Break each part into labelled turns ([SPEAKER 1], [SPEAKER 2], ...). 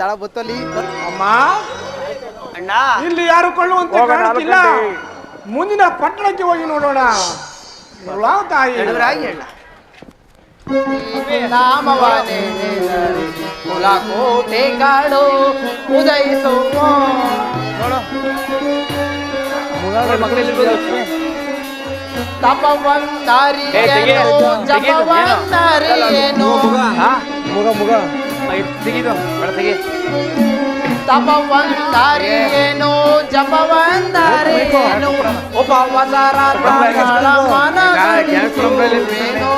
[SPEAKER 1] ತಳ ಬತ್ತಲಿ
[SPEAKER 2] ಅಮ್ಮ
[SPEAKER 1] ಅಣ್ಣ
[SPEAKER 2] ಇಲ್ಲಿ ಯಾರು ಕೊಳ್ಳುವಂತೆ ಕಾಣುತ್ತಿಲ್ಲ. ಮುಂದಿನ ಪಟ್ಟಣಕ್ಕೆ ಹೋಗಿ ನೋಡೋಣ. ತಾಯಿ
[SPEAKER 1] ನಾಮವಾನೆ ಕೋಟೆ ಕಾಡು ಉದಯಿಸುವ ತಪವಂದರಿಯೇನು ಜಪವಂದರಿಯೇನು ತಪವಂದರಿಯೇನು ಜಪವಂದರಿಯೇನು ಉಪವಸರಗಳ ಮನಗಳೇನು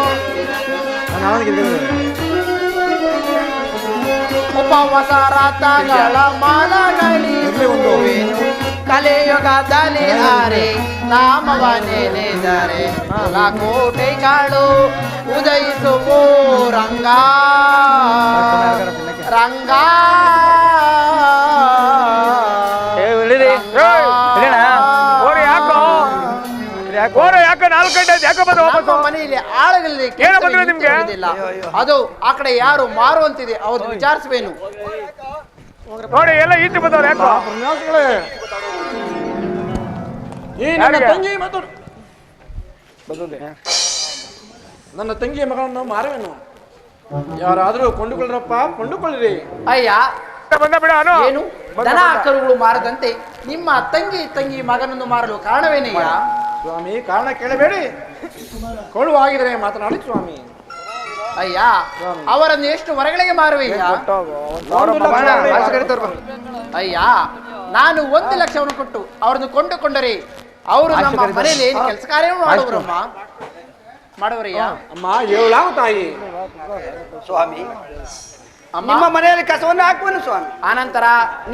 [SPEAKER 1] ಉಪವಸರತಗಳ ಮನಗಳಿರುವೆನು ಕಲಿಯುಗದಲ್ಲಿ ಹರಿ ನಾಮವನೆನೆದರೆ ಕೋಟೆಗಳು ಉದಯಿಸುವು ರಂಗ ರಂಗ ಮನೆಯಲ್ಲಿ ಆಳಗಳಲ್ಲಿ ಅದು ಆ ಕಡೆ ಯಾರು ಮಾರುವಂತಿದೆ ಅವ್ರು ವಿಚಾರಿಸುವೇನು
[SPEAKER 2] ನೋಡಿ ಎಲ್ಲ ಈಚೆ ಬಂದವ್ರು ಯಾಕೋ ನನ್ನ ತಂಗಿಯ ಮಗಳನ್ನು ಮಾರುವೆನು. ಯಾರಾದ್ರೂ ಕೊಂಡುಕೊಳ್ಳರಪ್ಪ, ಕೊಂಡುಕೊಳ್ಳ್ರಿ.
[SPEAKER 1] ಅಯ್ಯ ಏನು ದನ ಕರುಗಳು ಮಾರದಂತೆ ನಿಮ್ಮ ತಂಗಿ ಮಗನನ್ನು ಮಾರಲು ಕಾರಣವೇನಯ್ಯ?
[SPEAKER 2] ಸ್ವಾಮಿ, ಕಾರಣ ಕೇಳಬೇಡಿ, ಕೊಳ್ಳುವಾಗಿದ್ರೆ ಮಾತನಾಡಿ ಸ್ವಾಮಿ.
[SPEAKER 1] ಅಯ್ಯ, ಅವರನ್ನು ಎಷ್ಟು ಹೊರಗಳಿಗೆ ಮಾರುವಯ್ಯ? ಅಯ್ಯ, ನಾನು 1 ಲಕ್ಷವನ್ನು ಕೊಟ್ಟು ಅವರನ್ನು ಕೊಂಡುಕೊಂಡರೆ ಅವರು ನಮ್ಮ ಮನೆಯಲ್ಲಿ ಏನು ಕೆಲಸ ಕಾರ್ಯ ಮಾಡುವರಮ್ಮ ಮಾಡುವರಯ್ಯ?
[SPEAKER 2] ಅಮ್ಮ ಹೇಳಾವ ತಾಯಿ.
[SPEAKER 3] ಸ್ವಾಮಿ, ನಿಮ್ಮ ಮನೆಯಲ್ಲಿ ಕಸವನ್ನು ಹಾಕುವನು ಸ್ವಾಮಿ.
[SPEAKER 1] ಆನಂತರ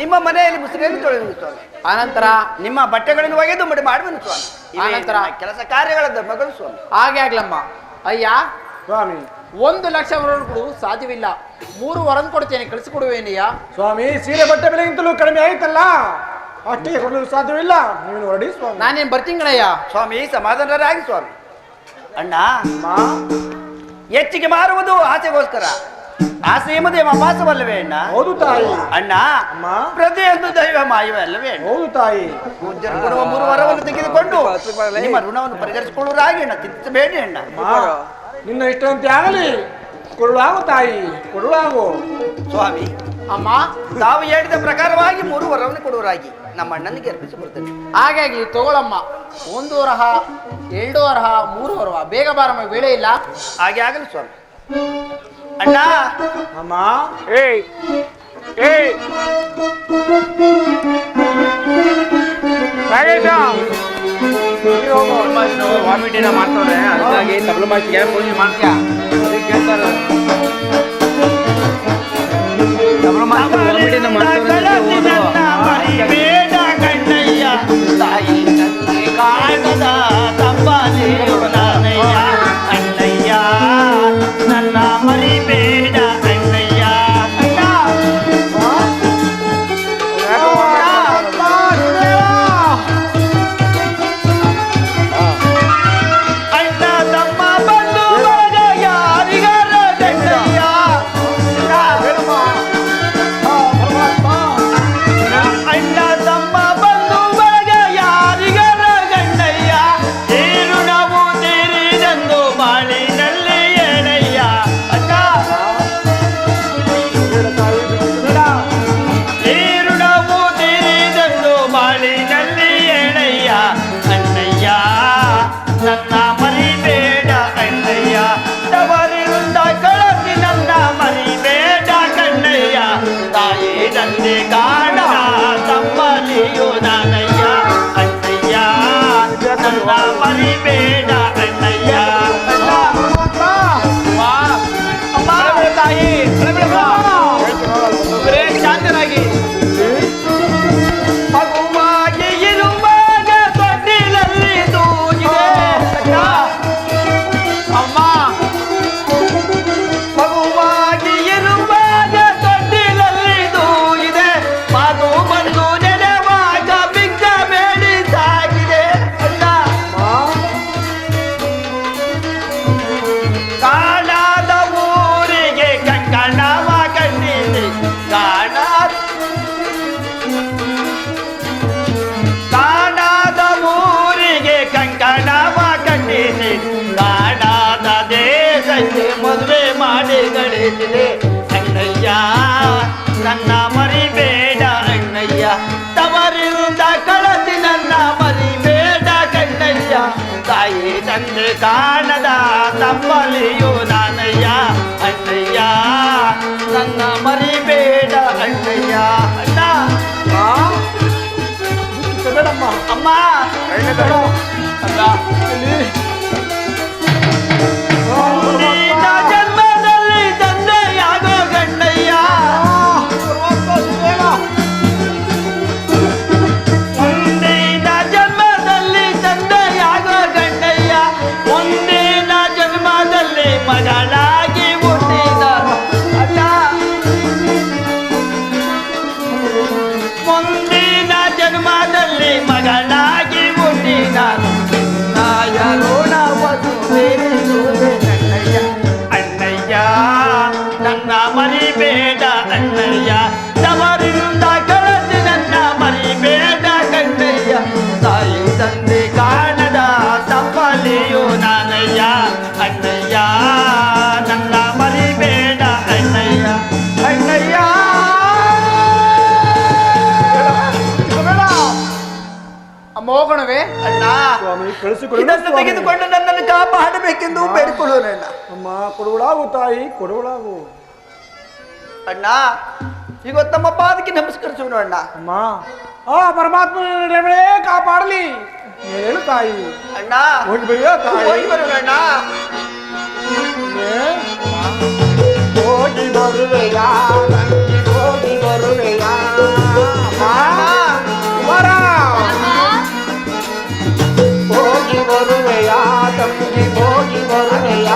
[SPEAKER 3] ನಿಮ್ಮ ಮನೆಯಲ್ಲಿ ಮುಸುರೆಯನ್ನು ತೊಳೆಯುವನು ಸ್ವಾಮಿ.
[SPEAKER 1] ಆನಂತರ
[SPEAKER 3] ನಿಮ್ಮ ಬಟ್ಟೆಗಳನ್ನು ಒಗೆದು ಮಡಿ ಮಾಡುವನು ಸ್ವಾಮಿ.
[SPEAKER 1] ಆನಂತರ
[SPEAKER 3] ಕೆಲಸ ಕಾರ್ಯಗಳ ಧರ್ಮಗಳು ಸ್ವಾಮಿ.
[SPEAKER 1] ಹಾಗೆ ಆಗ್ಲಮ್ಮ. ಅಯ್ಯ
[SPEAKER 2] ಸ್ವಾಮಿ,
[SPEAKER 1] 1 ಲಕ್ಷ ಕೊಡು ಸಾಧ್ಯವಿಲ್ಲ, 3 ವರನ್ನು ಕೊಡ್ತೇನೆ, ಕಳಿಸಿಕೊಡುವೇನಯ್ಯ?
[SPEAKER 2] ಸ್ವಾಮಿ, ಸೀರೆ ಬಟ್ಟೆ ಬೆಲೆಗಿಂತಲೂ ಕಡಿಮೆ ಆಯ್ತಲ್ಲ, ಅಷ್ಟಿಗೆ ಕೊಡಲು ಸಾಧ್ಯವಿಲ್ಲ. ನೀವು ಹೊರಡಿ ಸ್ವಾಮಿ.
[SPEAKER 1] ನಾನೇನು ಬರ್ತೀನಯ್ಯ?
[SPEAKER 3] ಸ್ವಾಮಿ, ಸಮಾಧಾನರಾಗಿ ಸ್ವಾಮಿ. ಅಣ್ಣ, ಹೆಚ್ಚಿಗೆ ಮಾರುವುದು ಆಸೆಗೋಸ್ಕರ, ಆಸೆ ಎಂಬುದೇ ಮಾಸವಲ್ಲವೇ ಅಣ್ಣ?
[SPEAKER 2] ಹೌದು ತಾಯಿ.
[SPEAKER 3] ಅಣ್ಣ, ಪ್ರತಿಯೊಂದು ದೈವ ಮಾಯವಲ್ಲವೇ?
[SPEAKER 2] ಹೌದು ತಾಯಿ.
[SPEAKER 3] ಪೂಜ್ಯರು ಕೊಡುವ 3 ವರವನ್ನು ತೆಗೆದುಕೊಂಡು ನಿಮ್ಮ ಋಣವನ್ನು ಪರಿಹರಿಸಿಕೊಳ್ಳುವುದಾಗಿ ಅಣ್ಣ, ಚಿಂತಿಸಬೇಡಿ ಅಣ್ಣ.
[SPEAKER 2] ನಿನ್ನ ಇಷ್ಟಂತೆ ಆಗಲಿ, ಕೊಡುವಾಗ ತಾಯಿ, ಕೊಡುವಾಗು.
[SPEAKER 3] ಸ್ವಾಮಿ,
[SPEAKER 1] ಅಮ್ಮ,
[SPEAKER 3] ತಾವು ಹೇಳಿದ ಪ್ರಕಾರವಾಗಿ 3 ವರವನ್ನು ಕೊಡುವರಾಗಿ ನಮ್ಮ ಅಣ್ಣನಿಗೆ ಅರ್ಪಿಸಿ ಬರ್ತೇನೆ.
[SPEAKER 1] ಹಾಗಾಗಿ ತಗೊಳಮ್ಮ. 1 ವರಹ, 2 ವರಹ, 3 ವರಹ, ಬೇಗ ಬಾರಮ್ಮ, ವೇಳೆ ಇಲ್ಲ.
[SPEAKER 3] ಹಾಗೆ ಆಗಲಿ ಸ್ವಾಮಿ. ಅಣ್ಣ,
[SPEAKER 2] ಅಮ್ಮ,
[SPEAKER 4] ವಾಮಿಟಿನ ಮಾಡ್ತವ್ರೆ, ಹಾಗಾಗಿ ತಬಲ ಮಾಡ್ತೀಯ, ಪೂಜೆ ಮಾಡ್ತೀಯ, ಕೇಳ್ತಾರ ತಬಲ ಮಾಡ್ತಾರೆ, ವಾಮಿಟಿನ ಮಾಡ್ತವ್ರೆ.
[SPEAKER 3] ಬೇಡ ಕಣ್ಣಯ್ಯ, ತಾಯಿ ತಂದೆ ಕಾಣದ ತಪ್ಪಲಿಯು ನಾನಯ್ಯ. ಅಣ್ಣಯ್ಯ, ನನ್ನ ಮರಿಬೇಡ ಅಣ್ಣಯ್ಯ. ಅಣ್ಣ ತಮ್ಮ ಬಂದು ಯಾರಿಗಾರ ಗಂಡಯ್ಯ. ಅಣ್ಣ ತಮ್ಮ ಬಂದು ಯಾರಿಗಾರ ಗಂಡಯ್ಯ. ಏನು ನಾವು ತೀರಿದಂದು ಬಾಳಿನಲ್ಲಿ ಏನಯ್ಯ. ಅಣ್ಣ, ನೀರು ನಾವು ತೀರಿದಂದು ಬಾಳಿನಲ್ಲಿ ಏನಯ್ಯ. ಅಣ್ಣಯ್ಯ, ನನ್ನ ಮರಿಬೇಡ ಅಣ್ಣಯ್ಯ. ತವರಿಂದ ಕಳಸಿ ನನ್ನ ಮರಿಬೇಡ ಕಣ್ಣಯ್ಯ. ತಾಯಿ ತಂದೆ ಕಾಣ ತಮ್ಮಲಿಯು ನಾನಯ್ಯ. ಅಣ್ಣಯ್ಯ, ನನ್ನ ಮರಿಬೇಡ ಅಣ್ಣಯ್ಯ. ಅಮ್ಮ, ತಾಯಿ ಶಾಂತರಾಗಿ ಮಗುವಾಗಿ ಇರುವಾಗ ತೊಟ್ಟಿಲಲ್ಲಿ ತೂಗಿದೆ. ಅಮ್ಮ, ಮಗುವಾಗಿ ಇರುವಾಗ ತೊಟ್ಟಿಲಲ್ಲಿ ತೂಗಿದೆ. ಮಗು ಬಂದು ನೆನೆವಾಗ ಬಿಕ್ಕ ಬೇಡಿ ಸಾಗಿದೆ. ಅಣ್ಣ, ಬೇಡಿದೆ ಅಣ್ಣಯ್ಯ ನನ್ನ ಮರಿಬೇಡ ಅಣ್ಣಯ್ಯ ತವರಿಂದ ಕಳತಿ ನನ್ನ ಮರಿಬೇಡ ಕಣ್ಣಯ್ಯ ತಾಯಿ ತಂದೆ ಕಾಣದ ತಮ್ಮಲಿಯು ನಾನಯ್ಯ ಅಣ್ಣಯ್ಯ ನನ್ನ ಮರಿಬೇಡ ಅಣ್ಣಯ್ಯ ಅಣ್ಣ
[SPEAKER 2] ಬೇಡಮ್ಮ
[SPEAKER 3] ಅಮ್ಮ
[SPEAKER 4] ಅಲ್ಲ
[SPEAKER 3] ನಿನ್ನ ಜನ್ಮದಲ್ಲಿ ತಂದೆಯಾಗೋ ಗಣ್ಣಯ್ಯ ಮುಂದಿನ ಜನ್ಮದಲ್ಲಿ ತಂದೆಯಾಗೋ ಗಣ್ಣಯ್ಯ ಮುಂದಿನ ಜನ್ಮದಲ್ಲಿ ಮಗಳಾಗಿ ಹುಟ್ಟಿದ ಅಣ್ಣ ಮುಂದಿನ ಜನ್ಮದಲ್ಲಿ ಮಗಳಾಗಿ ಹುಟ್ಟಿದ ಅಣ್ಣಯ್ಯ ನನ್ನ ಮರಿಬೇಡ ಅಣ್ಣಯ್ಯ ತವರಿಂದ ಕಳಸಿ ನನ್ನ ಮರಿಬೇಡ ಕಣ್ಣಯ್ಯ ತಾಯಿ ತಂದೆ ಕಾಣದ ತಪ್ಪಲಿಯು ನಾನಯ್ಯ ಅಣ್ಣಯ್ಯ ನನ್ನ ಮರಿಬೇಡ ಅಣ್ಣಯ್ಯ ಅಣ್ಣಯ್ಯ
[SPEAKER 1] ಅಮ್ಮ ಹೋಗೋಣವೇ?
[SPEAKER 3] ಅಣ್ಣ
[SPEAKER 2] ಸ್ವಾಮಿ ಕಳಿಸಿಕೊಳ್ಳು
[SPEAKER 3] ಇದನ್ನು ತೆಗೆದುಕೊಂಡು ನನ್ನನ್ನು ಕಾಪಾಡಬೇಕೆಂದು ಬೇಡಿಕೊಳ್ಳೋಣ
[SPEAKER 2] ಅಮ್ಮ ಕೊಡುವಳಾಗು ತಾಯಿ ಕೊಡುವಳಾಗು
[SPEAKER 3] ಅಣ್ಣ ಈಗ ತಮ್ಮ ಪಾದಕ್ಕೆ ನಮಸ್ಕರಿಸೋಣ ಅಣ್ಣ
[SPEAKER 2] ಅಮ್ಮ ಆ ಪರಮಾತ್ಮ ಕಾಪಾಡಲಿ ಹೇಳು ತಾಯಿ
[SPEAKER 3] ಅಣ್ಣ
[SPEAKER 2] ಹೋಗಿ ಬರೀ ತಾಯಿ
[SPEAKER 3] ಹೋಗಿ ಬರೋಣ ಅಣ್ಣ
[SPEAKER 2] ಹೋಗಿ ಬರುವೆಯ ಹೋಗಿ ಬರುವೆಯ ಹೋಗಿ ಬರುವೆಯ ತಂಗಿ ಹೋಗಿ ಬರುವೆಯ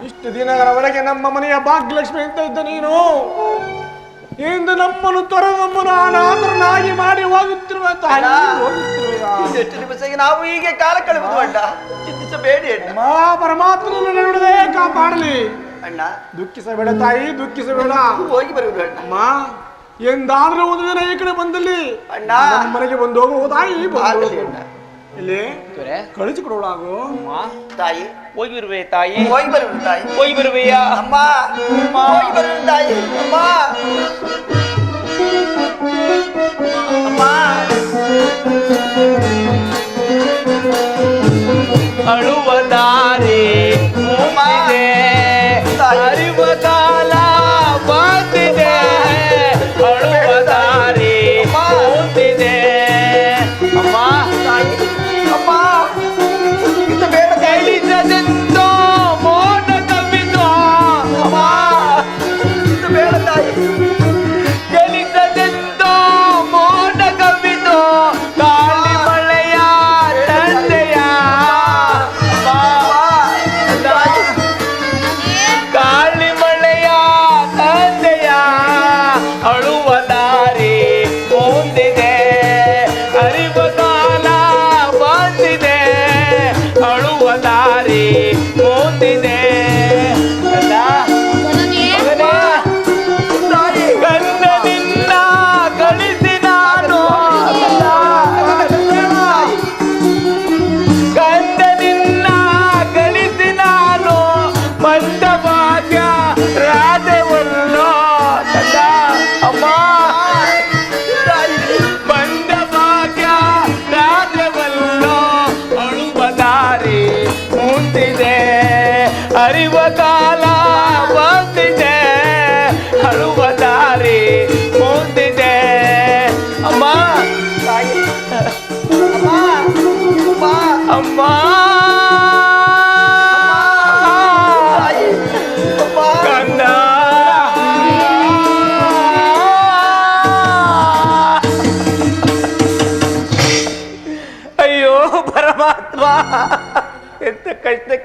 [SPEAKER 2] ಇಷ್ಟು ದಿನಗಳವರೆಗೆ ನಮ್ಮ ಮನೆಯ ಭಾಗ್ಯಲಕ್ಷ್ಮಿ ಅಂತ ಇದ್ದ ನೀನು ಇಂದು ನಮ್ಮನ್ನು ನಮ್ಮನ್ನು ಅನಾಥರನ್ನಾಗಿ ಮಾಡಿ ಹೋಗುತ್ತಿರುವ ತಾಯಿ
[SPEAKER 3] ಎಷ್ಟು ದಿವಸ ನಾವು ಹೀಗೆ ಕಾಲ ಕಳೆಯುವುದು ಅಣ್ಣ ಚಿಂತಿಸಬೇಡಿ ಅಣ್ಣ
[SPEAKER 2] ಪರಮಾತ್ಮನನ್ನು ನಡೆಯುವುದೇ ಕಾಪಾಡಲಿ
[SPEAKER 3] ಅಣ್ಣ
[SPEAKER 2] ದುಃಖಿಸಬೇಡ ತಾಯಿ ದುಃಖಿಸಬೇಡ
[SPEAKER 3] ಹೋಗಿ ಬರುವುದು ಅಣ್ಣ
[SPEAKER 2] ಅಮ್ಮ ಎಂದಾದ್ರೂ ಒಂದು ದಿನ ಈ ಕಡೆ ಬಂದಲ್ಲಿ
[SPEAKER 3] ಅಣ್ಣ
[SPEAKER 2] ನಮ್ಮ ಮನೆಗೆ ಬಂದು ಹೋಗುವ ತಾಯಿ
[SPEAKER 3] ಆಗಲಿ ಅಣ್ಣ
[SPEAKER 2] ಇಲ್ಲಿ ಕಳಿಸಿಕೊಡುವಳಾಗು
[SPEAKER 3] ತಾಯಿ
[SPEAKER 4] ಹೋಗಿ ಬರುವೆ ತಾಯಿ
[SPEAKER 3] ಹೋಗಿ ಬರುವುದು ತಾಯಿ
[SPEAKER 4] ಹೋಗಿ ಬರುವೆಯ
[SPEAKER 3] ಅಮ್ಮ ಹೋಗಿ ಬರುವುದು ತಾಯಿ ಅಮ್ಮ ಅಮ್ಮ
[SPEAKER 4] ಅಳುವ ದಾರಿ ಮುಗಿದಿದೆ ಅರಿವ ಕಾಲ ಬಂದಿದೆ ಅಳುವ ದಾರಿ ಮುಗಿದಿದೆ ಅಮ್ಮ
[SPEAKER 3] ತಾಯಿ ಅಮ್ಮ ಇದು ಬೇಡ
[SPEAKER 4] ತಿಳಿಸದೆಂದು ಮೋಡ ಕವಿದು
[SPEAKER 3] ಅಮ್ಮ ಇದು ಬೇಡ ತಾಯಿ
[SPEAKER 4] ತಿಳಿಸದೆಂದು ಮೋಡ ಕವಿದು ಗಾಳಿ ಮಳೆಯ ತಂದೆಯ ಗಾಳಿ ಮಳೆಯ ತಂದೆಯ ಅಳುವ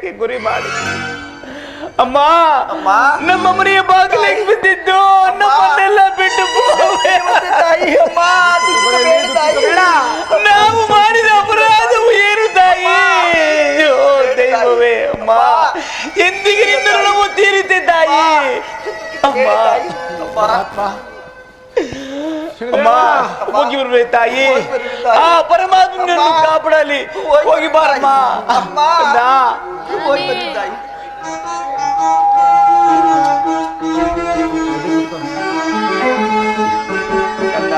[SPEAKER 4] ಹೃದಯಕ್ಕೆ ಗುರಿ ಮಾಡಿ ಅಮ್ಮ
[SPEAKER 3] ಅಮ್ಮ
[SPEAKER 4] ನಮ್ಮ ಮನೆಯ ಬಾಗಿಲು ಹೆಂಗ್ ಬಿದ್ದಿದ್ದು ನಮ್ಮನ್ನೆಲ್ಲ ಬಿಟ್ಟು
[SPEAKER 3] ತಾಯಿ ಅಮ್ಮ ತಾಯಿ
[SPEAKER 4] ನಾವು ಮಾಡಿದ ಅಪರಾಧವು ಏನು ತಾಯಿ ಓ ದೈವವೇ ಅಮ್ಮ ಎಂದಿಗೆ ನಿನ್ನ ಋಣವು ತೀರಿತೆ ತಾಯಿ ಅಮ್ಮ ಅಮ್ಮ ಹೋಗಿ ಬರ್ಬೇಕು ತಾಯಿ ಆ ಪರಮಾತ್ಮನನ್ನು ಕಾಪಾಡಲಿ ಹೋಗಿ ಬಾರಮ್ಮ
[SPEAKER 3] ಅಮ್ಮ ಹೋಗಿ ಬನ್ನಿ ತಾಯಿ
[SPEAKER 4] ಕಂದ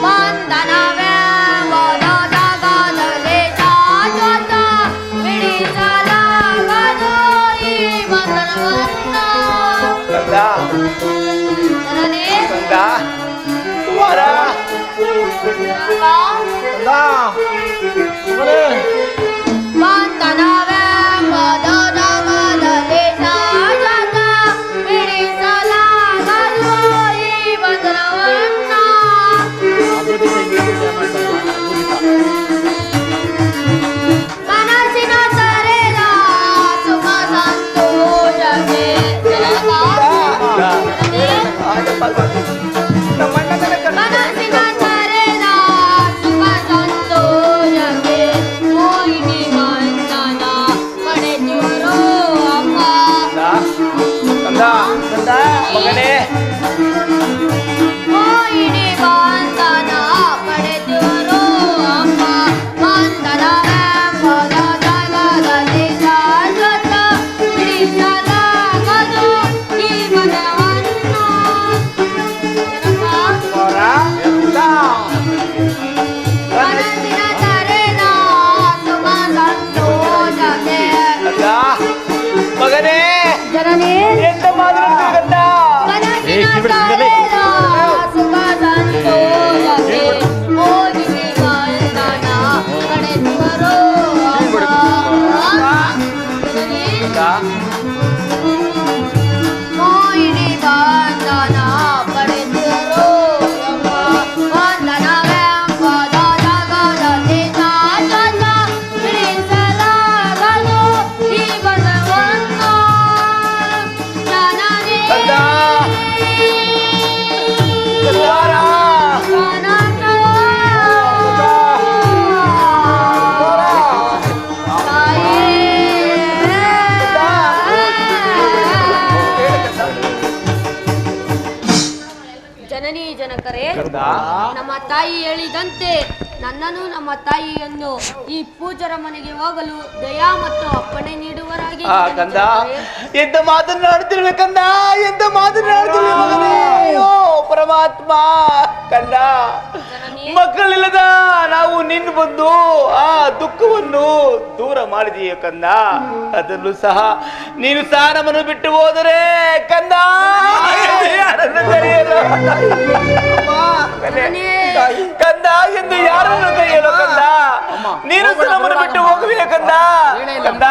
[SPEAKER 5] ಬಂಧನವೇ ಮೊದಲ ಕಾಲದಲ್ಲಿ ಶಾಶ್ವತ ಬಿಡಿಸಲಾಗದು ಈ ಬಂಧನವನ್ನು.
[SPEAKER 4] ಕಂದ
[SPEAKER 5] ಜನನಿ
[SPEAKER 4] ಕಂದ ಕುಮಾರ
[SPEAKER 5] ಬಂಧನವೇ ಮೊದಲ ಕಾಲದಲ್ಲಿ ಶಾಶ್ವತ ಬಿಡಿಸಲಾಗದು ಈ ಬಂಧನವನ್ನು. ಮನಸ್ಸಿನ ಸರೆದ ಸುಖ ಸಂತೋಷಕ್ಕೆ ಮನಸ್ಸಿನ ಸರೆದ ಸುಖ ಸಂತೋಷಕ್ಕೆ ಮೋಹಿನಿ ಬಂಧನ ಪಡೆದಿರೋ ಅಮ್ಮ.
[SPEAKER 4] ಕಂದ ಕಂದ ಮಗನೇ
[SPEAKER 5] ಮೋಹಿನಿ ಬಂಧನ ಪಡೆದಿರೋ ಅಮ್ಮ. ಬಂಧನವೆಂಬುದ ಜಗದಲ್ಲಿ ಶಾಶ್ವತ ಬಿಡಿಸಲಾಗದು ಈ ಮನವನ್ನು. ಮನಸ್ಸಿನ ಸರೆದ ಸುಖ ಸಂತೋಷಕ್ಕೆ
[SPEAKER 4] ಕಂದ ಮಗನೇ
[SPEAKER 5] ಜನನಿ
[SPEAKER 4] ಎಂತ ಮಾತಾಡ್ತೀವಿ ಕಂದ
[SPEAKER 5] ಮನಸ್ಸಿನ ಸರೆದ ಸುಖ ಸಂತೋಷಕ್ಕೆ ಮೋಹಿನಿ ಬಂಧನ ಪಡೆದಿರೋ ಅಮ್ಮ. ಜನನಿ ಮೋಹಿನಿ ಬಂಧನ ಪಡೆದಿರೋ ಅಮ್ಮ. ಬಂಧನವೆಂಬುದ ಜಗದಲ್ಲಿ ಶಾಶ್ವತ ಬಿಡಿಸಲಾಗದು ಈ ಬಂಧನವನ್ನು. ಜನನಿ
[SPEAKER 4] ಕಂದ ಕುಮಾರ
[SPEAKER 5] ಜನನಿ ಜನಕರೇ,
[SPEAKER 4] ಕಂದ
[SPEAKER 5] ನಮ್ಮ ತಾಯಿ ಹೇಳಿದಂತೆ ನನ್ನನ್ನು ನಮ್ಮ ತಾಯಿಯನ್ನು ಈ ಪೂಜರ ಮನೆಗೆ ಹೋಗಲು ದಯಾ ಮತ್ತು ಅಪ್ಪಣೆ ನೀಡುವರಾಗಿ.
[SPEAKER 4] ಆ ಕಂದ ಎಂತ ಮಾತನಾಡ್ತಿರ್ವೆ ಕಂದ ಎಂತ ಮಾತನಾಡ್ತಿರ್ವೆ ಮಗನೇ ಅಯ್ಯೋ ಪರಮಾತ್ಮ ಕಂದ ಮಕ್ಕಳಿಲ್ಲದ ನಾವು ನಿನ್ನ ಬಂದು ಆ ದುಃಖವನ್ನು ದೂರ ಮಾಡಿದೀಯ ಕಂದ ಅದನ್ನು ಸಹ ನೀನು ಸಹ ನಮ್ಮನ್ನು ಬಿಟ್ಟು ಹೋದರೆ ಕಂದ ಯಾರನ್ನು ಕರೆಯಲು ಕಂದ ಎಂದು ಯಾರನ್ನು ಕರೆಯಲು ಕಂದ ನೀನು ಸಹ ನಮ್ಮನ್ನು ಬಿಟ್ಟು ಹೋಗುವೆ ಕಂದ ಕಂದ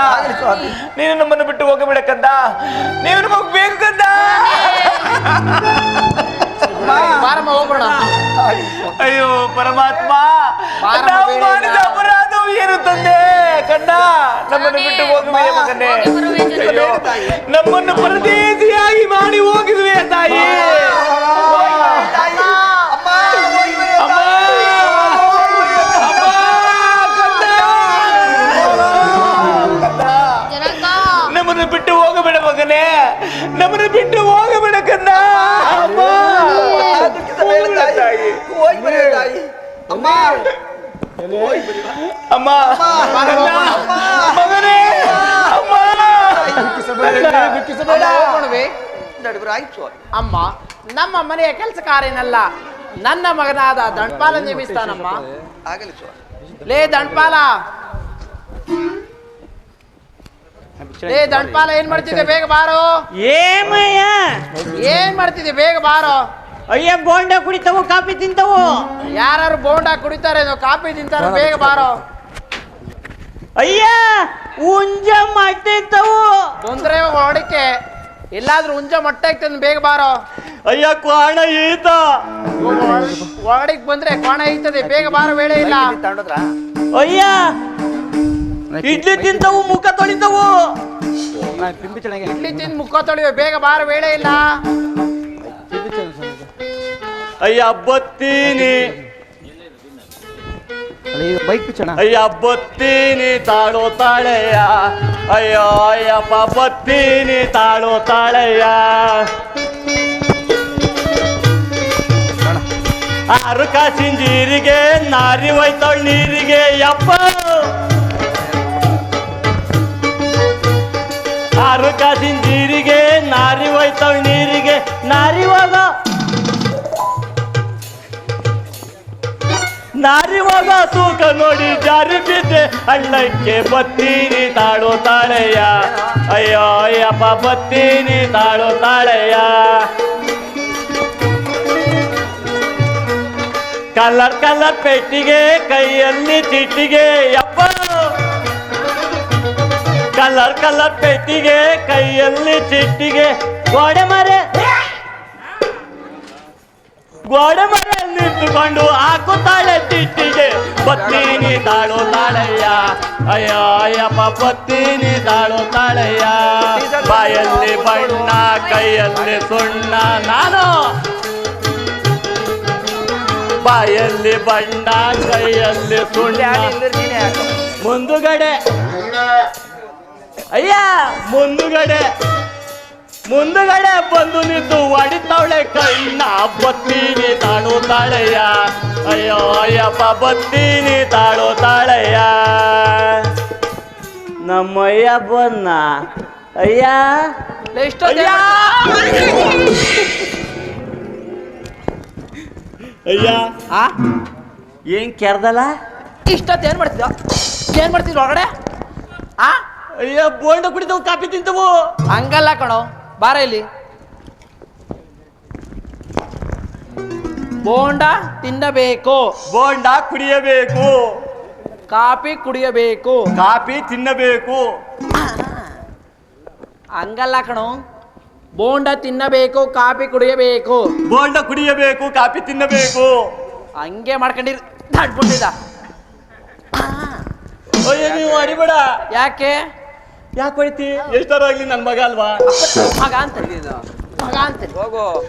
[SPEAKER 4] ನೀನು ನಮ್ಮನ್ನು ಬಿಟ್ಟು ಹೋಗಬೇಡ ಕಂದ ನೀವು ನಮಗೆ ಬೇಕು ಕಂದ
[SPEAKER 1] ಬಾರಮ್ಮ ಹೋಗೋಣ.
[SPEAKER 4] ಅಯ್ಯೋ ಪರಮಾತ್ಮ
[SPEAKER 1] ಬಾರಮ್ಮ
[SPEAKER 4] ನಾವು
[SPEAKER 1] ಬೇಡ
[SPEAKER 4] ಮಾಡಿದ ಅಪರಾಧವು ಏನು ತಂದೆ ಕಂದ ನಮ್ಮನ್ನು ಬಿಟ್ಟು ಹೋಗುವೆ ಮಗನೇ ಅಯ್ಯೋ ನಮ್ಮನ್ನು ಪರದೇಶಿಯಾಗಿ ಮಾಡಿ ಹೋಗಿದ್ವಿ ತಾಯಿ
[SPEAKER 3] ಅಮ್ಮ ಹೋಗಿ ಬನ್ನಿ
[SPEAKER 4] ಅಮ್ಮ ಅಮ್ಮ ಕಂದ ಕಂದ
[SPEAKER 5] ಜನಕ
[SPEAKER 4] ನಮ್ಮನ್ನು ಬಿಟ್ಟು ಹೋಗಬೇಡ ಮಗನೇ ನಮ್ಮನ್ನು ಬಿಟ್ಟು ಹೋಗಬೇಡ ಕಂದ ಅಮ್ಮ
[SPEAKER 3] ದುಃಖಿಸಬೇಡ ತಾಯಿ ಹೋಗಿ ಬನ್ನಿ ತಾಯಿ ಅಮ್ಮ ಹೋಗಿ ಬನ್ನಿ
[SPEAKER 4] ಅಮ್ಮ ಕಂದ ಮಗನೇ ಅಮ್ಮ
[SPEAKER 1] ದುಃಖಿಸಬೇಡ ಹೋಗೋಣವೇ.
[SPEAKER 3] ನಡುಬರ ಆಯ್ತು
[SPEAKER 1] ಅಮ್ಮ ನಮ್ಮ ಮನೆಯ ಕೆಲಸ ಕಾರ್ಯನಲ್ಲ ನನ್ನ ಮಗನಾದ ದಂಡಪಾಲ ನೇಮಿಸ್ತಾನಮ್ಮ.
[SPEAKER 3] ಆಗಲಿ ಸ್ವಾಮಿ
[SPEAKER 1] ಲೇ ದಂಡಪಾಲ, ಲೇ ದಂಡಪಾಲ ಏನ್ ಮಾಡ್ತಿದ್ದೆ ಬೇಗ ಬಾರೋ.
[SPEAKER 6] ಏಮಯ್ಯ
[SPEAKER 1] ಏನ್ ಮಾಡ್ತಿದ್ದೆ ಬೇಗ ಬಾರೋ.
[SPEAKER 6] ಅಯ್ಯ ಬೋಂಡ ಕುಡಿತಾವು ಕಾಫಿ ತಿಂತಾವು.
[SPEAKER 1] ಯಾರು ಬೋಂಡ ಕುಡಿತಾರೆ ಕಾಫಿ ತಿಂತಾರೆ ಬೇಗ ಬಾರೋ.
[SPEAKER 6] ಅಯ್ಯ ಉಂಜ ಮಾಡ್ತಿರ್ತಾವು.
[SPEAKER 1] ತೊಂದ್ರೆ ಹೊಡಿಕೆ ಎಲ್ಲಾದ್ರೂ ಉಂಜ ಮೊಟ್ಟೆ ತಂದು ಬೇಗ ಬಾರೋ.
[SPEAKER 6] ಅಯ್ಯ ಕ್ವಾಣ ಈತ
[SPEAKER 1] ಒಳಡಿಗೆ ಬಂದ್ರೆ ಕೋಣ ಐತದೆ ಬೇಗ ಬಾರೋ ವೇಳೆ ಇಲ್ಲ.
[SPEAKER 3] ತಗೊಂಡ್ರ
[SPEAKER 6] ಅಯ್ಯ ಇಡ್ಲಿ ತಿಂತವು ಮುಖ ತೊಳಿತವು.
[SPEAKER 1] ಇಡ್ಲಿ ತಿಂದು ಮುಖ ತೊಳೆಯುವ, ಬೇಗ ಬಾರ, ವೇಳೆ ಇಲ್ಲ.
[SPEAKER 6] ಅಯ್ಯ ಬತ್ತೀನಿ, ಅಯ್ಯ ಬತ್ತೀನಿ ತಾಳೋ ತಾಳೆಯ, ಅಯ್ಯೋ ಅಯ್ಯಪ್ಪ ಬತ್ತೀನಿ ತಾಳೋ ತಾಳೆಯ. ಆರು ಕಾಸಿನ ಜೀರಿಗೆ ನಾರಿ ಹೋಯ್ತಾಳ ನೀರಿಗೆ ಯಪ್ಪ. ಆರು ಕಾಸಿನ ಜೀರಿಗೆ ನಾರಿ ಹೋಯ್ತಾಳ ನೀರಿಗೆ. ನಾರಿ ಹೋಗ ತೂಕ ನೋಡಿ ಜಾರಿ ಬಿದ್ದೆ ಹಳ್ಳಕ್ಕೆ ಬತ್ತೀನಿ ತಾಳೋ ತಾಳೆಯ, ಅಯ್ಯೋ ಅಯ್ಯಪ್ಪ ಬತ್ತೀನಿ ತಾಳೋ ತಾಳೆಯ. ಕಲರ್ ಕಲರ್ ಪೆಟ್ಟಿಗೆ ಕೈಯಲ್ಲಿ ಚಿಟ್ಟಿಗೆ ಯಪ್ಪ. ಕಲರ್ ಕಲರ್ ಪೆಟ್ಟಿಗೆ ಕೈಯಲ್ಲಿ ಚಿಟ್ಟಿಗೆ. ಗೋಡೆ ಮರೆ ನಿಂತುಕೊಂಡು ಹಾಕುತ್ತಾಳೆ ಚಿಟ್ಟಿಗೆ. ಬತ್ತೀನಿ ತಾಳೋ ತಾಳಯ್ಯ, ಅಯ್ಯೋ ಅಯ್ಯಪ್ಪ ಬತ್ತೀನಿ ತಾಳೋ ತಾಳಯ್ಯ. ಬಾಯಲ್ಲಿ ಬಣ್ಣ ಕೈಯಲ್ಲಿ ಸುಣ್ಣ, ನಾನು ಬಾಯಲ್ಲಿ ಬಣ್ಣ ಕೈಯಲ್ಲಿ ಸುಣ್ಣ. ಮುಂದುಗಡೆ ಅಯ್ಯ ಮುಂದುಗಡೆ ಬಂದು ನಿಂತು ಹೊಡಿತಾವಳೆ ಕೈನ. ಬತ್ತೀನಿ ತಾಳೋ ತಾಳಯ್ಯ, ಅಯ್ಯೋ ಅಯ್ಯಪ್ಪ ಬತ್ತೀನಿ ತಾಳೋ ತಾಳಯ್ಯ. ನಮ್ಮಯ್ಯ ಬನ್ನ ಅಯ್ಯ ಅಯ್ಯ ಅಯ್ಯ ಏನ್ ಕೆರ್ದಲ್ಲ?
[SPEAKER 1] ಇಷ್ಟೊತ್ತು ಏನ್ ಮಾಡ್ತಿದ್ವಿ ಹೊರಗಡೆ?
[SPEAKER 6] ಅಯ್ಯ ಬೋಂಡ ಕುಡಿದವು, ಕಾಫಿ ತಿಂತವು.
[SPEAKER 1] ಹಂಗಲ್ಲ ಕಣೋ, ಬಾರ ಇಲ್ಲಿ. ಬೋಂಡ ತಿನ್ನಬೇಕು,
[SPEAKER 6] ಬೋಂಡ ಕುಡಿಯಬೇಕು,
[SPEAKER 1] ಕಾಫಿ ಕುಡಿಯಬೇಕು.
[SPEAKER 6] ಕಾಫಿ ತಿನ್ನಬೇಕು.
[SPEAKER 1] ಹಂಗಲ್ಲ ಕಣೋ, ಬೋಂಡ ತಿನ್ನಬೇಕು, ಕಾಫಿ ಕುಡಿಯಬೇಕು.
[SPEAKER 6] ಬೋಂಡ ಕುಡಿಯಬೇಕು, ಕಾಫಿ ತಿನ್ನಬೇಕು.
[SPEAKER 1] ಹಂಗೆ ಮಾಡ್ಕೊಂಡಿರ್ ತಡ್ಕೊಂಡಿದ್ದ.
[SPEAKER 6] ಅಯ್ಯ ನೀವು ಅಡಿಬೇಡ.
[SPEAKER 1] ಯಾಕೆ
[SPEAKER 6] ಹೊಡಿತಿ? ಎಷ್ಟಾರಾಗ್ಲಿ ನನ್ ಮಗ ಅಲ್ವಾ?
[SPEAKER 1] ಮಗ ಅಂತ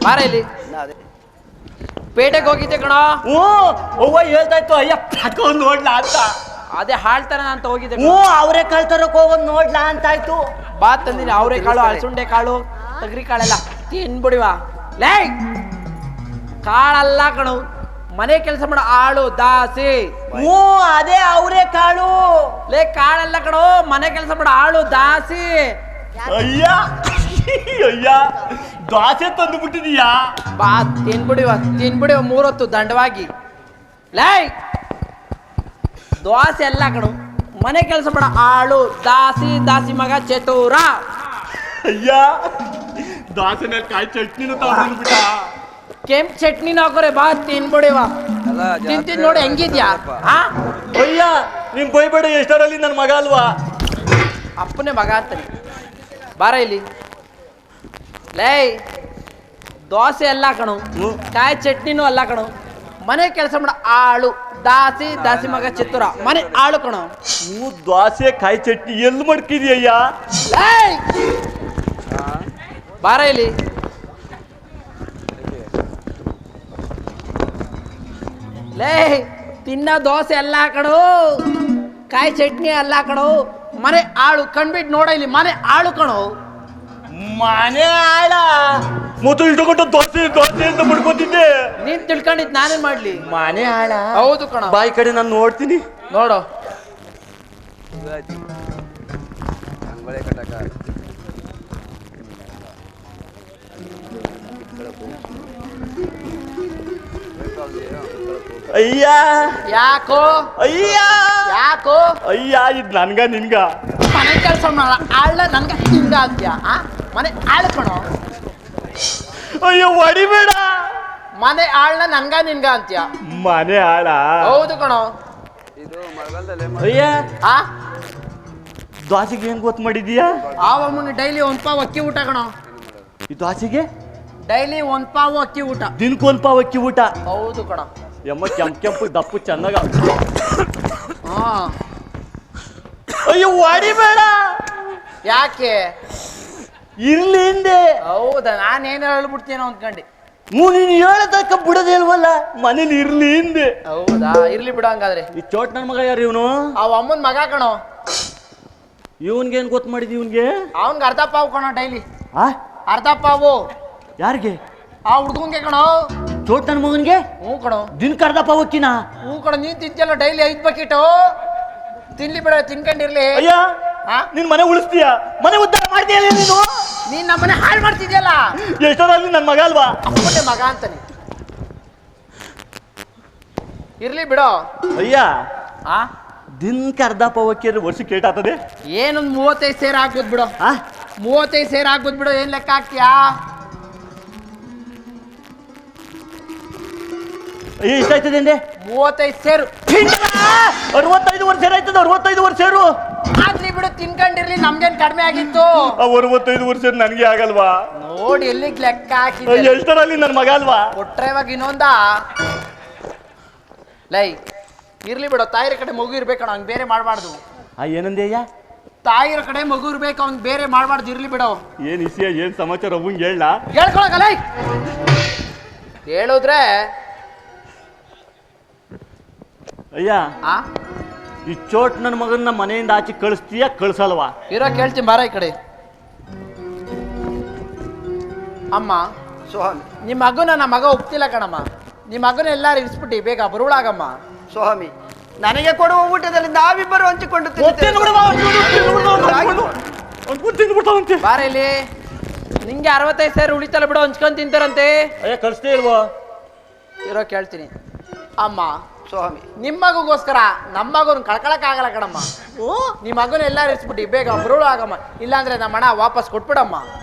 [SPEAKER 1] ಬಾರ ಇಲ್ಲಿ. ಪೇಟೆಗೆ ಹೋಗಿದ್ದೆ ಕಣೋ.
[SPEAKER 6] ಅವ್ವ ಹೇಳ್ತಾ ಇತ್ತು ಅಯ್ಯ ಹಾಕೊಂಡ್ ನೋಡ್ಲಾ ಅಂತ.
[SPEAKER 1] ಅದೇ ಹಾಳ್ತಾರ ಅಂತ ಹೋಗಿದ್ದೆ.
[SPEAKER 6] ಅವರೇ ಕಳ್ತರಕ್ ಹೋಗೋದ್ ನೋಡ್ಲಾ ಅಂತಾಯ್ತು.
[SPEAKER 1] ಬಾ ತಂದಿನಿ, ಅವರೇ ಕಾಳು, ಅಳಸುಂಡೆ ಕಾಳು, ತಗರಿ ಕಾಳೆಲ್ಲ ತಿನ್ಬಿಡಿವಾ. ಲೇ ಕಾಳಲ್ಲ ಕಣು, ಮನೆ ಕೆಲಸ ಮಾಡೋ ಆಳು ದಾಸಿ.
[SPEAKER 6] ಅದೇ ಅವರೇ ಕಾಳು.
[SPEAKER 1] ಲೇ ಕಾಳಲ್ಲ ಕಣೋ, ಮನೆ ಕೆಲಸ ಮಾಡೋ ಆಳು ದಾಸಿ.
[SPEAKER 6] ಅಯ್ಯ ದೋಸೆ ತಂದು ಬಿಟ್ಟಿದೀಯಾ?
[SPEAKER 1] ಬಾ ತಿನ್ಬಿಡಿವ 3 ಹೊತ್ತು ದಂಡವಾಗಿ. ಲೇ ದೋಸೆ ಎಲ್ಲ ಕಣು, ಮನೆ ಕೆಲಸ ಮಾಡೋ ಆಳು ದಾಸಿ. ದಾಸಿ ಮಗ ಚತುರ.
[SPEAKER 6] ಅಯ್ಯ ದೋಸೆನಲ್ಲಿ ಕಾಯಿ ಚಟ್ನಿನೂ ತಗೊಂಡ್ಬಿಟ್ಟ.
[SPEAKER 1] ಕೆಂಪ್ ಚಟ್ನಿನ ಹಾಕೋರೆ. ಬಾ ತಿನ್ಬಿಡಿವ. ತಿಂತೀನಿ ನೋಡಿ ಹೆಂಗಿದ್ಯಾ?
[SPEAKER 6] ಅಯ್ಯ ನಿಮ್ ಬೈಬೇಡ, ಎಷ್ಟರಲ್ಲಿ ನನ್ನ ಮಗ ಅಲ್ವಾ?
[SPEAKER 1] ಅಪ್ಪನೇ ಮಗ ಅಂತಾನೆ. ಬಾರ ಇಲ್ಲಿ. ಲೇ ದೋಸೆ ಎಲ್ಲ ಕಣು, ಕಾಯಿ ಚಟ್ನಿನೂ ಅಲ್ಲ ಕಣು, ಮನೆ ಕೆಲಸ ಮಾಡೋ ಆಳು ದಾಸಿ. ದಾಸಿ ಮಗ ಚಿತ್ತೂರ, ಮನೆ ಆಳು ಕಣು.
[SPEAKER 6] ದೋಸೆ ಕಾಯಿ ಚಟ್ನಿ ಎಲ್ಲಿ ಮಡ್ಕಿದ್ಯಯ್ಯ?
[SPEAKER 1] ಬಾರ ಇಲ್ಲಿ. ಲೇ ತಿನ್ನ ದೋಸೆ ಎಲ್ಲ ಕಣು, ಕಾಯಿ ಚಟ್ನಿ ಅಲ್ಲ ಕಣು, ಮನೆ ಆಳು. ಕಣ್ಬಿಟ್ಟು ನೋಡ ಇಲ್ಲಿ, ಮನೆ ಆಳು ಕಣು.
[SPEAKER 6] ಮನೆ ಆಳ ಮತ್ತು ಇಷ್ಟೊಂದು ದೋಸೆ ಅಂತ ಮುಡ್ಕೋತಿದ್ದೆ.
[SPEAKER 1] ನೀನ್ ತಿಳ್ಕೊಂಡಿದ್ ನಾನೇನ್ ಮಾಡ್ಲಿ?
[SPEAKER 6] ಮನೆ ಆಳ
[SPEAKER 1] ಹೌದು ಕಣ.
[SPEAKER 6] ಬಾಯಿ ಕಡೆ ನಾನು ನೋಡ್ತೀನಿ,
[SPEAKER 1] ನೋಡು.
[SPEAKER 6] ಅಯ್ಯ
[SPEAKER 1] ಯಾಕೋ ಯಾಕೋ
[SPEAKER 6] ಅಯ್ಯ ಇದ್ ನನ್ಗ ನಿನ್ಗ
[SPEAKER 1] ಮನೆ ಕೆಲಸ ಆಳ ನನ್ಗ ಹಿಂಗ ಅಂತ್ಯ? ಮನೆ ಆಳು ಕಣೋ.
[SPEAKER 6] ಅಯ್ಯೋ ಹೊಡಿಬೇಡ.
[SPEAKER 1] ಮನೆ ಆಳ್ನ ನನ್ಗ ನಿನ್ಗ ಅಂತ್ಯ?
[SPEAKER 6] ಮನೆ ಆಳ
[SPEAKER 1] ಹೌದು ಕಣೋ.
[SPEAKER 6] ಅಯ್ಯ ದೋಸೆಗೆ ಹೆಂಗ್ ಗೊತ್ತು ಮಾಡಿದೀಯಾ?
[SPEAKER 1] ಆವಮ್ಮನ ಡೈಲಿ 1 ಪಾವ್ ಅಕ್ಕಿ ಊಟ ಕಣೋ.
[SPEAKER 6] ಈ ದೋಸೆಗೆ
[SPEAKER 1] ಡೈಲಿ 1 ಪಾವ್ ಅಕ್ಕಿ ಊಟ.
[SPEAKER 6] ದಿನಕ್ಕೊಂದು ಪಾವ್ ಅಕ್ಕಿ ಊಟ?
[SPEAKER 1] ಹೌದು ಕಣ.
[SPEAKER 6] ಕೆಂಪು ದಪ್ಪು ಚೆನ್ನಾಗ.
[SPEAKER 1] ಹಾ
[SPEAKER 6] ಅಯ್ಯೋ ಹೊಡಿಬೇಡ,
[SPEAKER 1] ಯಾಕೆ?
[SPEAKER 6] ಇರ್ಲಿ ಹಿಂದೆ.
[SPEAKER 1] ಹೌದಾ, ನಾನೇನು ಹೇಳ್ಬಿಡ್ತೀನೋ ಅಂದ್ಕೊಂಡೆ.
[SPEAKER 6] ನೀನು ಹೇಳತಕ್ಕ ಬಿಡೋದೇ ಇಲ್ವಲ್ಲ, ಮನೇಲಿ ಇರ್ಲಿ ಹಿಂದೆ.
[SPEAKER 1] ಹೌದಾ, ಇರ್ಲಿ ಬಿಡು ಹಂಗಾದ್ರೆ.
[SPEAKER 6] ಈ ಚೋಟ್ ನನ್ನ ಮಗ ಯಾರು ಇವನು?
[SPEAKER 1] ಅವ ಅಮ್ಮನ ಮಗ ಕಣೋ.
[SPEAKER 6] ಇವನ್ಗೇನು ಗೊತ್ತು ಮಾಡಿದ್ ಇವನ್ಗೆ?
[SPEAKER 1] ಅವನ್ಗೆ ಅರ್ಧ ಪಾವು ಕಣೋ ಡೈಲಿ.
[SPEAKER 6] ಆ
[SPEAKER 1] ಅರ್ಧ ಪಾವು
[SPEAKER 6] ಯಾರಿಗೆ?
[SPEAKER 1] ಆ ಹುಡ್ಗಂಗೆ ಕಣೋ.
[SPEAKER 6] ಚೋಟ್ ನನ್ನ ಮಗನ್ಗೆ
[SPEAKER 1] ಹ್ಞೂ ಕಣೋ.
[SPEAKER 6] ದಿನಕ್ಕೆ ಅರ್ಧ ಪಾವಕ್ಕಿನ?
[SPEAKER 1] ಹ್ಞೂ ಕಣೋ, ನೀನ್ ತಿಂತಿಯಲ್ಲ ಡೈಲಿ 5 ಬಕೆಟು. ತಿನ್ಲಿ ಬಿಡ, ತಿನ್ಕೊಂಡಿರ್ಲಿ.
[SPEAKER 6] ಅಯ್ಯ,
[SPEAKER 1] ಹಾ?
[SPEAKER 6] ನಿನ್ ಮನೆ ಉಳಿಸ್ತೀಯ, ಮನೆ ಉದ್ಧಾರ ಮಾಡ್ತೀಯಲ್ಲ ನೀನು.
[SPEAKER 1] ನೀನ್ ನಮ್ಮನೆ ಹಾಳು ಮಾಡ್ತಿದ್ಯಲ್ಲ.
[SPEAKER 6] ಎಷ್ಟರಲ್ಲಿ ನನ್ನ ಮಗ ಅಲ್ವಾ?
[SPEAKER 1] ಅಪ್ಪಟ್ಟೆ ಮಗ ಅಂತಾನೆ. ಇರ್ಲಿ ಬಿಡೋ.
[SPEAKER 6] ಅಯ್ಯ,
[SPEAKER 1] ಆ
[SPEAKER 6] ದಿನಕ್ಕೆ ಅರ್ಧ ಪಾವಕ್ಕಿ ವರ್ಷಕ್ಕೆ ಏಟ್ ಆಗ್ತದೆ?
[SPEAKER 1] ಏನೊಂದು 35 ಸೇರ್ ಆಗ್ಬೋದು ಬಿಡು. 35 ಸೇರ್ ಆಗ್ಬೋದು ಬಿಡು. ಏನ್ ಲೆಕ್ಕ ಹಾಕ್ತೀಯಾ?
[SPEAKER 6] ಅಯ್ಯ, ಇಷ್ಟ ಆಯ್ತದೆ ಅಂದೆ?
[SPEAKER 1] 35 ಸೇರು.
[SPEAKER 6] 65 ವರ್ಷ ಆಯ್ತದ. 65 ವರ್ಷ
[SPEAKER 1] ಆಗ್ಲಿ ಬಿಡು, ತಿನ್ಕೊಂಡಿರ್ಲಿ. ನಮ್ಗೇನ್ ಕಡಿಮೆ ಆಗಿತ್ತು?
[SPEAKER 6] 65 ವರ್ಷ ನನಗೆ ಆಗಲ್ವಾ?
[SPEAKER 1] ನೋಡಿ ಎಲ್ಲಿಗ್ ಲೆಕ್ಕ ಹಾಕಿದ್ದೆ.
[SPEAKER 6] ಎಷ್ಟರಲ್ಲಿ ನನ್ನ ಮಗ ಅಲ್ವಾ?
[SPEAKER 1] ಕೊಟ್ರೆ ಇವಾಗ ಇನ್ನೊಂದ ಲೈ. ಇರ್ಲಿ ಬಿಡು, ತಾಯಿರ ಕಡೆ ಮಗು ಇರ್ಬೇಕಣ, ಹಂಗ್ ಬೇರೆ ಮಾಡ್ಬಾರ್ದು.
[SPEAKER 6] ಏನಂದೆ ಅಯ್ಯ?
[SPEAKER 1] ತಾಯಿರ ಕಡೆ ಮಗು ಇರ್ಬೇಕು, ಅವ್ನ್ ಬೇರೆ ಮಾಡ್ಬಾರ್ದು. ಇರ್ಲಿ ಬಿಡು.
[SPEAKER 6] ಏನ್ ಇಸಿಯ, ಏನ್ ಸಮಾಚಾರ ಅವಂಗೆ ಹೇಳ?
[SPEAKER 1] ಹೇಳ್ಕೊಳಕಲ್ಲ. ಹೇಳಿದ್ರೆ
[SPEAKER 6] ಅಯ್ಯ,
[SPEAKER 1] ಆ
[SPEAKER 6] ಈ ಚೋಟ್ ನನ್ನ ಮಗನ್ನ ಮನೆಯಿಂದ ಆಚೆ ಕಳಿಸ್ತೀಯ ಕಳ್ಸಲ್ವಾ?
[SPEAKER 1] ಇರೋ ಕೇಳ್ತೀನಿ ಬಾರ ಈ ಕಡೆ. ಅಮ್ಮ,
[SPEAKER 3] ಸ್ವಾಮಿ
[SPEAKER 1] ನಿಮ್ಮ ಮಗುನ ನಮ್ಮ ಮಗ ಒಪ್ತಿಲ್ಲ ಕಣಮ್ಮ. ನಿಮ್ಮ ಮಗನ ಎಲ್ಲಾರು ಇರಿಸ್ಬಿಟ್ಟು ಬೇಗ ಬರುಳಾಗಮ್ಮ.
[SPEAKER 3] ಸ್ವಾಮಿ, ನನಗೆ ಕೊಡುವ ಊಟದಲ್ಲಿ ನಾವಿಬ್ಬರು ಹಂಚಿಕೊಂಡು
[SPEAKER 1] ಬಾರ ಇಲ್ಲಿ. ನಿಂಗೆ 65 ಸೇರು ಉಳಿತಲ್ಲ ಬಿಡು, ಹಂಚ್ಕೊಂಡ್ ತಿಂತಾರಂತೆ.
[SPEAKER 6] ಅಯ್ಯ, ಕಳಿಸ್ತೇ ಇಲ್ವೋ?
[SPEAKER 1] ಇರೋ ಕೇಳ್ತೀನಿ. ಅಮ್ಮ,
[SPEAKER 3] ಸ್ವಾಮಿ,
[SPEAKER 1] ನಿಮ್ಮ ಮಗುಗೋಸ್ಕರ ನಮ್ಮ ಮಗುನ ಕಳ್ಕೊಳಕ್ ಆಗಲ್ಲ ಕಣಮ್ಮ. ನಿಮ್ಮ ಮಗುನ ಎಲ್ಲಾರು ಇರಿಸ್ಬಿಟ್ಟು ಬೇಗ ಬರುಳಾಗಮ್ಮ. ಇಲ್ಲಾಂದ್ರೆ ನಮ್ಮ ಹಣ ವಾಪಸ್ ಕೊಟ್ಬಿಡಮ್ಮ.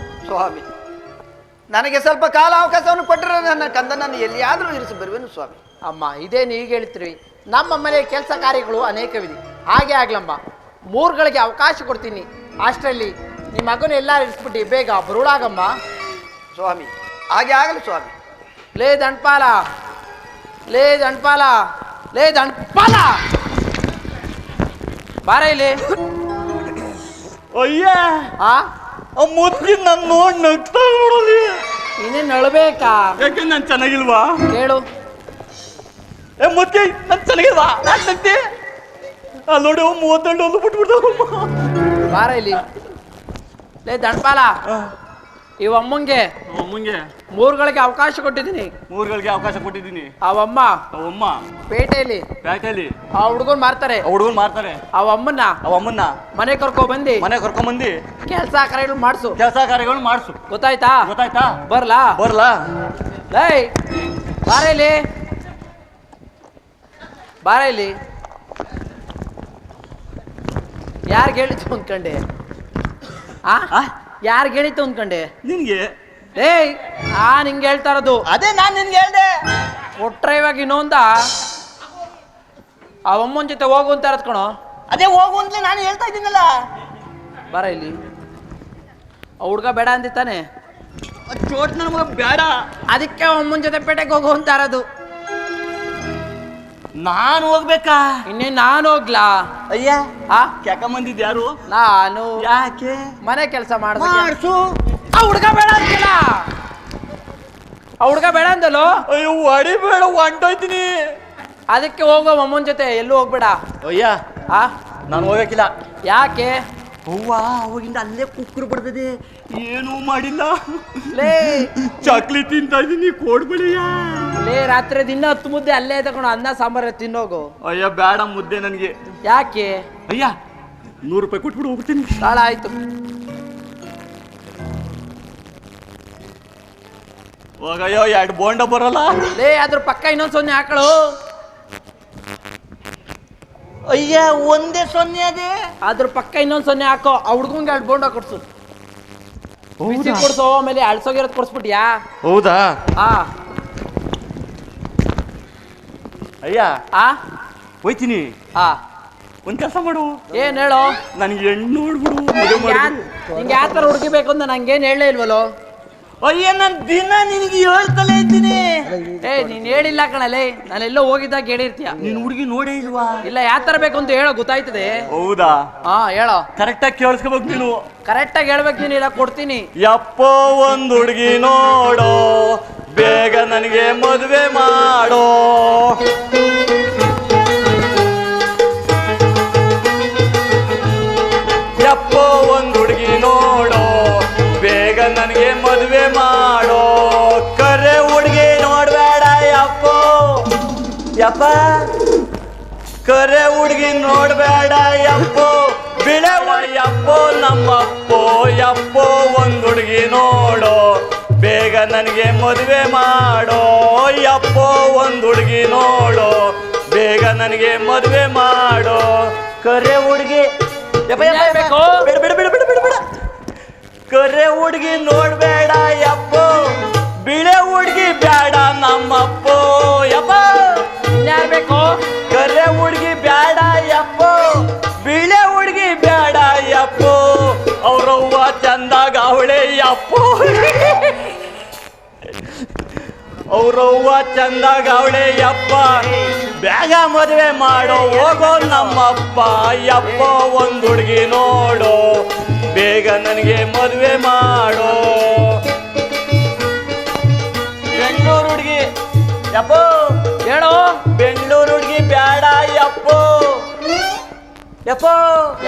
[SPEAKER 3] ಸ್ವಾಮಿ, ನನಗೆ ಸ್ವಲ್ಪ ಕಾಲಾವಕಾಶವನ್ನು ಕೊಟ್ಟರೆ ನನ್ನ ಕಂದನನ್ನು ಎಲ್ಲಿಯಾದರೂ ಇರಿಸಿ ಬರುವೆನು ಸ್ವಾಮಿ.
[SPEAKER 1] ಅಮ್ಮ, ಇದೇನು ಈಗ ಹೇಳ್ತೀರಿ? ನಮ್ಮ ಮನೆ ಕೆಲಸ ಕಾರ್ಯಗಳು ಅನೇಕವಿದೆ. ಹಾಗೆ ಆಗ್ಲಮ್ಮ, 3 ಗಳಿಗೆ ಅವಕಾಶ ಕೊಡ್ತೀನಿ. ಅಷ್ಟರಲ್ಲಿ ನಿಮ್ಮ ಮಗನ ಎಲ್ಲಾರು ಇರಿಸ್ಬಿಟ್ಟು ಬೇಗ ಬರುಳಾಗಮ್ಮ.
[SPEAKER 3] ಸ್ವಾಮಿ, ಹಾಗೆ ಆಗಲಿ ಸ್ವಾಮಿ.
[SPEAKER 1] ಲೇ ದಂಡ್ಪಾಲ, ಲೇ ದಂಡ್ಪಾಲ, ಲೇ ದಂಡ್ಪಾಲ, ಬಾರ ಇಲ್ಲಿ.
[SPEAKER 6] ಅಯ್ಯ,
[SPEAKER 1] ಆ
[SPEAKER 6] ಮುದ್ದಿನ ನನ್ನ ನೋಡಿ ನಗ್ತಾ ನೋಡಲಿ.
[SPEAKER 1] ಇನ್ನೇನು ನಳ್ಬೇಕಾ?
[SPEAKER 6] ಯಾಕೆ ನಾನು ಚೆನ್ನಾಗಿಲ್ವಾ?
[SPEAKER 1] ಕೇಳು.
[SPEAKER 6] ಮುದ್ದೆ ನಾನು ಚೆನ್ನಾಗಿಲ್ವಾ? ನಾನು ನಗ್ತಿ ಅಲ್ಲಿ ನೋಡಿ 32 ಬಿಟ್ಬಿಡ್ತಾವ.
[SPEAKER 1] ಬಾರ ಇಲ್ಲಿ. ಲೇ ದಂಡ್ಪಾಲ, ಇವ ಅಮ್ಮಂಗೆ 3 ಗಳಿಗೆ ಅವಕಾಶ ಕೊಟ್ಟಿದ್ದೀನಿ.
[SPEAKER 6] 3 ಗಳಿಗೆ ಅವಕಾಶ ಕೊಟ್ಟಿದ್ದೀನಿ.
[SPEAKER 1] ಅವಮ್ಮ ಪೇಟೆಯಲ್ಲಿ ಆ ಹುಡುಗನ್ ಮಾರ್ತಾರೆ.
[SPEAKER 6] ಹುಡುಗನ್ ಮಾರ್ತಾರೆ.
[SPEAKER 1] ಅವಮ್ಮನ್ನ ಮನೆ ಕರ್ಕೊಂಡ್ ಬಂದು ಕೆಲಸ ಕಾರ್ಯಗಳು ಮಾಡಿಸು. ಗೊತ್ತಾಯ್ತಾ? ಬರ್ಲಾ? ಲೈ, ಬಾರ ಇಲ್ಲಿ. ಯಾರಿಗೆ ಹೇಳಿತು ಅಂದ್ಕೊಂಡೆ? ಯಾರಿಗೆ ಹೇಳಿತು ಅಂದ್ಕೊಂಡೆ?
[SPEAKER 6] ನಿನ್ಗೆ.
[SPEAKER 1] ಏಯ್, ನಿಂಗೆ ಹೇಳ್ತಾ ಇರೋದು.
[SPEAKER 3] ಅದೇ ನಾನು ನಿನ್ಗೆ ಹೇಳ್ದೆ.
[SPEAKER 1] ಕೊಟ್ರೆ ಇವಾಗ ಇನ್ನೊಂದ ಅವಮ್ಮನ ಜೊತೆ ಹೋಗು ಅಂತ ಇರತ್ ಕಣೋ.
[SPEAKER 3] ಅದೇ ಹೋಗು ಅಂತ ನಾನು ಹೇಳ್ತಾ ಇದ್ದೀನಲ್ಲ.
[SPEAKER 1] ಬಾರ ಇಲ್ಲಿ. ಆ ಹುಡ್ಗ ಬೇಡ ಅಂದಿತ್ತಾನೆ.
[SPEAKER 6] ಚೋಟ್ ನನ್ನ ಮಗ ಬೇಡ.
[SPEAKER 1] ಅದಕ್ಕೆ ಅಮ್ಮನ ಜೊತೆ ಪೇಟೆಗೆ ಹೋಗು ಅಂತ ಇರೋದು.
[SPEAKER 6] ನಾನು ಹೋಗ್ಬೇಕಾ?
[SPEAKER 1] ಇನ್ನೇನು ನಾನು ಹೋಗ್ಲಾ?
[SPEAKER 6] ಅಯ್ಯ, ಕ್ಯಾಕಂಬಂದಿದ್ ಯಾರು?
[SPEAKER 1] ನಾನು.
[SPEAKER 6] ಯಾಕೆ?
[SPEAKER 1] ಮನೆ ಕೆಲಸ
[SPEAKER 6] ಮಾಡ್ಸು.
[SPEAKER 1] ಆ ಹುಡ್ಗ ಬೇಡ ಅಂತಿಲ್ಲ. ಆ ಹುಡ್ಗ ಬೇಡ ಅಂದಲು.
[SPEAKER 6] ಅಯ್ಯೋ, ಹೊಡಿಬೇಡ, ಹೊಂಟೋಯ್ತೀನಿ.
[SPEAKER 1] ಅದಕ್ಕೆ ಹೋಗೋ ಅಮ್ಮನ ಜೊತೆ, ಎಲ್ಲೂ ಹೋಗ್ಬೇಡ.
[SPEAKER 6] ಅಯ್ಯ, ನಾನು ಹೋಗಕ್ಕಿಲ್ಲ.
[SPEAKER 1] ಯಾಕೆ?
[SPEAKER 6] ಅವ್ವ ಅವಾಗಿಂದ ಅಲ್ಲೇ ಕುಕ್ಕರು ಬರ್ತದೆ, ಏನೂ ಮಾಡಿಲ್ಲ.
[SPEAKER 1] ಲೇ,
[SPEAKER 6] ಚಕ್ಲಿ ತಿಂತಾ ಇದೀನಿ, ಕೊಡ್ಬೇಡಿಯ.
[SPEAKER 1] ಲೇ, ರಾತ್ರಿ ದಿನ 10 ಮುದ್ದೆ ಅಲ್ಲೇ ತಗೊಂಡು ಅನ್ನ ಸಾಂಬಾರ ತಿನ್ನೋಗು.
[SPEAKER 6] ಅಯ್ಯ, ಬೇಡ ಮುದ್ದೆ ನನಗೆ.
[SPEAKER 1] ಯಾಕೆ?
[SPEAKER 6] ಅಯ್ಯ, 100 ರೂಪಾಯಿ ಕೊಟ್ಬಿಟ್ಟು ಹೋಗ್ತೀನಿ.
[SPEAKER 1] ಕಾಳ ಆಯ್ತು.
[SPEAKER 6] ಹೋಗಯ್ಯೋ, 2 ಬೋಂಡ ಬರಲ್ಲ.
[SPEAKER 1] ಲೇ, ಅದ್ರ ಪಕ್ಕ ಇನ್ನೊಂದು 0 ಹಾಕಳು.
[SPEAKER 3] ಅಯ್ಯ, ಒಂದೇ 0 ಅದೇ.
[SPEAKER 1] ಅದ್ರ ಪಕ್ಕ ಇನ್ನೊಂದು 0 ಹಾಕೋ. ಆ ಹುಡ್ಗಂಗೆ 2 ಬೋಂಡ ಕೊಡ್ಸು. ಬಿಸಿ ಕೊಡ್ಸು. ಆಮೇಲೆ ಅಳ್ಸೋಗಿರೋದು ಕೊಡ್ಸ್ಬಿಟ್ಯಾ?
[SPEAKER 6] ಹೌದಾ? ಅಯ್ಯ, ಹೋಯ್ತೀನಿ. ಒಂದ್ ಕೆಲಸ ಮಾಡು.
[SPEAKER 1] ಏನ್ ಹೇಳು?
[SPEAKER 6] ನನಗೆ ಹೆಣ್ಣು ನೋಡ್ಬಿಡು.
[SPEAKER 1] ನಿಂಗೆ ಯಾವ ಥರ ಹುಡುಗಿ ಬೇಕು ಅಂತ ನಂಗೇನು ಹೇಳೇ ಇಲ್ವಲ್ಲೋ?
[SPEAKER 6] ಅಯ್ಯ ನಾನು ದಿನ ನಿನಗೆ ಹೇಳ್ತಲೇ ಇದ್ದೀನಿ.
[SPEAKER 1] ನೀನ್ ಹೇಳಿಲ್ಲ ಕಣಲೆ, ನಾನೆಲ್ಲೋ ಹೋಗಿದ್ದಾಗ ಹೇಳಿರ್ತೀಯ.
[SPEAKER 6] ನೀನ್ ಹುಡುಗಿ ನೋಡೇ ಇಲ್ವಾ?
[SPEAKER 1] ಇಲ್ಲ, ಯಾವ ತರ ಬೇಕು ಅಂತ ಹೇಳೋ, ಗೊತ್ತಾಯ್ತದೆ.
[SPEAKER 6] ಹೌದಾ?
[SPEAKER 1] ಹಾ ಹೇಳೋ.
[SPEAKER 6] ಕರೆಕ್ಟಾಗಿ ಕೇಳಿಸ್ಕೋಬೇಕು ನೀನು.
[SPEAKER 1] ಕರೆಕ್ಟಾಗಿ ಹೇಳ್ಬೇಕು ನೀನು, ಇಲ್ಲ ಕೊಡ್ತೀನಿ.
[SPEAKER 6] ಯಪ್ಪೋ ಒಂದು ಹುಡುಗಿ ನೋಡೋ, ಬೇಗ ನನಗೆ ಮದುವೆ ಮಾಡೋ. ಯಪ್ಪೋ ಒಂದು ಹುಡುಗಿ ನೋಡೋ, ಬೇಗ ನನಗೆ ಮದುವೆ ಮಾಡೋ. ಕರೆ ಹುಡುಗಿ ನೋಡ್ಬೇಡ ಯಪ್ಪೋ, ಯಪ್ಪ ಕರೆ ಹುಡುಗಿ ನೋಡ್ಬೇಡ ಯಪ್ಪೋ, ಬಿಳೆ ಯಪ್ಪೋ ನಮ್ಮಪ್ಪೋ. ಯಪ್ಪೋ ಒಂದು ಹುಡುಗಿ ನೋಡೋ, ಬೇಗ ನನಗೆ ಮದುವೆ ಮಾಡೋ. ಯಪ್ಪೋ ಒಂದು ಹುಡುಗಿ ನೋಡೋ, ಬೇಗ ನನಗೆ ಮದುವೆ ಮಾಡೋ. ಕರೆ ಹುಡುಗಿ
[SPEAKER 1] ಬೇಕು.
[SPEAKER 6] ಬಿಡ ಬಿಡ ಬಿಡ ಬಿಡ ಬಿಡ ಬಿಡ. ಕರೆ ಹುಡುಗಿ ನೋಡ್ಬೇಡ ಯಪ್ಪೋ, ಬಿಳೆ ಹುಡುಗಿ ಬೇಡ ನಮ್ಮಪ್ಪೋ. ಯಪ್ಪ
[SPEAKER 1] ಇನ್ಯಾರು ಬೇಕು?
[SPEAKER 6] ಕರೆ ಹುಡುಗಿ ಬೇಡ ಯಪ್ಪೋ, ಬಿಳೆ ಹುಡುಗಿ ಬೇಡ ಯಪ್ಪೋ. ಅವ್ರವ್ವ ಚಂದಾಗ ಅವಳೆ ಯಪ್ಪೋ, ಅವ್ರವ್ವ ಚಂದಾಗ ಅವಳೆ ಯಪ್ಪ. ಬೇಗ ಮದುವೆ ಮಾಡೋ ಹೋಗೋ ನಮ್ಮಪ್ಪ. ಯಪ್ಪೋ ಒಂದು ಹುಡುಗಿ ನೋಡೋ, ಬೇಗ ನನಗೆ ಮದುವೆ ಮಾಡೋ. ಬೆಂಗಳೂರು ಹುಡುಗಿ ಯಪ್ಪೋ,
[SPEAKER 1] ಹೇಳು.
[SPEAKER 6] ಬೆಂಗಳೂರು ಹುಡುಗಿ ಬೇಡ ಯಪ್ಪೋ, ಯಪ್ಪೋ.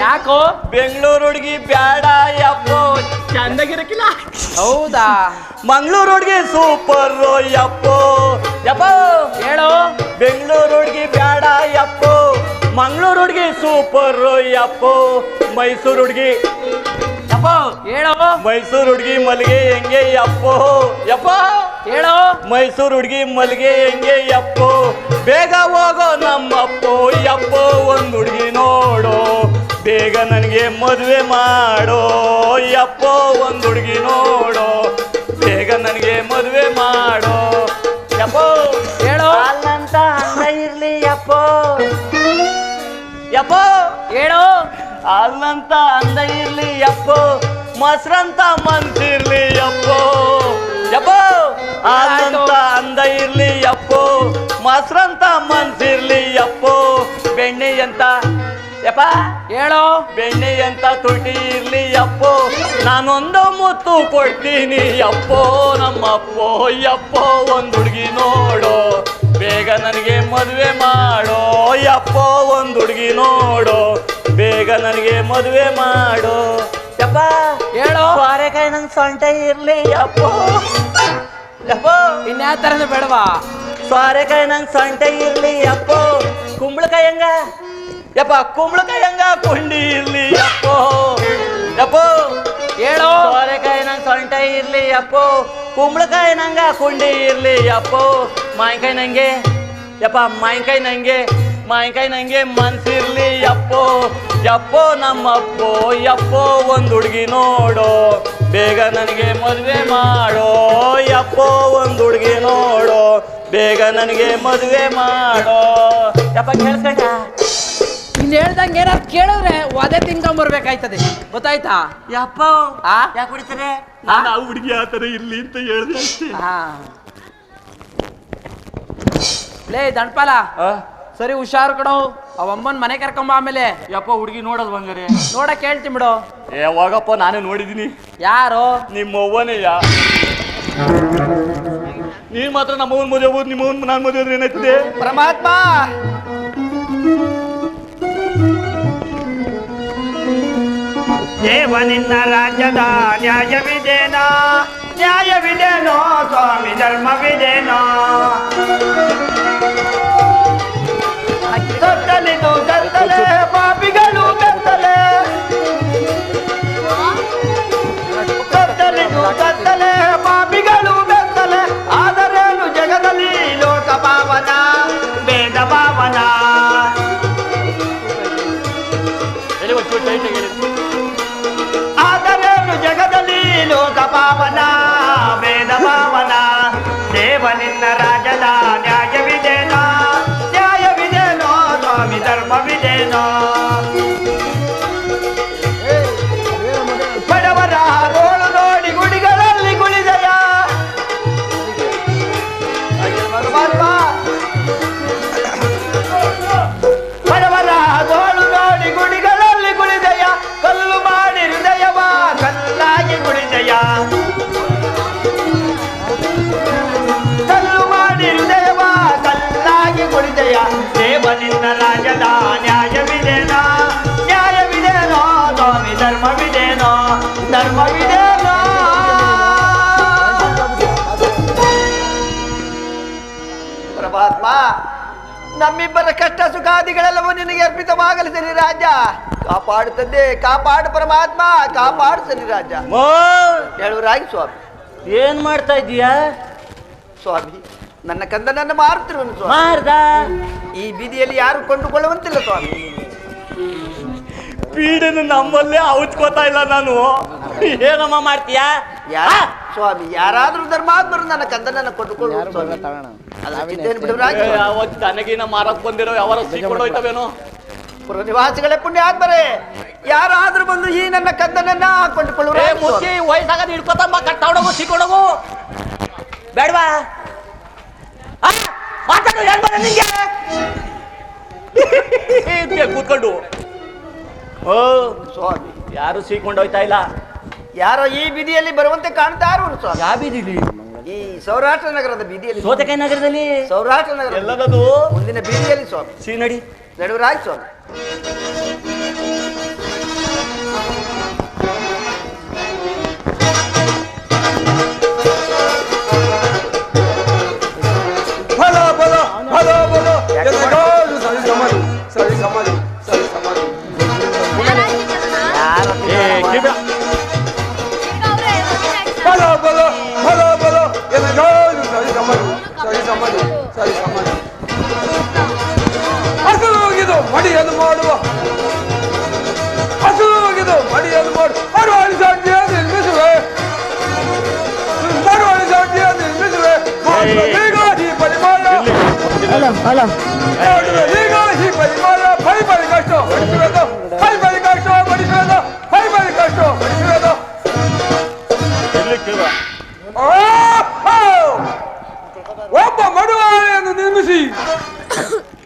[SPEAKER 1] ಯಾಕೋ?
[SPEAKER 6] ಬೆಂಗಳೂರು ಹುಡುಗಿ ಬೇಡ ಯಪ್ಪೋ, ಚಂದಾಗಿರಕ್ಕಿಲ್ಲ.
[SPEAKER 1] ಹೌದಾ?
[SPEAKER 6] ಮಂಗಳೂರು ಹುಡುಗಿ ಸೂಪರ್ ಯಪ್ಪೋ, ಯಪ್ಪೋ.
[SPEAKER 1] ಹೇಳು.
[SPEAKER 6] ಬೆಂಗಳೂರು ಹುಡುಗಿ ಬೇಡ ಯಪ್ಪೋ, ಮಂಗಳೂರು ಹುಡುಗಿ ಸೂಪರ್ ಯಪ್ಪೋ. ಮೈಸೂರು ಹುಡುಗಿ ಯಪ್ಪೋ,
[SPEAKER 1] ಹೇಳು.
[SPEAKER 6] ಮೈಸೂರು ಹುಡುಗಿ ಮಲ್ಲಿಗೆ ಹೆಂಗೆ ಯಪ್ಪೋ, ಯಪ್ಪ.
[SPEAKER 1] ಹೇಳು.
[SPEAKER 6] ಮೈಸೂರು ಹುಡುಗಿ ಮಲ್ಲಿಗೆ ಹೆಂಗೆ ಯಪ್ಪೋ. ಬೇಗ ಹೋಗೋ ನಮ್ಮಪ್ಪೋ. ಯಪ್ಪೋ ಒಂದು ಹುಡುಗಿ ನೋಡೋ, ಬೇಗ ನನಗೆ ಮದುವೆ ಮಾಡೋ. ಯಪ್ಪೋ ಒಂದು ಹುಡುಗಿ ನೋಡೋ, ಬೇಗ ನನಗೆ ಮದುವೆ ಮಾಡೋ. ಯಪ್ಪೋ
[SPEAKER 1] ಹೇಳು.
[SPEAKER 6] ಅಲ್ಲಂತ ಅಂದ ಇರ್ಲಿ ಯಪ್ಪೋ, ಯಪ್ಪೋ.
[SPEAKER 1] ಹೇಳು.
[SPEAKER 6] ಅಲ್ಲಂತ ಅಂದ ಇರ್ಲಿ ಯಪ್ಪೋ, ಮೊಸರಂತ ಮನ್ಸಿರ್ಲಿ ಯಪ್ಪೋ, ಯಪ್ಪೋ. ಅಲ್ಲಂತ ಅಂದ ಇರ್ಲಿ ಯಪ್ಪೋ, ಮೊಸರಂತ ಮನ್ಸಿರ್ಲಿ ಯಪ್ಪೋ. ಬೆಣ್ಣೆ ಅಂತ ಯಪ್ಪ,
[SPEAKER 1] ಹೇಳು.
[SPEAKER 6] ಬೆಣ್ಣೆ ಅಂತ ತುಟಿ ಇರ್ಲಿ ಯಪ್ಪೋ. ನಾನೊಂದು ಮುತ್ತು ಕೊಡ್ತೀನಿ ಯಪ್ಪೋ ನಮ್ಮಪ್ಪೋ. ಯಪ್ಪೋ ಒಂದು ಹುಡುಗಿ ನೋಡೋ, ಬೇಗ ನನಗೆ ಮದುವೆ ಮಾಡೋ. ಯಪ್ಪೋ ಒಂದು ಹುಡುಗಿ ನೋಡೋ, ಬೇಗ ನನಗೆ ಮದುವೆ ಮಾಡೋ. ಯಪ್ಪ
[SPEAKER 1] ಹೇಳು.
[SPEAKER 6] ಸೋರೆಕಾಯಿ ನಂಗೆ ಸೊಂಟ ಇರ್ಲಿ ಯಪ್ಪೋ, ಯಪ್ಪೋ.
[SPEAKER 1] ಇನ್ಯಾವ ತರನ ಬೇಡವಾ?
[SPEAKER 6] ಸೋರೆಕಾಯಿ ನಂಗೆ ಸೊಂಟ ಇರ್ಲಿ ಯಪ್ಪೋ. ಕುಂಬಳಕಾಯಿ ಹಂಗ ಯಪ್ಪ, ಕುಂಬಳಕಾಯಿ ಹಂಗ ಕೊಂಡಿ ಇರ್ಲಿ ಯಪ್ಪೋ, ಯಪ್ಪೋ.
[SPEAKER 1] ಹೇಳು.
[SPEAKER 6] ಸೋರೆಕಾಯಿ ನಂಗೆ ಸೊಂಟ ಇರ್ಲಿ ಯಪ್ಪೋ, ಕುಂಬಳಕಾಯಿ ನಂಗ ಕುಂಡಿ ಇರ್ಲಿ ಯಪ್ಪೋ. ಮಾವಿನಕಾಯಿ ನಂಗೆ ಯಪ್ಪ, ಮಾವಿನಕಾಯಿ ನಂಗೆ ಮನ್ಸಿರ್ಲಿ ಯಪ್ಪೋ, ಯಪ್ಪೋ ನಮ್ಮಪ್ಪೋ. ಯಪ್ಪೋ ಒಂದು ಹುಡುಗಿ ನೋಡೋ, ಬೇಗ ನನಗೆ ಮದುವೆ ಮಾಡೋ. ಯಪ್ಪೋ ಒಂದು ಹುಡುಗಿ ನೋಡೋ, ಬೇಗ ನನಗೆ ಮದುವೆ ಮಾಡೋ. ಯಪ್ಪ ಕೇಳಿಸ್ಕೊಂಡ?
[SPEAKER 1] ಇನ್ ಹೇಳ್ದಂಗೆ ಏನಾದ್ರು ಕೇಳಿದ್ರೆ ಒದೆ ತಿನ್ಕೊಂಬರ್ಬೇಕಾಯ್ತದೆ, ಗೊತ್ತಾಯ್ತಾ?
[SPEAKER 6] ಯಪ್ಪ
[SPEAKER 1] ಆ?
[SPEAKER 6] ಯಾಕೆ ಹೊಡಿತಾರೆ?
[SPEAKER 1] ಆ?
[SPEAKER 6] ಆ ಹುಡುಗಿ ಆ ಥರ ಇರ್ಲಿ ಅಂತ ಹೇಳ್ದೆ ಅಷ್ಟೇ.
[SPEAKER 1] ಹಾ. ಲೇ ದಂಡ್ಪಾಲ, ಸರಿ ಹುಷಾರು ಕಣೋ. ಅವಮ್ಮನ್ ಮನೆ ಕರ್ಕೊಂಬ. ಆಮೇಲೆ
[SPEAKER 6] ಯಪ್ಪ ಹುಡುಗಿ ನೋಡೋದು ಬಂಗಾರೆ
[SPEAKER 1] ನೋಡಕ್ ಹೇಳ್ತೀನಿ ಬಿಡು.
[SPEAKER 6] ಯಾವಾಗಪ್ಪ ನಾನೇ ನೋಡಿದೀನಿ.
[SPEAKER 1] ಯಾರು?
[SPEAKER 6] ನಿಮ್ಮ ಅವ್ವನೇಯ. ನೀನ್ ಮಾತ್ರ ನಮ್ಮವನ್ ಮದುವೆ ಹೋದ್, ನಿಮ್ಮವನ್ ನಾನು ಮದುವೆ ಆದ್ರೆ ಏನಾಯ್ತದೆ?
[SPEAKER 3] ಪರಮಾತ್ಮ ದೇವ ನಿನ್ನ ರಾಜ್ಯದ ನ್ಯಾಯವಿದೇನೋ, ನ್ಯಾಯವಿದೇನೋ ಸ್ವಾಮಿ, ಧರ್ಮವಿದೇನೋ. ಸತ್ತಲಿದು ಸತ್ತಲೆ ಪಾಪಿಗಳು ಬೆತ್ತಲೆ, ಸತ್ತಲಿದು ಸತ್ತಲೆ ಪಾಪಿಗಳು ಬೆತ್ತಲೆ. ಆದರೇನು ಜಗದಲ್ಲಿ ಲೋಕ ಪಾವನ, ವೇದ ಪಾವನ. ಆದರೇನು ಜಗದಲ್ಲಿ ಲೋಕ ಪಾವನ, ವೇದ ಪಾವನ. ದೇವ ನಿನ್ನ ರಾಜದ ನ್ಯಾಯವಿದೇನೋ, ನ್ಯಾಯವಿದೇನೋ ಸ್ವಾಮಿ, ಧರ್ಮವಿದೇನೋ. ಬಡವರ ಗೋಳು ನೋಡಿ ಗುಡಿಗಳಲ್ಲಿ ಗುಳಿದೆಯ, ಧರ್ಮವಿದೇನೋ ಪರಮಾತ್ಮ, ನಮ್ಮಿಬ್ಬರ ಕಷ್ಟ ಸುಖಾದಿಗಳೆಲ್ಲವೂ ನಿನಗೆ ಅರ್ಪಿತವಾಗಲಿ ಸರಿ ರಾಜ. ಕಾಪಾಡು ತಂದೆ, ಕಾಪಾಡು ಪರಮಾತ್ಮ, ಕಾಪಾಡು ಸರಿ ರಾಜ. ಹೇಳುವರಾಗಿ ಸ್ವಾಮಿ.
[SPEAKER 6] ಏನ್ ಮಾಡ್ತಾ ಇದೀಯಾ
[SPEAKER 3] ಸ್ವಾಮಿ, ನನ್ನ ಕಂದನನ್ನು ಮಾರುತ್ತಿರುವನು ಸ್ವಾಮಿ.
[SPEAKER 6] ಮಾರ್ದ
[SPEAKER 3] ಈ ಬೀದಿಯಲ್ಲಿ ಯಾರು ಕೊಂಡುಕೊಳ್ಳುವಂತಿಲ್ಲ ಸ್ವಾಮಿ.
[SPEAKER 6] ಪೀಡನ್ನು ನಮ್ಮಲ್ಲೇ ಔಚ್ಕೋತಾ ಇಲ್ಲ ನಾನು. ಏನಮ್ಮ ಮಾಡ್ತೀಯಾ?
[SPEAKER 3] ಸ್ವಾಮಿ, ಯಾರಾದ್ರೂ ಧರ್ಮಾತ್ಮರು ನನ್ನ ಕಂದನನ್ನು ಕೊಂಡುಕೊಳ್ಳುವುದು ಸ್ವಾಮಿ. ಅದಕ್ಕಿದ್ದೇನು ಬಿಡುವರಾಗಿ
[SPEAKER 6] ಅವತ್ತು ತನಗಿನ ಮಾರಕ್ ಬಂದಿರೋ ಯಾವಾರ ಸಿಕ್ಕೊಂಡು ಹೋಯ್ತವೇನೋ.
[SPEAKER 3] ಪುರ ನಿವಾಸಿಗಳೇ ಪುಣ್ಯಾತ್ಮರೇ, ಯಾರಾದ್ರೂ ಬಂದು ಈ ನನ್ನ ಕಂದನನ್ನ ಕೊಂಡುಕೊಳ್ಳುವ
[SPEAKER 6] ಮುಚ್ಚಿ ವಯಸ್ಸಾಗದು ಹಿಡ್ಕೊತಂಬ ಕಟ್ಟಾಡೋಗು ಸಿಕ್ಕೊಂಡೋಗು ಬೇಡವಾ? ಮಾತಾಡು ಏನ್ ಬರ ನಿಂಗೆ ಕೂತ್ಕೊಂಡು. ಓ
[SPEAKER 3] ಸ್ವಾಮಿ,
[SPEAKER 6] ಯಾರು ಸೀಕೊಂಡು ಹೋಯ್ತಾ ಇಲ್ಲ.
[SPEAKER 3] ಯಾರೋ ಈ ಬೀದಿಯಲ್ಲಿ ಬರುವಂತೆ ಕಾಣ್ತಾ ಇರುವರು ಸ್ವಾಮಿ.
[SPEAKER 6] ಯಾವ ಬೀದಿಲಿ?
[SPEAKER 3] ಈ ಸೌರಾಷ್ಟ್ರ ನಗರದ ಬೀದಿಯಲ್ಲಿ.
[SPEAKER 6] ಸೋತೆಕಾಯಿ ನಗರದಲ್ಲಿ?
[SPEAKER 3] ಸೌರಾಷ್ಟ್ರ ನಗರ
[SPEAKER 6] ಎಲ್ಲದದು
[SPEAKER 3] ಮುಂದಿನ ಬೀದಿಯಲ್ಲಿ ಸ್ವಾಮಿ.
[SPEAKER 6] ಸೀನಡಿ
[SPEAKER 3] ನಡುವರಾಗಿ ಸ್ವಾಮಿ.
[SPEAKER 2] ಭಲೋ ಭಲೋ ಭಲೋ ಭಲೋ ಎದೆಗಾಲು ಸರಿ ಸಮಾಧಿ ಸರಿ ಸಮಾಧಿ ಸರಿ ಸಮಾಧಿ. ಭಲೋ ಭಲೋ ಭಲೋ ಭಲೋ ಎದೆಗಾಲು ಸರಿ ಸಮಾಧಿ ಸರಿ ಸಮಾಧಿ ಸರಿ ಸಮಾಧಿ. ಹಸು ಹೋಗಿದ್ದು ಮಡಿಯನ್ನು ಮಾಡುವ, ಹಸು ಹೋಗಿದ್ದು ಮಡಿಯನ್ನು ಮಾಡು. ಮರುವಾಳಿ ಸಾಕ್ಷಿಯ ನಿರ್ಮಿಸುವೆ, ಮರುವಾಳಿ ಸಾಕ್ಷಿಯ ನಿರ್ಮಿಸುವೆ. ಈಗ ಈ ಪರಿಮಾಣ ಈಗ ಈ ಪರಿಮಾಣ ಬೈ ಬೈ ಕಷ್ಟ ಬಡಿಸುವುದು, ಬೈ ಬೈ ಕಷ್ಟ ಬಡಿಸುವುದು, ಬೈ ಬೈ ಕಷ್ಟ ಬಡಿಸುವುದು. ಒಬ್ಬ ಮಡುವಾಳೆಯನ್ನು ನಿರ್ಮಿಸಿ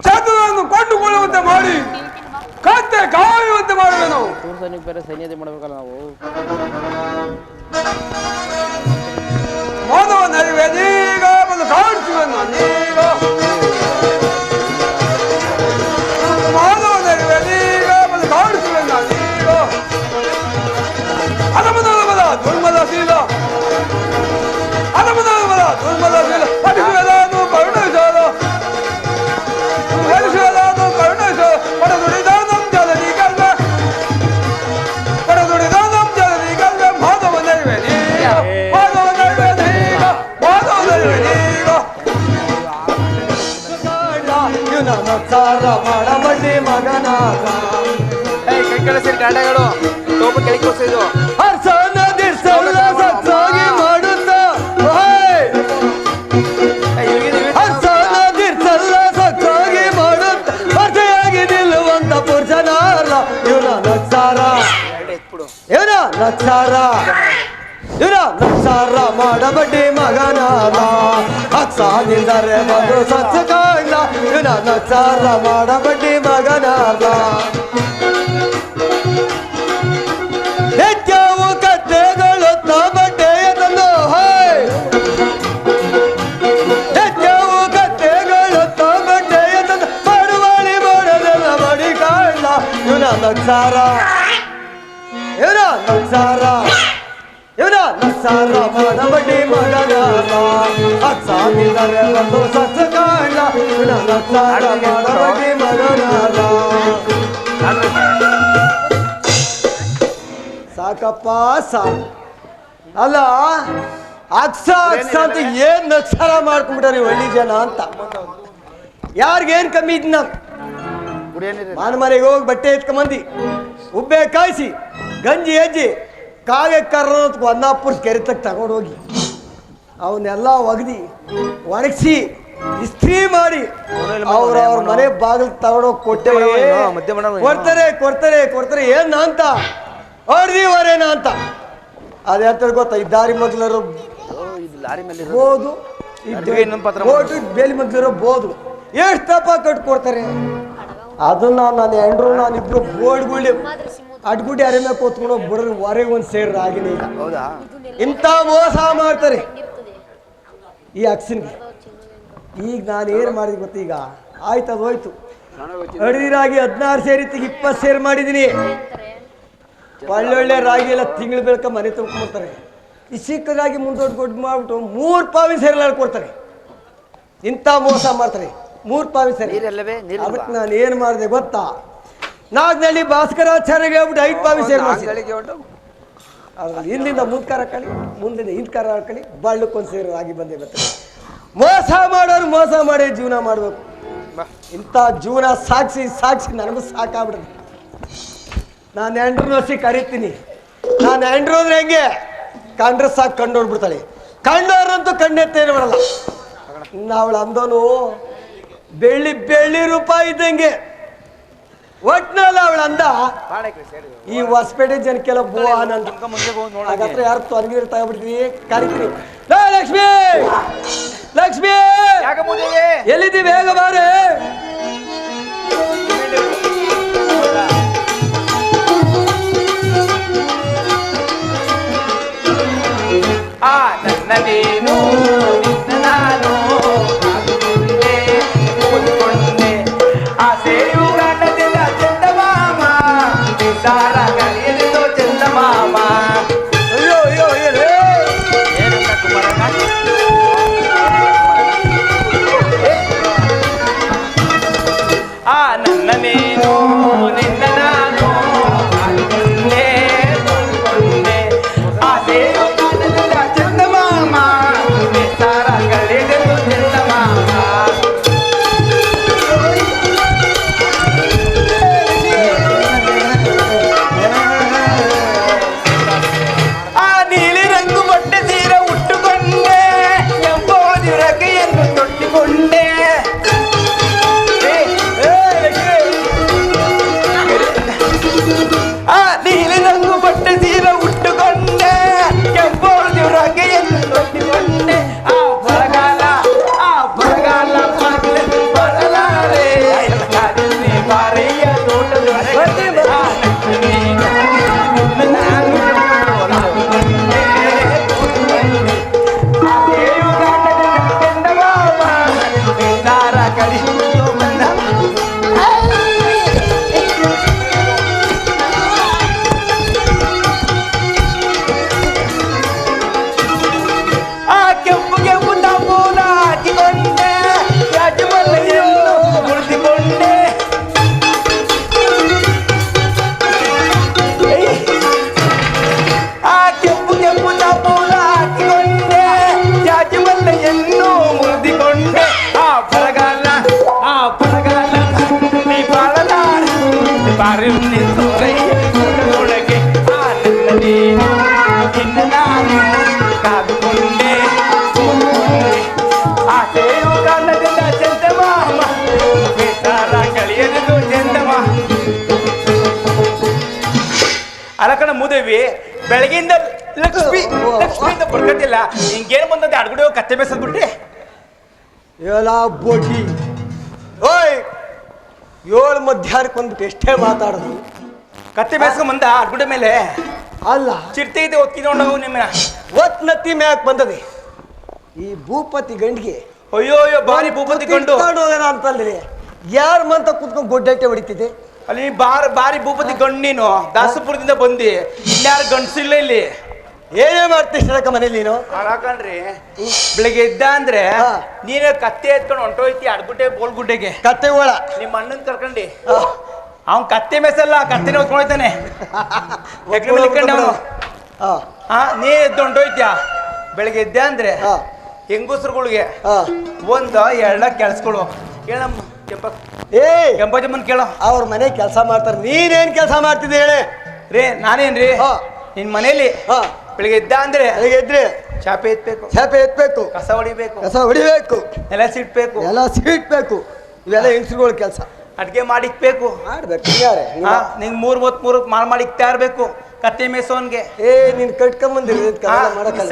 [SPEAKER 2] ಚತುರನ್ನು ಕೊಂಡುಕೊಳ್ಳುವಂತೆ ಮಾಡಿ ಕತ್ತೆ ಕಾಯುವಂತೆ ಮಾಡುವೆನು.
[SPEAKER 1] ಬೇರೆ ಸೈನ್ಯತೆ ಮಾಡ್ಬೇಕಲ್ಲ ನಾವು.
[SPEAKER 2] ಮಾಧವ ನರಿವೆ ನೀಗ ಬಂದು ಕಾಣಿಸುವೆನು ನೀಗ. ಮಾಧವ ನರಿವೆ ನೀಗ ಬಂದು ಕಾಣಿಸುವೆನು ನೀಗ. ಅನಮದ ದುರ್ಮದ ಶೀಲ, ಅನಮದ ದುರ್ಮದ ಶೀಲ. ಅಡಿಸುವೆದಾನು ಕರುಣಿಸೋದ, ಅಡಿಸುವೆದಾನು ಕರುಣಿಸೋದ. ಪಡದುಡಿದ ನಮ್ ಜಲನಿ ಕಲ್ವೆ, ಪಡದುಡಿದ ನಮ್ ಜಲನಿ ಕಲ್ವೆ. ಮಾಧವ ನರಿವೆ ನೀಗ, ಮಾಧವ ನರಿವೆ ನೀಗ, ಮಾಧವ ನರಿವೆ ನೀಗ. ಮಾಡಬಡ್ಡಿ ಮಗನಾಗ
[SPEAKER 1] ಕೈ ಕಳಿಸಿರಿ ಗಾಂಡೆಗಳು ಟೋಪ ಕೆಳಗೆ ಕೊಡ್ಸಿದ್ದು.
[SPEAKER 2] ಸತ್ತಾಗಿ ಮಾಡುತ್ತಾ ಸತ್ತಾಗಿ ಮಾಡುತ್ತ ಪರ್ಚೆಯಾಗಿ ನಿಲ್ಲುವಂತ ಪುರುಷನಾರ ಇವನ ನಕ್ಷಾರ, ಇವನ ನಕ್ಷಾರ, ಇವನ ನಕ್ಷಾರ ಮಾಡಬಡ್ಡಿ ಮಗನಾದ. ಅಕ್ಸಾನಿಂದರೆ ಬಂದು ಸಚ್ಚ ಕಾಣ್ಲ, ಇವನ ನಕ್ಷಾರ ಮಾಡಬಡ್ಡಿ ಮಗನಾದ. ನಿತ್ಯವು ಕತ್ತೆಗಳು ಬಟ್ಟೆಯ ತಂದು ನಿತ್ಯವು ಕತ್ತೆಗಳು ಬಟ್ಟೆಯ ತಂದು ಮರುವಳಿ ಮಾಡದೆಲ್ಲ ಮಡಿ ಕಾಣ್ಲ, ಇವನ ನಕ್ಷಾರ, ಇವನ ನಕ್ಷಾರ, ಇವನ ನಕ್ಷಾರ ಮಾಡಬಡ್ಡಿ ಮಗನಾದ. ಅಕ್ಸಾನಿಂದರೆ ಬಂದು ಸಚ್ಚ ಕಾಣ್ಲ, ಇವನ ನಕ್ಷಾರ ಮಾಡಬಡ್ಡಿ ಮಗನಾದ. ಸಾಕಪ್ಪ ಸಾಕು. ಅಲ್ಲ ಅಕ್ಸ ಅಕ್ಸ ಅಂತ ಏನ್ ನಕ್ಷರ ಮಾಡ್ಕೊಂಡ್ಬಿಟ್ಟಾರೆ ಹಳ್ಳಿ ಜನ ಅಂತ. ಯಾರಿಗೇನ್ ಕಮ್ಮಿ ಇದ್ನ ಮಾನ ಮನೆಗೆ ಹೋಗಿ ಬಟ್ಟೆ ಎತ್ಕೊಂಬಂದಿ, ಉಬ್ಬೆ ಕಾಯಿಸಿ, ಗಂಜಿ ಎಜ್ಜಿ, ಕಾಗೆ ಕರ್ರೋತ್ಕು ಅನ್ನಪುರ್ ಕೆರೆ ತಕ್ಕ ತಗೊಂಡೋಗಿ ಅವನ್ನೆಲ್ಲ ಒಗದಿ ಒಣಗಿಸಿ ಇಸ್ತ್ರಿ ಮಾಡಿ ಅವ್ರ ಮನೆ ಬಾಗಿಲು ತಗೊಂಡೋಗಿ ಕೊಟ್ಟೆ. ಕೊಡ್ತಾರೆ ಕೊಡ್ತಾರೆ ಕೊಡ್ತಾರೆ ಏನ ಅಂತ ಹೊಡೆದಿವರೇನ ಅಂತ. ಅದೇಂತ ಗೊತ್ತಾ, ಈ ದಾರಿ ಮಗ್ಲರು ಬೋದು, ಬೇಲಿ ಮಗ್ಲರು ಬೋದು ಎಷ್ಟು ದಪ್ಪ ಕಟ್ಕೊಡ್ತಾರೆ. ಅದನ್ನ ನನ್ನ ಹೆಂಡ್ರು ನಾನಿಬ್ರು ಬೋರ್ಡ್ಗುಳ್ಳಿ ಅಡ್ಗುಡಿ ಅರೆ ಮೇಲೆ ಕೂತ್ಕೊಂಡು ಬಿಡ್ರಿ ಹೊರಗೆ ಒಂದು ಸೇರ್ ಆಗಿನ ಇಲ್ಲ. ಹೌದಾ? ಇಂಥ ಮೋಸ ಮಾಡ್ತಾರೆ ಈ ಅಕ್ಸಿನ್ಗೆ. ಈಗ ನಾನು ಏನು ಮಾಡಿದ್ ಗೊತ್ತೀಗ, ಆಯ್ತು ಅದು ಹೋಯ್ತು. ಅಡಿರಾಗಿ 16 ಸೇರಿ 20 ಸೇರ್ ಮಾಡಿದೀನಿ. ಒಳ್ಳೊಳ್ಳೆ ರಾಗಿ ಎಲ್ಲ ತಿಂಗಳು ಬೆಳಕ ಮನೆ ತುಂಬ್ಕೊಂಡ್ಬಿಡ್ತಾರೆ. ಈ ಸಿಕ್ಕ ರಾಗಿ ಮುಂದೋಡ್ ಗೊಡ್ಡು ಮಾಡ್ಬಿಟ್ಟು 3 ಪಾವಿ ಸೇರಿ ಕೊಡ್ತಾರೆ. ಇಂಥ ಮೋಸ ಮಾಡ್ತಾರೆ. 3 ಪಾವಿ ಸೇರಿ. ಅದಕ್ಕೆ ನಾನು ಏನು ಮಾಡಿದೆ ಗೊತ್ತಾ? ನಾಗ್ನಲ್ಲಿ ಭಾಸ್ಕರಾಚಾರ್ಯಗೆ ಹೇಳ್ಬಿಟ್ಟು 5 ಪಾವಿ ಸೇರಿ ಇಲ್ಲಿಂದ ಮುಂದ್ಕಾರ ಹಾಕೊಳ್ಳಿ, ಮುಂದಿನ ಹಿಂದ್ಕಾರ ಹಾಕೊಳ್ಳಿ, ಬಳ್ಳಕ್ಕೊಂದು ಸೇರಿ ರಾಗಿ ಬಂದೇ ಬರ್ತದೆ. ಮೋಸ ಮಾಡೋರು ಮೋಸ ಮಾಡೇ ಜೀವನ ಮಾಡಬೇಕು. ಇಂಥ ಜೀವನ ಸಾಕ್ಷಿ ನನಗೂ ಸಾಕಾಗ್ಬಿಡ್ತದೆ. ನಾನು ಆ್ಯಂಡ್ರೂನ ಹಸಿ ಕರಿತೀನಿ. ನಾನು ಆ್ಯಂಡ್ರೂ ಅಂದ್ರೆ ಹೆಂಗೆ ಕಂಡ್ರೆ ಸಾಕು ಕಂಡೋಡ್ಬಿಡ್ತಾಳೆ. ಕಂಡೋರಂತೂ ಕಣ್ಣೆತ್ತೇನು ಬರಲ್ಲ. ಅವಳು ಅಂದೋನು ಬೆಳ್ಳಿ ರೂಪಾಯಿ ಇದ್ದಂಗೆ. ಒಟ್ನಲ್ಲ ಅವಳು ಅಂದ ಈ ಹೊಸಪೇಟೆ ಜನಕ್ಕೆಲ್ಲ ಬೋ ಆನಂದ. ಹಾಗಾದ್ರೆ ಯಾರು ತೊಂದರೆ ತಗೊಬಿಡ್ತೀನಿ ಕರಿತೀನಿ. ಲಕ್ಷ್ಮಿ ಲಕ್ಷ್ಮಿ ಎಲ್ಲಿದ್ದೀವಿ? ಬೇಗ ಬಾರೆ.
[SPEAKER 4] ನನ್ನದೇನು ನಾನು ಕೂತ್ಕೊಂಡೆ ಆಸೆಯು ಕಾಣದಿಲ್ಲ ಚಂದಮಾಮ ಸಾರ ಕಲಿಯದಿದ್ದು ಚಂದಮಾಮ.
[SPEAKER 2] ಅಯ್ಯೋ ಅಯ್ಯೋ
[SPEAKER 4] ಏನಂತ ಕುಮಾರಣ್ಣ? ನನ್ನನೇನು ನಿನ್ನ ನಾನು ಕೂತ್ಕೊಂಡೆ ಆಸೆಯು ಕಾಣದಿಲ್ಲ ಚಂದಮಾಮ ಸಾರ ಕಲಿಯದಿದ್ದು ಚಂದಮಾಮ. ನೀಲಿ ರಂಗು ಬಟ್ಟೆ ಸೀರೆ ಉಟ್ಟುಕೊಂಡೆ ಎಂಬೋದಿ ರಗೆಯನ್ನು ತೊಟ್ಟಿಕೊಂಡೆ. ನೀಲಿ ರಂಗು ಬಟ್ಟೆ ಸೀರೆ ಉಟ್ಟುಕೊಂಡೆ ಎಂಬೋದಿ ರಗೆಯನ್ನು ತೊಟ್ಟಿಕೊಂಡೆ. ಬರಗಾಲ ಬರಲಾರೆ ಬಾರಿಯ ತೋಟದೊಳಗೆ ಕೆಂಪು ತಾಂಬೂಲ ಹಾಕಿಕೊಂಡೆ ರಾಜಮಲ್ಲಿಯನ್ನು ಮುರಿದುಕೊಂಡೆ. ಕೆಂಪು ತಾಂಬೂಲ ಹಾಕಿಕೊಂಡೆ ರಾಜಮಲ್ಲಿಯನ್ನು ಮುರಿದುಕೊಂಡೆ. ಬರಗಾಲ ನೀ ಬಾಳಲಾರ ಬಾರಿ ನಿನ್ನೊಳಗೆ ನನ್ನದೇನು ನಿನ್ನ ನಾನು ಕಾದುಕೊಂಡೆ ಆಸೆಯು ಕಾಣದಿಂದ ಚಂದಮಾಮ ಬೇಸಾರ ಕಳಿಯದಿದ್ದು ಚಂದಮಾ. ಅಲಕಣ ಮುದೇವಿ ಬೆಳಗಿಂದ ಲಕ್ಷ್ಮಿಯಿಂದ ಬರ್ಕತ್ತಿಲ್ಲ. ಹಿಂಗೇನು ಬಂದದ್ದು ಅಡ್ಗುಡಿ ಹೋಗಿ ಕತ್ತೆ ಬೇಸದ್ಬಿಟ್ರಿ.
[SPEAKER 2] ಎಲ್ಲ ಬೋಟಿ ಓಯ್ 7 ಮಧ್ಯಾಹ್ನಕ್ಕೆ ಬಂದ್ಬಿಟ್ಟು ಎಷ್ಟೇ ಮಾತಾಡೋದು.
[SPEAKER 4] ಕತ್ತೆ ಬೇಸ್ಕೊಂಡ್ ಬಂದ ಅಡ್ಗುಡಿ ಮೇಲೆ
[SPEAKER 2] ಅಲ್ಲ
[SPEAKER 4] ಚಿರ್ತೆ ಇದೆ ಒತ್ಕಿದೊಂಡವು ನಿಮ್ಮ
[SPEAKER 2] ಒತ್ನತ್ತಿ ಮ್ಯಾಕ್ ಬಂದದೆ ಈ ಭೂಪತಿ ಗಂಡಿಗೆ.
[SPEAKER 4] ಅಯ್ಯೋ ಬಾರಿ ಭೂಪತಿ ಕೊಂಡು
[SPEAKER 2] ಹೋಗೋಣ ಅಂತಂದ್ರೆ ಯಾರ ಮಂತ ಕುತ್ಕೊಂಡು ಗೊಡ್ಡಟ್ಟೆ ಹೊಡಿತಿದೆ
[SPEAKER 4] ಅಲ್ಲಿ. ಬಾರಿ ಭೂಪತಿ ಗಂಡು ನೀನು ದಾಸಪುರದಿಂದ ಬಂದಿ. ಇಲ್ಲಾರು ಗಂಡಸಿಲ್ಲ ಇಲ್ಲಿ.
[SPEAKER 2] ಏನೇ ಮಾಡ್ತೀಕ ಮನೇಲಿ ನೀನು?
[SPEAKER 4] ಹಾಕಣ್ರಿ ಬೆಳಿಗ್ಗೆ ಎದ್ದ ಅಂದ್ರೆ ನೀನೇ ಕತ್ತೆ ಎತ್ಕೊಂಡು ಹೊಂಟೋಯ್ತಿ ಅಡ್ಗುಡ್ಡೆ ಬೋಲ್ಗುಡ್ಡೆಗೆ.
[SPEAKER 2] ಕತ್ತೆ ಒಳ
[SPEAKER 4] ನಿಮ್ಮ ಅಣ್ಣನ್ ಕರ್ಕೊಂಡಿ. ಅವ್ನ್ ಕತ್ತೆ ಮೇಸಲ್ಲ, ಕತ್ತೆನ ಹೊತ್ಕೊಳ್ತಾನೆ. ನೀ ಎದ್ದು ಹೊಂಟೋಯ್ತ್ಯಾ ಬೆಳಿಗ್ಗೆ ಎದ್ದೆ ಅಂದ್ರೆ ಹೆಂಗಸ್ರುಗಳಿಗೆ 1-2 ಕೆಲ್ಸಗಳು ಕೇಳಮ್ಮ. ಕೆಂಪಜಮ್ಮನ್ ಕೇಳೋ.
[SPEAKER 2] ಅವ್ರ ಮನೆ ಕೆಲಸ ಮಾಡ್ತಾರೆ. ನೀನೇನ್ ಕೆಲಸ ಮಾಡ್ತಿದ್ದೆ ಹೇಳಿ?
[SPEAKER 4] ರೇ ನಾನೇನ್ರಿ ನಿನ್ ಮನೇಲಿ ಬೆಳಿಗ್ಗೆ ಎದ್ದ ಅಂದ್ರೆ
[SPEAKER 2] ಎದ್ರೆ
[SPEAKER 4] ಚಾಪೆ ಎತ್ಬೇಕು, ಕಸ ಹೊಡಿಬೇಕು, ಎಲ್ಲ ಸಿಟ್ಬೇಕು,
[SPEAKER 2] ಇವೆಲ್ಲ ಹೆಂಗಸ್ರುಗಳ ಕೆಲಸ.
[SPEAKER 4] ಅಡ್ಗೆ ಮಾಡಿಕ್ಬೇಕು,
[SPEAKER 2] ಮಾಡ್ಬೇಕು.
[SPEAKER 4] ನಿಂಗ್ 3 ಮಾಡಿಕ್ತಾ ಇರ್ಬೇಕು. ಕತ್ತೆ ಮೇಸೋನ್ಗೆ
[SPEAKER 2] ನೀನ್ ಕಟ್ಕೊಂಬಂದಿರಿ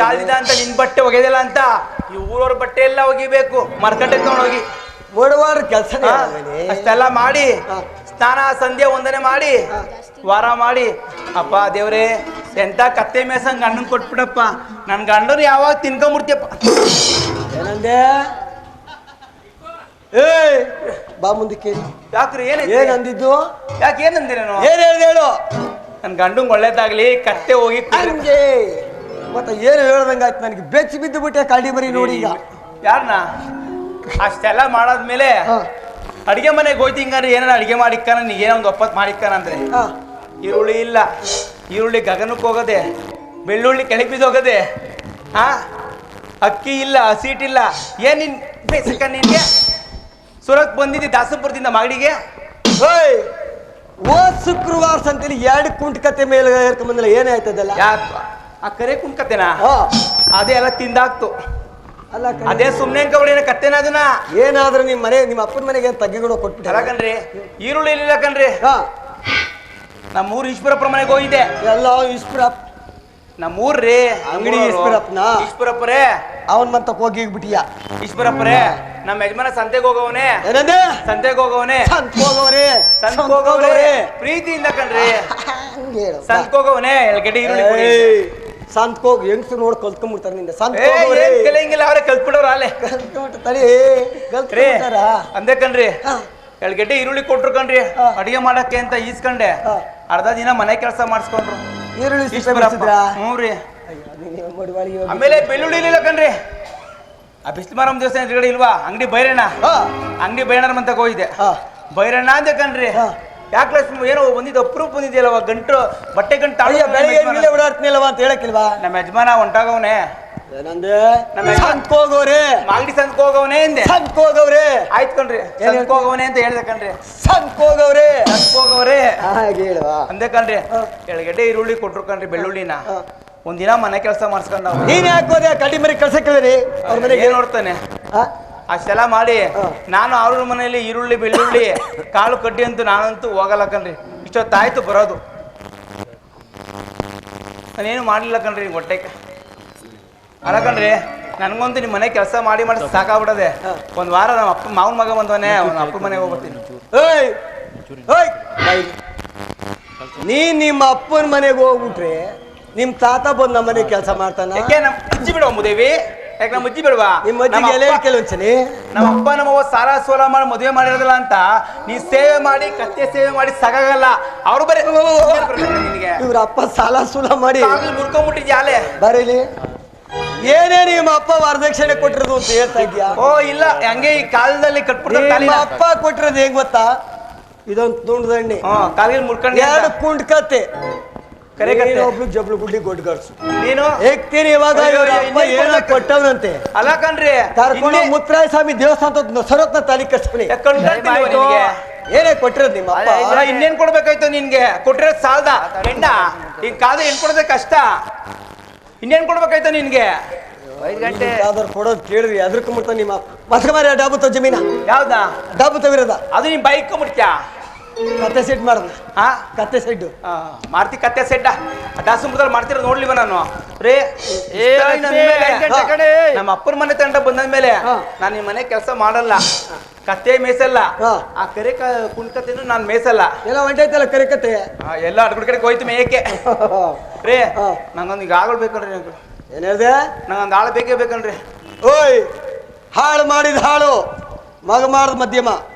[SPEAKER 4] ಸಾಲಿದ ಅಂತ ನಿನ್ ಬಟ್ಟೆ ಒಗೆದಿಲ್ಲ ಅಂತ ಈ ಊರವ್ರ ಬಟ್ಟೆ ಎಲ್ಲ ಒಗಿಬೇಕು. ಮರ್ಕಟ್ಟೆ ತಗೊಂಡೋಗಿ
[SPEAKER 2] ಓಡವಾರ ಕೆಲಸ
[SPEAKER 4] ಅಷ್ಟೆಲ್ಲ ಮಾಡಿ ಸ್ನಾನ ಸಂಧ್ಯೆ ವಂದನೆ ಮಾಡಿ ವಾರ ಮಾಡಿ ಅಪ್ಪ ದೇವ್ರೇ ಎಂತ ಕತ್ತೆ ಮೇಸಂಗ್ ಗಂಡನ್ ಕೊಟ್ಬಿಡಪ್ಪ. ನನ್ ಗಂಡರು ಯಾವಾಗ ತಿನ್ಕೊಂಬಿಡ್ತಿಯಪ್ಪ.
[SPEAKER 2] ಏನಂದೆ? ಬಾ ಮುಂದಕ್ಕೆ.
[SPEAKER 4] ಯಾಕ್ರಿ
[SPEAKER 2] ಏನ್ ಅಂದಿದ್ದು?
[SPEAKER 4] ಯಾಕೆ ಏನಂದೆ ನಾನು?
[SPEAKER 2] ಏನ್ ಹೇಳ್ದೆ ಹೇಳು?
[SPEAKER 4] ನನ್ ಗಂಡಂಗ್ ಒಳ್ಳೇದಾಗ್ಲಿ ಕತ್ತೆ ಹೋಗಿ
[SPEAKER 2] ಹಂಗೆ ಮತ್ತೆ ಏನು ಹೇಳ್ದಂಗಾಯ್ತು ನನಗೆ ಬೆಚ್ಚಿ ಬಿದ್ದು ಬಿಟ್ಟೆ ಕಾಡಿ ಮರಿ ನೋಡಿ ಈಗ.
[SPEAKER 4] ಯಾರನ್ನ ಅಷ್ಟೆಲ್ಲ ಮಾಡಾದ್ಮೇಲೆ
[SPEAKER 2] ಹಾ.
[SPEAKER 4] ಅಡಿಗೆ ಮನೆಗೆ ಹೋಯ್ತು ಹಿಂಗಾರೆ ಏನಾರ ಅಡಿಗೆ ಮಾಡಿಕ್ಕಾನ ನೀಗೇನೋ ಒಂದು ಒಪ್ಪತ್ತು ಮಾಡಿಕ್ಕಾನ ಅಂದ್ರೆ
[SPEAKER 2] ಹಾ.
[SPEAKER 4] ಈರುಳ್ಳಿ ಇಲ್ಲ, ಈರುಳ್ಳಿ ಗಗನಕ್ಕೆ ಹೋಗದೆ, ಬೆಳ್ಳುಳ್ಳಿ ಕೆಳಗೆ ಬಿದ್ದೋಗದೆ, ಹಾ ಅಕ್ಕಿ ಇಲ್ಲ, ಹಸೀಟ್ ಇಲ್ಲ. ಏನ್ ನಿನ್ ಬೇಸಕ್ಕ ನಿನ್ಗೆ ಸುರತ್ ಬಂದಿದ್ದಿ ದಾಸಪುರದಿಂದ ಮಾಗಡಿಗೆ?
[SPEAKER 2] ಓಯ್ ಹೋದ್ ಶುಕ್ರವಾರ ಸಂತೇಲಿ 2 ಕುಂಟ ಕತೆ ಮೇಲೆ ಏರ್ಕೊಂಬಂದಿಲ್ಲ, ಏನೇ ಆಯ್ತದಲ್ಲ?
[SPEAKER 4] ಯಾಕೆ ಆ ಕರೆ ಕುಣ್ಕತೆನಾ?
[SPEAKER 2] ಹಾ.
[SPEAKER 4] ಅದೇ ಎಲ್ಲ ತಿಂದಾಕ್ತು.
[SPEAKER 2] ಅಲ್ಲ ಕಣೆ,
[SPEAKER 4] ಅದೇ ಸುಮ್ನೆ ಕಬಡಿನ ಕತ್ತೆನ ಅದನ್ನ.
[SPEAKER 2] ಏನಾದ್ರೂ ನಿಮ್ಮ ಅಪ್ಪನ ಮನೆಗೆ ಏನು ತಗ್ಗಿಗಳು ಕೊಟ್ಬಿಟ್ಟಾರ?
[SPEAKER 4] ಅಲ್ಲ ಕಣ್ರಿ, ಈರುಳ್ಳಿ ಇಲ್ಲ ಕಣ್ರಿ.
[SPEAKER 2] ಹಾ.
[SPEAKER 4] ನಮ್ಮೂರು ಈಶ್ವರಪ್ಪರ ಮನೆಗೆ ಹೋಗಿದ್ದೆ.
[SPEAKER 2] ಎಲ್ಲ ಈಶ್ವರಪ್ಪ
[SPEAKER 4] ನಮ್ಮೂರ್ರಿ
[SPEAKER 2] ಅಂಗಡಿ ಈಶ್ವರಪ್ಪನ
[SPEAKER 4] ಈಶ್ವರಪ್ಪರೇ
[SPEAKER 2] ಅವನ್ ಮತ್ತ ಹೋಗಿ ಬಿಟ್ಟಿಯ.
[SPEAKER 4] ಈಶ್ವರಪ್ಪರೇ ನಮ್ಮ ಯಜಮಾನ ಸಂತೆಗೆ ಹೋಗವನೆ,
[SPEAKER 2] ಏನಂದೆ?
[SPEAKER 4] ಸಂತೆಗೆ ಹೋಗವನೆ,
[SPEAKER 2] ಸಂತ್ ಹೋಗವ್ರೆ,
[SPEAKER 4] ಸಂತೆಗೆ ಹೋಗವ್ರೆ ಪ್ರೀತಿಯಿಂದ ಕಣ್ರಿ. ಸಂತೆಗೆ ಹೋಗವನೆ ಎಳ್ಗಡೆ ಈರುಳ್ಳಿ ಕೊಡಿ.
[SPEAKER 2] ಸಂತ್ ಹೋಗಿ ಹೆಂಗ್ಸು ನೋಡಿ ಕಲ್ತ್ಕೊಂಡ್ಬಿಡ್ತಾರೆ ನಿಂದ. ಸಂತ್
[SPEAKER 4] ಏ, ಏನ್ ಕಲಿಯಂಗಿಲ್ಲ ಅವ್ರೆ ಕಲ್ತ್ಬಿಡೋರು ಅಲ್ಲೇ
[SPEAKER 2] ತಡಿ
[SPEAKER 4] ರೀ ಅಂದೆ ಕಣ್ರಿ. ಎಳ್ಗಡ್ಡೆ ಈರುಳ್ಳಿ ಕೊಟ್ರು ಕಣ್ರಿ ಅಡಿಗೆ ಮಾಡಕ್ಕೆ ಅಂತ ಈಸ್ಕೊಂಡೆ. ಅರ್ಧ ದಿನ ಮನೆ ಕೆಲಸ ಮಾಡಿಸ್ಕೊಂಡ್ರು.
[SPEAKER 2] ಈರುಳ್ಳಿ
[SPEAKER 4] ಹ್ಞೂ ರೀ. ಆಮೇಲೆ ಬೆಳ್ಳುಳ್ಳಿ ಇಲ್ಲ ಕಣ್ರಿ. ಆ ಬಿಸ್ಲಮಾರಮ್ಮ ದೇವಸ್ಥಾನ ಎದುರುಗಡೆ ಇಲ್ವಾ ಅಂಗಡಿ ಬೈರಣ್ಣ, ಅಂಗಡಿ ಬೈರಣ್ಣ ಅಂತ ಹೋಗಿದ್ದೆ. ಬೈರಣ್ಣ ಅಂದೆ ಕಣ್ರಿ. ಯಾಕೆ ಏನೋ ಬಂದಿದ್ದು ಅಪ್ರೂಪ್ ಬಂದಿದ್ಯಲ್ಲವ ಗಂಟು ಬಟ್ಟೆ ಗಂಟು
[SPEAKER 2] ಬೆಳಿಗ್ಗೆ ಓಡಾಡ್ತೀನಿಲ್ಲವ ಅಂತ ಹೇಳಕ್ಕಿಲ್ವಾ?
[SPEAKER 4] ನಮ್ಮ ಯಜಮಾನ ಹೊಂಟಾಗವನೆ.
[SPEAKER 2] ಏನಂದೆ? ಸಂತ್ ಹೋಗವ್ರೆ,
[SPEAKER 4] ಮಾಗಡಿ ಸಂತ್ಕ್ ಹೋಗವನೆ ಅಂದೆ.
[SPEAKER 2] ಸಂತ್ ಹೋಗವ್ರೆ
[SPEAKER 4] ಆಯ್ತು ಕಣ್ರಿ, ಸಂತ್ಕ್ ಹೋಗವನೆ ಅಂತ ಹೇಳ್ದೆ ಕಣ್ರಿ.
[SPEAKER 2] ಸಂತ್ ಹೋಗವ್ರೆ,
[SPEAKER 4] ಸಂತ್ಕ್ ಹೋಗವ್ರೆ
[SPEAKER 2] ಹಾಗೆ ಹೇಳುವ
[SPEAKER 4] ಅಂದೆ ಕಣ್ರಿ. ಎಳಗಡೆ ಈರುಳ್ಳಿ ಕೊಟ್ರು ಕಣ್ರಿ, ಬೆಳ್ಳುಳ್ಳಿನ ಒಂದಿನ ಮನೆ ಕೆಲಸ ಮಾಡಿಸ್ಕೊಂಡ.
[SPEAKER 2] ನೀನ್ ಯಾಕೋದೆ ಕಡ್ಡಿ ಮರಿ ಕಳ್ಸಕ್ಕಿದ್ರಿ ಅವ್ರ ಮನೆಗೆ?
[SPEAKER 4] ಏನ್ ನೋಡ್ತಾನೆ ಅಷ್ಟೆಲ್ಲ ಮಾಡಿ. ನಾನು ಅವ್ರ ಮನೆಯಲ್ಲಿ ಈರುಳ್ಳಿ ಬೆಳ್ಳುಳ್ಳಿ ಕಾಳು ಕಡ್ಡಿ ಅಂತೂ ನಾನಂತೂ ಹೋಗಲ್ಲ ಕಣ್ರಿ. ಇಷ್ಟೊತ್ತಾಯ್ತು ಬರೋದು, ನಾನೇನು ಮಾಡಲಿಲ್ಲ ಕಣ್ರಿ ಹೊಟ್ಟೆಗೆ. ಅಲ್ಲ ಕಣ್ರಿ, ನನ್ಗಂತೂ ನಿಮ್ಮ ಮನೆ ಕೆಲಸ ಮಾಡಿ ಮಾಡಿ ಸಾಕಾಗ್ಬಿಡದೆ. ಒಂದ್ ವಾರ ನಮ್ಮ ಅಪ್ಪ ಮಾವನ ಮಗ ಬಂದವನೇ, ಅವ್ನ ಅಪ್ಪ ಮನೆಗೆ ಹೋಗ್ಬರ್ತೀನಿ.
[SPEAKER 2] ನೀನ್ ನಿಮ್ಮ ಅಪ್ಪನ ಮನೆಗೆ ಹೋಗ್ಬಿಟ್ರೆ ನಿಮ್ ತಾತ ಬಂದ್ ನಮ್ಮ ಮನೆ ಕೆಲಸ ಮಾಡ್ತಾನ.
[SPEAKER 4] ಯಾಕೆ ನಮ್ಮ ಅಜ್ಜಿ ಬಿಡುವ ಮುದೇವಿ? ಯಾಕೆ ನಮ್ಮ ಅಜ್ಜಿ ಬಿಡುವ?
[SPEAKER 2] ನಿಮ್ಮ ಅಜ್ಜಿಗೆ ಎಲೆ ಕೆಲವೊಂದ್ಸಲಿ
[SPEAKER 4] ನಮ್ಮ ಅಪ್ಪ ನಮ್ಮವ್ವ ಸಾಲ ಸೋಲ ಮಾಡಿ ಮದುವೆ ಮಾಡಿರೋದಿಲ್ಲ ಅಂತ ನೀ ಸೇವೆ ಮಾಡಿ ಕತ್ತೆ ಸೇವೆ ಮಾಡಿ ಸಾಕಾಗಲ್ಲ. ಅವ್ರು ಬರೀ ನಿನಗೆ
[SPEAKER 2] ಇವ್ರ ಅಪ್ಪ ಸಾಲ ಸೂಲ ಮಾಡಿ
[SPEAKER 4] ಮುಡ್ಕೊಂಡ್ಬಿಟ್ಟಿದ್ಯಾ ಅಲ್ಲೇ.
[SPEAKER 2] ಬರೀಲಿ ಏನೇ ನಿಮ್ಮ ಅಪ್ಪ ವರದಕ್ಷಿಣೆ ಕೊಟ್ಟಿರೋದು ಅಂತ ಹೇಳ್ತಾ ಇದ್ಯಾ?
[SPEAKER 4] ಓ ಇಲ್ಲ, ಹಂಗೆ ಈ ಕಾಲದಲ್ಲಿ ಕಟ್ಬಿಡ್ತಾರೆ.
[SPEAKER 2] ನಿಮ್ಮ ಅಪ್ಪ ಕೊಟ್ಟಿರೋದು ಹೆಂಗ್ ಗೊತ್ತಾ? ಇದೊಂದು ತುಂಡದಣ್ಣಿ,
[SPEAKER 4] ಕಾಲಿಗೆ ಮುಡ್ಕೊಂಡು
[SPEAKER 2] 2 ಕುಂಟ್ ಕತ್ತೆ,
[SPEAKER 4] ಕರೆ ಕತ್ತೆ.
[SPEAKER 2] ಒಬ್ಳು ಜಬ್ಳು ಗುಡ್ಡಿ ಗೊಡ್ಡು ಗಡ್ಸು
[SPEAKER 4] ನೀನು
[SPEAKER 2] ಹೇಗ್ತೀನಿ. ಇವಾಗ ಇವ್ರ ಅಪ್ಪ ಏನೋ ಕೊಟ್ಟವನಂತೆ.
[SPEAKER 4] ಅಲ್ಲ ಕಣ್ರಿ,
[SPEAKER 2] ಕರ್ಕೊಂಡು ಮುತ್ತರಾಯ ಸ್ವಾಮಿ ದೇವಸ್ಥಾನ ಸರತ್ನ ತಾಲಿ ಕಟ್ಸ್ಬಿಡಿ. ಏನೇ ಕೊಟ್ಟಿರೋದು ನಿಮ್ಮ ಅಪ್ಪ?
[SPEAKER 4] ಇನ್ನೇನ್ ಕೊಡ್ಬೇಕಾಯ್ತು ನಿನ್ಗೆ? ಕೊಟ್ಟಿರೋದ್ ಸಾಲ್ದ ಹೆಣ್ಣ ಈಗ ಕಾದ ಹೆಣ್ ಕೊಡೋದೇ ಕಷ್ಟ. ಇನ್ನೇನ್ ಕೊಡ್ಬೇಕಾಯ್ತು ನಿನ್ಗೆ?
[SPEAKER 5] 5 ಗಂಟೆ
[SPEAKER 2] ಕೊಡೋದು ಕೇಳಿದ್ರಿ ಅದ್ರಕೊಂಡ್ಬಿಡ್ತಾನೆ ನಿಮ್ಮ ಮಸ್ಕಮಾರಿ. ಡಾಬು ತೋ ಜಮೀನ
[SPEAKER 4] ಯಾವ್ದ
[SPEAKER 2] ಡಾಬು ತವಿರದ
[SPEAKER 4] ಅದು ನಿಮ್ ಬೈಕ್ ಮುಟ್ಟ್ಯಾ?
[SPEAKER 2] ಕತ್ತೆ ಸೆಟ್ ಮಾಡೋಣ.
[SPEAKER 4] ಹಾ
[SPEAKER 2] ಕತ್ತೆ ಸೆಡ್
[SPEAKER 4] ಮಾಡ್ತಿ ಕತ್ತೆ ಸೆಡ್ಡ ದಾಸಂಬುದಲ್ಲಿ ಮಾಡ್ತಿರೋದು ನೋಡ್ಲಿವ ನಾನು ರೇ. ನಮ್ಮ ಅಪ್ಪನ ಮನೆ ತಂಡ ಬಂದ್ಮೇಲೆ ನಾನು ನಿಮ್ಮ ಮನೆ ಕೆಲಸ ಮಾಡಲ್ಲ, ಕತ್ತೆ ಮೇಸಲ್ಲ, ಆ ಕರೆ ಕುಣ್ಕತ್ತೆನು ನಾನು ಮೇಸಲ್ಲ.
[SPEAKER 2] ಎಲ್ಲ ಹೊಂಟೈತಲ್ಲ ಕರೆ ಕತ್ತೆ
[SPEAKER 4] ಎಲ್ಲ ಅಡ್ಗುಡ್ ಕಡೆಗೆ ಹೋಯ್ತು ಮೇಯಕ್ಕೆ ರೇ. ನಂಗೊಂದು ಈಗ ಆಗಳು ಬೇಕನ್ರಿ.
[SPEAKER 2] ಏನ್ ಹೇಳ್ದೆ?
[SPEAKER 4] ನಂಗೊಂದು ಆಳು ಬೇಕೇ ಬೇಕನ್ರಿ.
[SPEAKER 2] ಓಯ್, ಹಾಳು ಮಾಡಿದ ಹಾಳು, ಮಗ ಮಾಡಿದ ಮಧ್ಯಮ,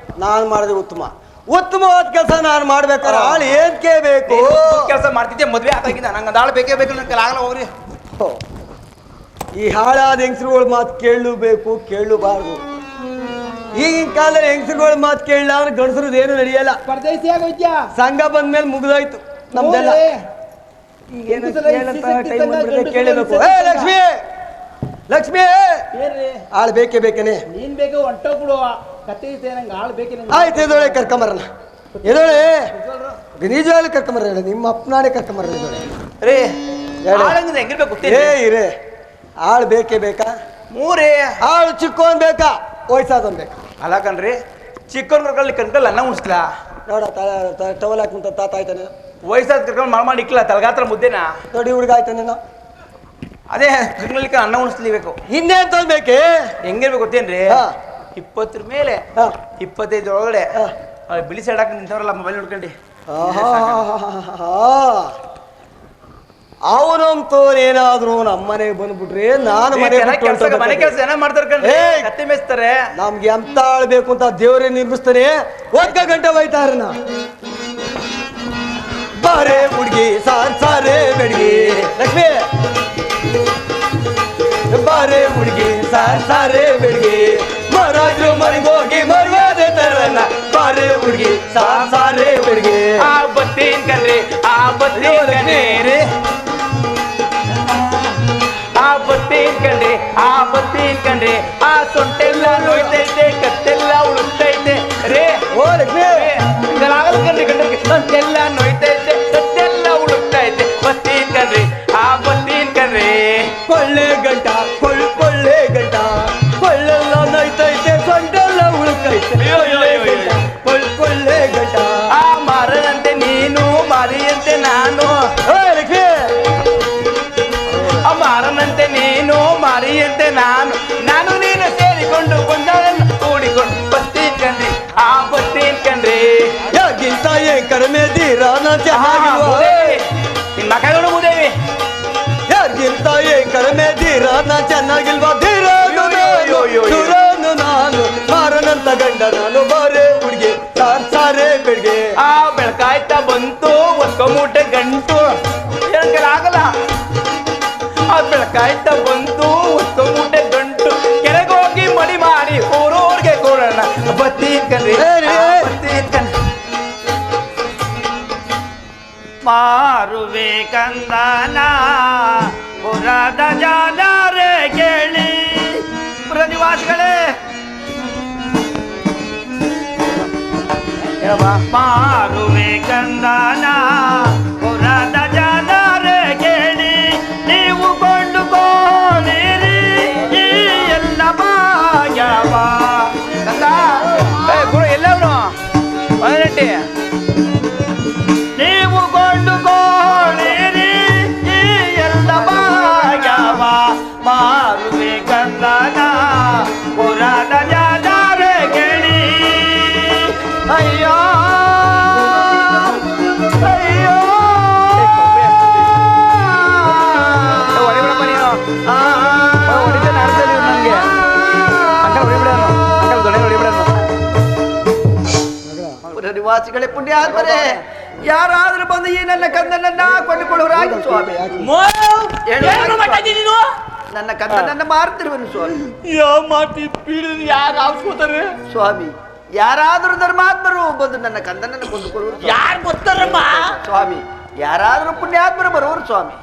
[SPEAKER 2] ನಾನು ಮಾಡಿದ ಉತ್ತಮ. ಉತ್ತಮವಾದ ಕೆಲಸ ನಾನು ಮಾಡ್ಬೇಕಾದ್ರೆ ಹಾಳು ಏನ್ ಕೇಬೇಕು?
[SPEAKER 4] ಕೆಲಸ ಮಾಡ್ತಿದ್ದೆ ಮದ್ವೆ ಆತಾಗಿದ್ದ ನಂಗೊಂದು ಆಳು ಬೇಕೇ ಬೇಕು. ನನ್ನ ಆಗಲ್ಲ ಹೋಗ್ರಿ.
[SPEAKER 2] ಈ ಹಾಳಾದ ಹೆಂಗಸರುಗಳ ಮಾತು ಕೇಳಬೇಕು, ಕೇಳಬಾರ್ದು. ಈಗಿನ ಕಾಲದಲ್ಲಿ ಹೆಂಗಸರುಗಳ ಮಾತು ಕೇಳಲ್ಲ ಅಂದ್ರೆ ಗಂಡಸರದ್ದು ಏನು ನಡೆಯಲ್ಲ. ಸಂಘ ಬಂದ್ಮೇಲೆ ಮುಗಿದೋಯ್ತು ನಮ್ದೆಲ್ಲ. ಕೇಳಬೇಕು. ಲಕ್ಷ್ಮಿ, ಲಕ್ಷ್ಮಿ, ಆಳ್ ಬೇಕೇ ಬೇಕೇನೆ?
[SPEAKER 4] ನೀನ್ ಬೇಕು ಹೊಂಟೋಗ್ಬಿಡುವ ಕತ್ತೆ ಆಳು ಬೇಕೇ.
[SPEAKER 2] ಆಯ್ತು, ಎದೊಳೆ ಕರ್ಕೊಂಬರಣ. ಎದೊಳೆ ನಿಜವಾಗ್ಲೂ ಕರ್ಕೊಂಬರ. ನಿಮ್ಮ ಅಪ್ಪನಾಣೆ ಕರ್ಕೊಂಬರ.
[SPEAKER 4] ರೇ ಹೆಂಗಿರ್ಬೇಕು?
[SPEAKER 2] ಏ ಇರೇ, ಆಳ್ ಬೇಕೇ ಬೇಕಾ?
[SPEAKER 4] ಮೂರೇ
[SPEAKER 2] ಆಳು ಚಿಕ್ಕೋನ್ ಬೇಕಾ ವಯಸ್ಸಾದವನ್ ಬೇಕಾ?
[SPEAKER 4] ಅಲ್ಲ ಕಣ್ರಿ, ಚಿಕ್ಕನ್ ಕರ್ಕೊಳ್ಳಿ ಕಣ್ಕಲ್ ಅನ್ನ ಉಣಿಸ್ಲಾ?
[SPEAKER 2] ನೋಡ ಟವಲ್ ಹಾಕುಂತ ತಾತ ಆಯ್ತಾನೆ.
[SPEAKER 4] ವಯಸ್ಸಾದ ಕರ್ಕೊಂಡು ಮಾಡಿ ಇಕ್ಲ ತಲಗಾತ್ರ ಮುದ್ದೆನಾ?
[SPEAKER 2] ದೊಡ್ಡ ಹುಡುಗ ಆಯ್ತಾನೇನೋ.
[SPEAKER 4] ಅದೇ ಕರ್ಕೊಳ್ಳಿಕ್ಕೆ ಅನ್ನ ಉಣಿಸ್ಲಿಬೇಕು.
[SPEAKER 2] ಇನ್ನೇನ್ ತೊಳ್ಬೇಕೆ?
[SPEAKER 4] ಹೆಂಗಿರ್ಬೇಕು ಗೊತ್ತೇನ್ರಿ? 20 ಮೇಲೆ 25 ಒಳಗಡೆ ಬಿಳಿ ಸೈಡ್ ಹಾಕಿ ನಿಂತವ್ರಲ್ಲ ಮೊಬೈಲ್ ನೋಡ್ಕೊಂಡು.
[SPEAKER 2] ಅವನಂತೋನೇನಾದ್ರು ನಮ್ಮನೆಗೆ ಬಂದ್ಬಿಟ್ರೆ ನಾನು ಮನೆ
[SPEAKER 4] ಕೆಲಸ ಏನ ಮಾಡ್ತಾರೆ ಕಣ್ರಿ, ಕತ್ತೆ ಮೇಯಿಸ್ತಾರೆ.
[SPEAKER 2] ನಮ್ಗೆ ಎಂತ ಆಳ್ಬೇಕು ಅಂತ ದೇವರೇ ನಿರ್ಮಿಸ್ತಾನೆ. 1 ಗಂಟೆ ಹೋಯ್ತಾರ. ಬಾರೆ ಹುಡುಗಿ ಸಾರೆ ಬೆಡ್ಗಿ ಲಕ್ಷ್ಮಿ ಬಾರೆ ಹುಡುಗಿ ಸಾರೆ ಬೆಡ್ಗಿ ಮಹಾರಾಜರು ಮರಿಗೋಗಿ ಮರ್ಯಾದೆ ತರಲ್ಲ ಬಾರೆ ಹುಡುಗಿ ಸಾರೆ ಬೆಡ್ಗಿ
[SPEAKER 4] ಆ ಬತ್ತೀನ್ ಕಣ್ರಿ ಆ ಬತ್ತೀನ್ ಕಣ್ರಿ ರೇ ಆ ಬತ್ತೀನ್ ಕಣ್ರಿ ಆ ಬತ್ತೀನ್ ಕಣ್ರಿ ಆ ಸೊಂಟೆಲ್ಲ ನೋಯ್ತೈತೆ ಕತ್ತೆಲ್ಲ ಉಳುತ್ತೈತೆ ರೇ
[SPEAKER 2] ಓ ಲಕ್ಷ್ಮಿ
[SPEAKER 4] ಆಗಲ್ಲ ಕಣ್ರಿ ಕಣ್ರಿ ಸೊಂಟೆಲ್ಲ ನೋಯ್ತೈತೆ ಕತ್ತೆಲ್ಲ ಉಳುತ್ತೈತೆ ಬತ್ತೀನ್ ಕಣ್ರಿ ಆ ಬತ್ತೀನ್ ಕಣ್ರಿ
[SPEAKER 2] ಕೊಳ್ಳೆ ಗಂಟ ಕೊಳ್ಳೆ ಗಂಟ ಕೊಳ್ಳೆಲ್ಲ ನೋಯ್ತೈತೆ ಸೊಂಟೆಲ್ಲ ಉಳುಕೈತೆ ಕೊಳ್ಳೆ ಗಂಟ
[SPEAKER 4] ಆ ಮಾರನಂತೆ ನೀನು ಮಾರಿಯಂತೆ ನಾನು
[SPEAKER 2] ಲಕ್ಷ್ಮಿ
[SPEAKER 4] ಆ ಮಾರನಂತೆ ನೀನು ಮಾರಿಯಂತೆ ನಾನು ನೀನು ಸೇರಿಕೊಂಡು ಬಂದವರನ್ನು ಕೂಡಿಕೊಂಡು ಬತ್ತೀನ್ ಕಣ್ರಿ ಆ ಬತ್ತೀನ್ ಕಣ್ರಿ
[SPEAKER 2] ಯಾಗಿಂತ ಕಡಿಮೆ ದೀರ ನಾ ಚೆನ್ನಾಗಿಲ್ವಾ
[SPEAKER 4] ನಿನ್ ಮಕ್ಕಳು ಮುದೇವಿ
[SPEAKER 2] ಯಾರಿಗಿಂತ ಕಡಿಮೆ ದೀರ ನಾ ಚೆನ್ನಾಗಿಲ್ವಾ ದೂರನು ನಾನು ಮಾರನಂತ ಗಂಡ ನಾನು ಬಾರೆ ಹುಡುಗಿ ಸಾರೆ ಬೆಡ್ಗೆ
[SPEAKER 4] ಆ ಬೆಳಕಾಯ್ತಾ ಬಂತು ಒತ್ಕೊ ಮೂಟೆ ಗಂಟು ಆಗಲ್ಲ ಆ ಬೆಳಕಾಯ್ತಾ ಬಂತು ಒತ್ಕೊ ಮೂಟೆ ಗಂಟು ಕೆರೆಗೋಗಿ ಮಡಿ ಮಾಡಿ ಊರೂರ್ಗೆ ಕೊಡೋಣ ಬತ್ತೀನ್ ಕಣ್ರಿ ಬತ್ತೀನ್ ಕಣ್ರಿ
[SPEAKER 3] ಮಾರುವೆ ಕಂದನ ಪುರದ ಜಾಲರೆ ಕೇಳಿ ಪುರ ನಿವಾಸಿಗಳೇ ಮಾರುವೆ ಕಂದನ ಪುರದ ಜಾಲರೆ ಕೇಳಿ ನೀವು ಕೊಂಡುಕೊಂಡಿರಿ ಈ ಎಲ್ಲ ಭಾಗ್ಯವ
[SPEAKER 4] ಗುರು ಎಲ್ಲವನು ಒಂದೆಂಟಿ
[SPEAKER 3] ನೀವು ಕೊಂಡುಕೊಳ್ಳಿರಿ ಈ ಎಲ್ಲ ಭಾಗ್ಯವ ಮಾರುವೆ ಕಂದನ ಪುರದ ಜಾದರೆ ಗೆಳಿ ಅಯ್ಯೋ ಅಯ್ಯೋ
[SPEAKER 4] ಹೊಡಿಬಿಡಪ್ಪ ನೀನು ಹೊಡಿತೇನೆ ಅರ್ಥದಲ್ಲಿ ನನಗೆ ಅಂಕಲ್ ಹೊಡಿಬಿಡೋನು ಅಂಕಲ್ ದೊಡ್ಡ ಹೊಡಿಬಿಡೋನು
[SPEAKER 3] ಪುರ ನಿವಾಸಿಗಳೇ ಪುಣ್ಯಾತ್ಮರೇ ಯಾರಾದ್ರೂ ಬಂದು ಈ ನನ್ನ ಕಂದನನ್ನ ಕೊಂಡುಕೊಳ್ಳುವರಾಗಿ ಸ್ವಾಮಿ ನನ್ನ ಕಂದನನ್ನ ಮಾರ್ತಿರುವನು ಸ್ವಾಮಿ
[SPEAKER 6] ಯಾರು ಆವ್ಸ್ಕೋತಾರೆ
[SPEAKER 3] ಸ್ವಾಮಿ ಯಾರಾದ್ರೂ ಧರ್ಮಾತ್ಮರು ಬಂದು ನನ್ನ ಕಂದನನ್ನು ಕೊಂಡುಕೊಳ್ಳುವರು
[SPEAKER 6] ಯಾರು ಗೊತ್ತಾರಮ್ಮ
[SPEAKER 3] ಸ್ವಾಮಿ ಯಾರಾದ್ರೂ ಪುಣ್ಯಾತ್ಮರು ಬರುವರು ಸ್ವಾಮಿ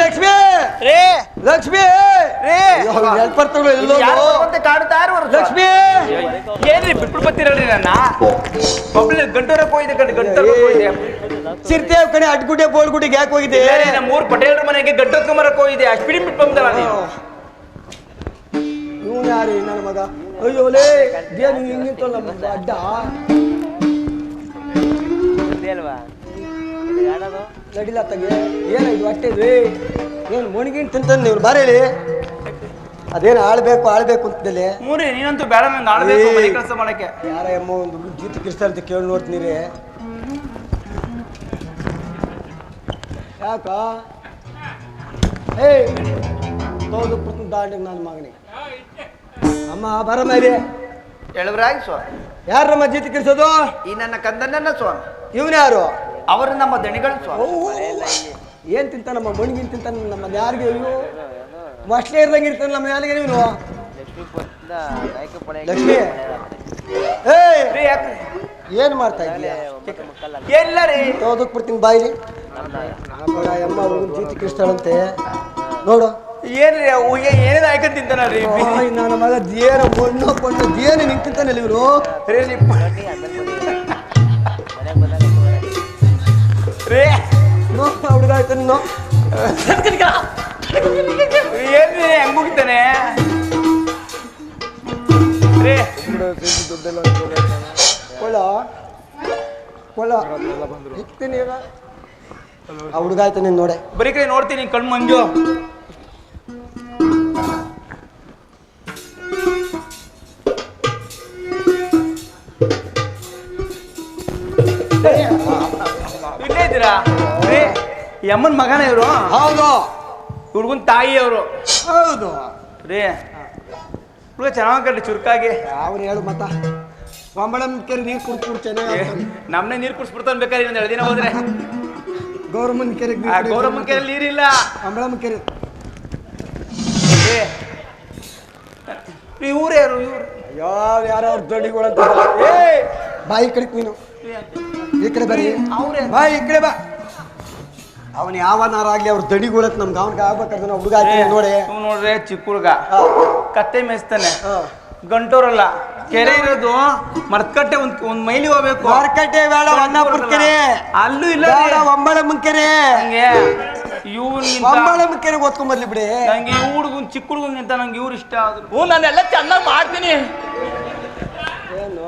[SPEAKER 2] ಲಕ್ಷ್ಮಿ
[SPEAKER 6] ರೇ
[SPEAKER 2] ಲಕ್ಷ್ಮಿ ನೆಲ್ಪರ್ತಗಳು ಎಲ್ಲೋ
[SPEAKER 3] ಕಾಡುತ್ತಾ ಇರುವರು
[SPEAKER 2] ಲಕ್ಷ್ಮಿ
[SPEAKER 4] ಏನ್ರಿ ಬಿಟ್ಬಿಟ್ಟು ಬರ್ತೀರಲ್ರಿ ನನ್ನ ಒಬ್ಬಳು ಗಂಟೂರಕ್ಕೆ ಹೋಗಿದೆ ಗಂಟೂರಕ್ಕೆ ಹೋಗಿದೆ
[SPEAKER 2] ಸಿರ್ತೇವ್ ಕಣೆ ಅಡ್ಗುಡ್ಡೆ ಬೋಳ್ಗುಡ್ಡಿಗೆ ಯಾಕೆ ಹೋಗಿದೆ
[SPEAKER 4] ನಮ್ಮ ಮೂರು ಪಟೇಲ್ರ ಮನೆಗೆ ಗಂಟೊತ್ಕೊಂಬರಕ್ಕೆ ಹೋಗಿದೆ ಅಷ್ಟು ಬಿಟ್ಟು ಬಂದಲ್ಲ ನೀನು
[SPEAKER 2] ಇವನು ಯಾರು ನನ್ನ ಮಗ ಅಯ್ಯೋಲೇ ಏನು ಹಿಂಗಿಂತಲ್ಲ ನಮ್ಮ ಅಡ್ಡ ನಡಿಲ್ಲ ತಗೆ ಏನಾಯ್ತು ಅಷ್ಟೇದ್ರಿ ಏನು ಮುಣಿಗಿನ್ ತಿಂತಾನೆ ನೀವು ಬಾರೇಲಿ ಅದೇನು ಆಳ್ಬೇಕು ಅಂತಲೇ
[SPEAKER 4] ಮೂರಿ ನೀನಂತೂ ಬೇಡ ನಂಗೆ ಆಳ್ಬೇಕು ಮನೆ ಕೆಲಸ ಮಾಡಕ್ಕೆ
[SPEAKER 2] ಯಾರ ಅಮ್ಮ ಒಂದು ಜೀತ ಕಿರಿಸ್ತಾ ಅಂತ ಕೇಳಿ ನೋಡ್ತೀನಿ ರೀ ಯಾಕ ಏಯ್ ತೋದು ದಾಂಡಿಗೆ ನನ್ನ ಮಗನಿಗೆ ಅಮ್ಮ ಬರ ಮೇಲೆ
[SPEAKER 3] ಎಳವರಾಗಿ ಸ್ವಾಮಿ
[SPEAKER 2] ಯಾರಮ್ಮ ಜೀತ ಕಿರಿಸೋದು
[SPEAKER 3] ಈ ನನ್ನ ಕಂದನನ್ನ ಸ್ವಾಮಿ
[SPEAKER 2] ಇವನು ಯಾರು
[SPEAKER 3] ಅವರು ನಮ್ಮ ದಣಿಗಳು ಸ್ವಾಮಿ
[SPEAKER 2] ಏನ್ ತಿಂತಾನ ನಮ್ಮ ಮಣಿಗಿನ್ ತಿಂತಾನ ನಮ್ಮ ಯಾರಿಗೆ ಇವು ಮಸ್ಲೆ ಇರ್ದಂಗೆ ಇರ್ತಾನೆ ನಮ್ಮ ಯಾರಿಗೆ ಇವನು ಲಕ್ಷ್ಮಿ ಏನ್ ಮಾಡ್ತಾ ಇದ್ದೀಯ
[SPEAKER 4] ಎಲ್ಲರಿ
[SPEAKER 2] ತೋದಕ್ ಬಿಡ್ತೀನಿ ಬಾಯಿಲಿ ಅಮ್ಮ ಹುಡುಗನ್ ಜೀತಿ ಕಿರಿಸ್ತಾಳಂತೆ ನೋಡು
[SPEAKER 4] ಏನ್ರಿ ಏನೇನು ಆಯ್ಕೊಂಡ್ ತಿಂತಾನಲ್ರಿ
[SPEAKER 2] ನನ್ನ ಮಗ ದೇನ ಮಣ್ಣು ಕೊಂಡು ದೇನ ನಿಂತಿಂತಾನಲ್ಲ ಇವರು
[SPEAKER 4] ರೇ
[SPEAKER 2] ಹುಡುಗ ಆಯ್ತು ನೀನು
[SPEAKER 4] ಏನ್ರಿ ಹೆಂಗ್ ಮುಗಿತಾನೆ ರೇ
[SPEAKER 2] ಕೊಳ್ಳ ಇಕ್ತೀನಿ ಈಗ ಆ ಹುಡುಗ ಆಯ್ತು ನೀನು ನೋಡೆ
[SPEAKER 4] ಬರೀ ಕೈ ನೋಡ್ತೀನಿ ಕಣ್ಣು ಮಂಜು ಇಲ್ಲೇ ಇದ್ದೀರಾ ರೇ ಯಮ್ಮನ್ ಮಗನ ಇವರು
[SPEAKER 2] ಹೌದು
[SPEAKER 4] ಹುಡುಗನ್ ತಾಯಿ ಅವರು
[SPEAKER 2] ಹೌದು
[SPEAKER 4] ರೇ ಹುಡುಗ ಚೆನ್ನಾಗಿ ಕಟ್ರಿ ಚುರುಕಾಗಿ
[SPEAKER 2] ಅವ್ರು ಹೇಳು ಮತ್ತ ಸ್ವಂಬಳಂ ಕೆರೆ ನೀರು ಕುಡ್ದು ಚೆನ್ನಾಗಿ
[SPEAKER 4] ನಮ್ನೆ ನೀರು ಕುಡಿಸ್ಬಿಡ್ತಾನೆ ಬೇಕಾದ್ರೆ ಇನ್ನೊಂದು 2 ದಿನ ಹೋದ್ರೆ
[SPEAKER 2] ಗೌರಮ್ಮನ ಕೆರೆಗೆ
[SPEAKER 4] ಆ ಗೌರಮ್ಮನ ಕೆರೆಯಲ್ಲಿ ನೀರಿಲ್ಲ.
[SPEAKER 2] ಅಂಬಳಮ್ಮ ಕೆರೆ.
[SPEAKER 4] ಇವ್ರು ಯಾರು ಇವ್ರು?
[SPEAKER 2] ಯಾರು ದೊಡ್ಡಿಗಳು ಅಂತ ಏ ಬಾಯಿ ಕಡೆ ನೀನು ಈ ಕಡೆ ಬರೀ ಬಾ ಈ ಕಡೆ ಬಾ. ಅವನ್ ಯಾವನಾರಾಗ್ಲಿ ಅವ್ರ ದಡಿಗಳತ್ ನಮ್ಗೆ ಅವನ್ಗೆ ಆಗ್ಬೇಕಂದ್ರೆ ನಾವು ಹುಡುಗ ಹಾಕಿ ನೋಡಿ.
[SPEAKER 4] ಇವ್ ನೋಡ್ರೆ ಚಿಕ್ಕ ಹುಡುಗ ಕತ್ತೆ ಮೇಯಿಸ್ತಾನೆ, ಗಂಟೋರಲ್ಲ. ಕೆರೆ ಇರೋದು ಮರ್ಕಟ್ಟೆ ಒಂದ್ ಮೈಲಿ ಹೋಗ್ಬೇಕು.
[SPEAKER 2] ಮಾರ್ಕಟ್ಟೆ ಬೇಡ, ಹೊನ್ನಾಪುರ ಕೆರೆ
[SPEAKER 4] ಅಲ್ಲೂ ಇಲ್ಲ.
[SPEAKER 2] ಒಂಬಳಮ್ಮ ಕೆರೆ.
[SPEAKER 4] ನಂಗೆ ಇವ್ನಿಗಿಂತ
[SPEAKER 2] ಒಂಬಳಮ್ಮ ಕೆರೆಗೆ ಓದ್ಕೊಂಬರ್ಲಿ ಬಿಡಿ.
[SPEAKER 4] ನಂಗೆ ಈ ಹುಡುಗನ್ ಚಿಕ್ಕ ಹುಡುಗಂಗಿಂತ ನಂಗೆ ಇವ್ರು ಇಷ್ಟ ಆದ್ರು.
[SPEAKER 6] ಹ್ಞೂ ನಾನೆಲ್ಲ ಚೆನ್ನಾಗಿ ಮಾಡ್ತೀನಿ.
[SPEAKER 2] ಏನು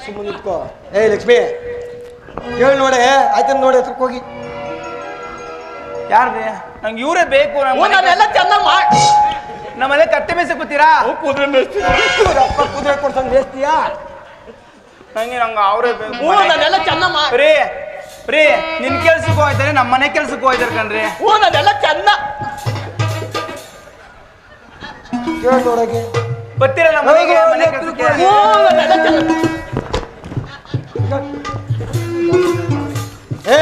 [SPEAKER 2] ಸುಮ್ಮನೆ ಇಟ್ಕೋ. ಏ ಲಕ್ಷ್ಮಿ ಕೇಳಿ ನೋಡಿ, ಆಯ್ತು ನೋಡಿ ಹತ್ರಕ್ಕೆ ಹೋಗಿ.
[SPEAKER 4] ಯಾರ್ರಿ? ನಂಗೆ ಇವರೇ ಬೇಕು.
[SPEAKER 6] ನಾನೆಲ್ಲ ಚೆನ್ನಾಗಿ ಮಾಡಿ
[SPEAKER 4] ನಮ್ಮನೆ ಕತ್ತೆ ಮೇಯ್ಸಕ್ ಕೂತೀರಾ?
[SPEAKER 6] ಕುದುರೆ ಮೇಯಿಸ್ತೀನಿ.
[SPEAKER 2] ಅಪ್ಪ ಕುದುರೆ ಕೊಡ್ಸಂಗ್ ಬೇಸ್ತೀಯಾ?
[SPEAKER 4] ನಂಗೆ ಅವರೇ ಬೇಕು.
[SPEAKER 6] ನಾನೆಲ್ಲ ಚೆನ್ನಾಗಿ ಮಾಡಿ.
[SPEAKER 4] ರೀ ರೀ ನಿನ್ ಕೆಲ್ಸಕ್ಕೆ ಹೋಯ್ತಾರೆ, ನಮ್ಮ ಮನೆ ಕೆಲ್ಸಕ್ಕೆ ಹೋಯ್ತಾರ ಕಣ್ರಿ.
[SPEAKER 6] ನಾನೆಲ್ಲ ಚೆನ್ನ
[SPEAKER 2] ಕೇಳಿ ನೋಡಕ್ಕೆ
[SPEAKER 4] ಬರ್ತೀರಲ್ಲ ಮನೆಗೆ? ಮನೆ ಕೆಲ್ಸಕ್ಕೆ
[SPEAKER 2] ಏ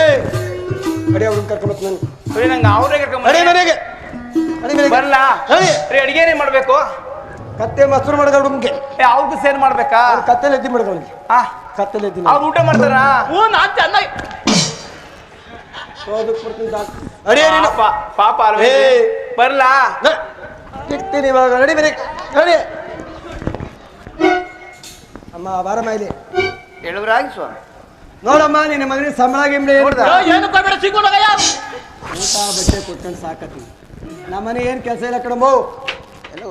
[SPEAKER 2] ಅಡಿ ಅವ್ರನ್ನ ಕರ್ಕೊಂಡು ನಾನು
[SPEAKER 4] ರೀ ನಂಗೆ ಅವರೇ ಕರ್ಕೊಂಡ್
[SPEAKER 2] ಅಡಿ ಮನೆಗೆ
[SPEAKER 4] ಬರ್ಲಾ? ರೀ ಅಡಿಗೆ ಏನೇನ್ ಮಾಡ್ಬೇಕು?
[SPEAKER 2] ಕತ್ತೆ ಮೊಸರು ಮಾಡಿದ ಹುಡುಗಂಗೆ
[SPEAKER 4] ಅವ್ರಿಗೂ ಸೇರ್ ಮಾಡ್ಬೇಕಾ?
[SPEAKER 2] ಕತ್ತೆಲೆ ಎದ್ದಿ ಮಾಡಿದವನಿಗೆ ಕತ್ತೆಲೆ ಎದ್ದಿ
[SPEAKER 4] ಅವ್ರು ಊಟ ಮಾಡ್ತಾರ?
[SPEAKER 6] ನಾನ್ ಚೆನ್ನಾಗಿ
[SPEAKER 2] ಅಡಿ
[SPEAKER 4] ಪಾಪ ಅಲ್ವೇ? ಬರ್ಲಾ?
[SPEAKER 2] ಸಿಗ್ತೀನಿ ಇವಾಗ. ನಡಿ ಮನೆಗೆ ನಡಿ. ಅಮ್ಮ ಬಾರಮ್ಮ ಇಲ್ಲಿ
[SPEAKER 3] ಹೇಳುವರಾಗಿ ಸ್ವಾಮಿ.
[SPEAKER 2] ನೋಡಮ್ಮ ನಿನ್ನ ಮಗನಿಗೆ ಸಂಬಳ ಗಿಂಬಳ
[SPEAKER 6] ಏನು ಕೊಡ್ಬೇಡ, ಸಿಗೋಣಗಯ್ಯ.
[SPEAKER 2] ಊಟ ಬಟ್ಟೆ ಕೊಟ್ಕೊಂಡು ಸಾಕತ್ತೀನಿ. ನಮ್ಮನೆ ಏನ್ ಕೆಲಸ ಇಲ್ಲ ಕಣಮ್ಮ.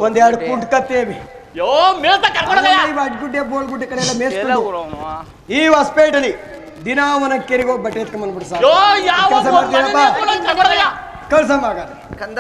[SPEAKER 2] ಒಂದೆರಡು ಕುಂಟ್ ಕತ್ತೇವಿ.
[SPEAKER 6] ಯೋ ಮೇಲ್ತ ಕರ್ಕೊಂಡೋಗಯ್ಯ.
[SPEAKER 2] ಅಡ್ಗುಡ್ಡೆ ಬೋಳ್ಗುಡ್ಡೆ ಕಡೆ ಎಲ್ಲ ಮೇಯಿಸ್ಕೊಂಡು ಈ ಹೊಸಪೇಟೆಲಿ ದಿನ ಅವನ ಕೆರೆಗೆ ಹೋಗಿ ಬಟ್ಟೆ ಎತ್ಕೊಂಡ್ಬಂದ್ಬಿಟ್ಟು ಸಾಕು.
[SPEAKER 6] ಯೋ ಯಾವ
[SPEAKER 2] ಕೆಲಸ ಮಾಡ್ತೀನಪ್ಪ,
[SPEAKER 6] ಕರ್ಕೊಂಡೋಗಯ್ಯ.
[SPEAKER 2] ಕಳ್ಸಮ್ಮ ಹಾಗಾದ್ರೆ.
[SPEAKER 3] ಕಂದ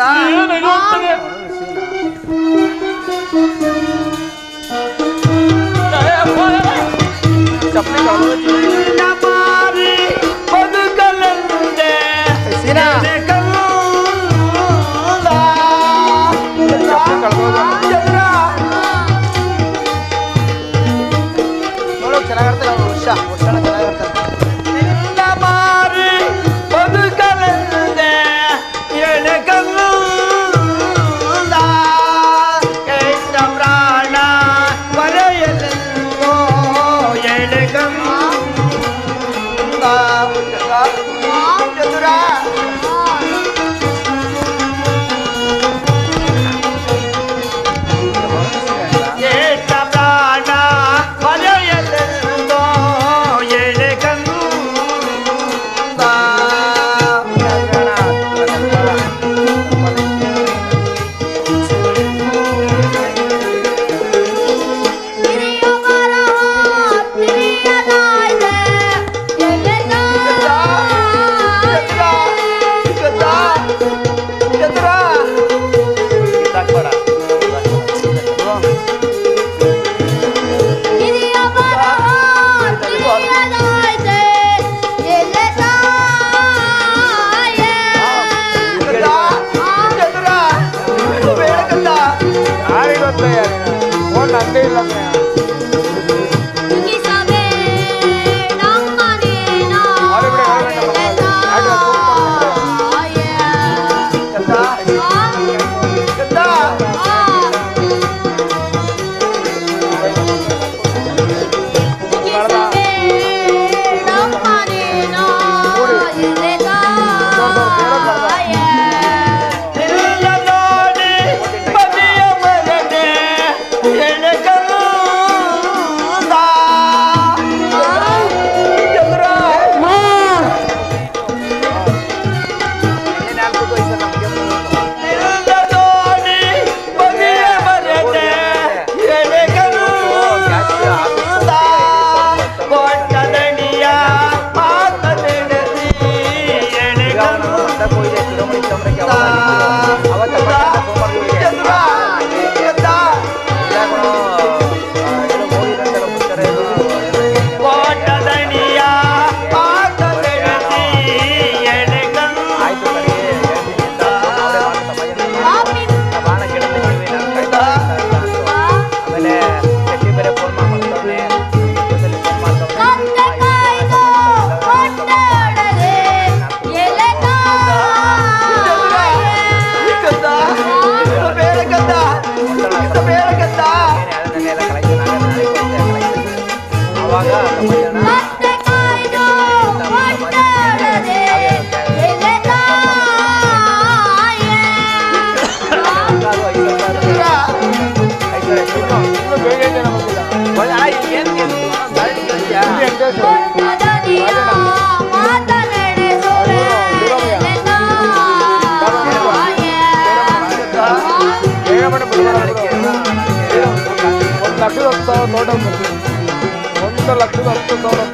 [SPEAKER 3] ನೋಡೋಕ್ ಚೆನ್ನಾಗಿರ್ತಾರೆ ಅವ್ರು. ವರ್ಷ ಚೆನ್ನಾಗಿರ್ತಾರೆ. ಪ್ರಾಣ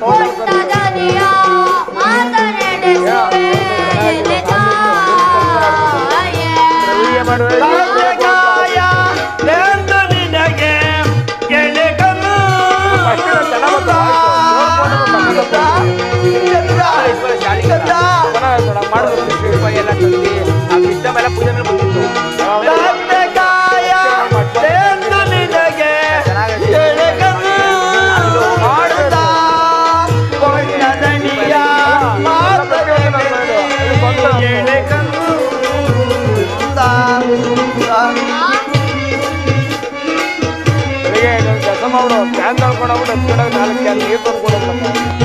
[SPEAKER 5] ಒಟ್ಟದನಿಯ ಮಾತನೆಡೆಸುವೆ ಎಲೆ ತಾಯೇ.
[SPEAKER 6] ರಾಜಕಾಯ ಎಂದು ನಿನಗೆ ಗೆಳೆಗನು ರಾಜಕಾಯ ಎಂದು ನಿನಗೆ ಗೆಳೆಗನು ಒಟ್ಟದನಿಯ ಮಾತನೆಡೆಸುವೆ ಗೆಳೆಗನು
[SPEAKER 4] ಕೆಲಸ ಮಾಡು ಫ್ಯಾನ್ ತಳ್ಕೊಂಡೋಗ್ಬಿಟ್ಟು ಹಚ್ಕೊಂಡಾಗ 4 ಕ್ಯಾನ್ ನೀರು ತಂದ್ಕೊಡೋದು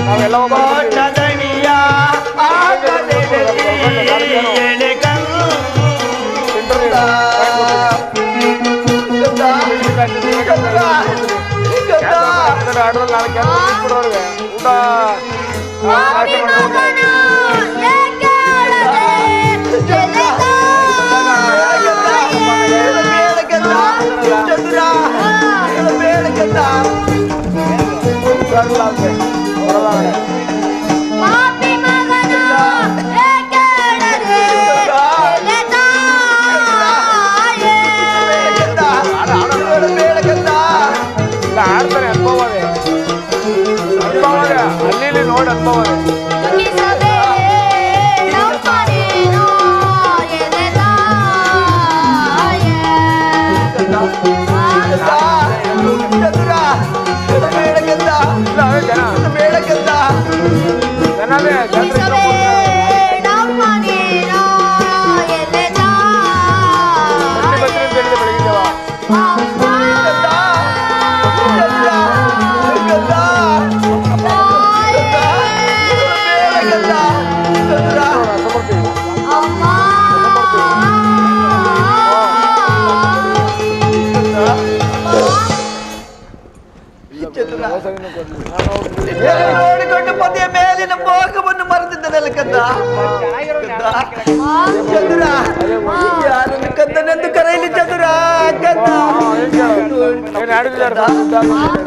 [SPEAKER 4] ನಾವೆಲ್ಲ
[SPEAKER 6] ಒಟ್ಟದನಿಯ
[SPEAKER 4] ಆಡ್ರಲ್ಲಿ 4 ಕ್ಯಾನ್ ಕೊಡೋರ್ಗೆ ಊಟ
[SPEAKER 5] ಸ್ವಾಮಿ ಮಗನ ಏಕೆ ಅಳದೆ ಎಲೆ ಪಾಪಿ ಮಗನ ಏಕೆ ಅಳದೆ ಎಲೆ ತಾಯೇ.
[SPEAKER 4] ಆಡ್ತಾರೆ ಅನುಭವದೆ ಅಲ್ಲಿ ನೋಡಿ ಅನುಭವದೆ
[SPEAKER 5] ದುಃಖಿಸಬೇಡಪ್ಪ ನೀನು ಎಲೆ ತಾಯೇ.
[SPEAKER 4] ಜನವೇ
[SPEAKER 5] ದುಃಖಿಸಬೇಡಪ್ಪ ನೀನು ಎಲೆ ತಾಯೇ.
[SPEAKER 4] ಬೆಳಗಿದ್ದೇವ
[SPEAKER 3] ನೋಡಿಕೊಂಡು ಪದೆಯ ಮೇಲಿನ ಮೋಹವನ್ನು ಮರೆತಿದ್ದನಲ್ಲ ಕದ್ದ. ಚಂದ್ರ ಯಾರನ್ನು ಕದ್ದನೆಂದು ಕರೆಯಲಿ ಚಂದ್ರ ಕದ್ದ.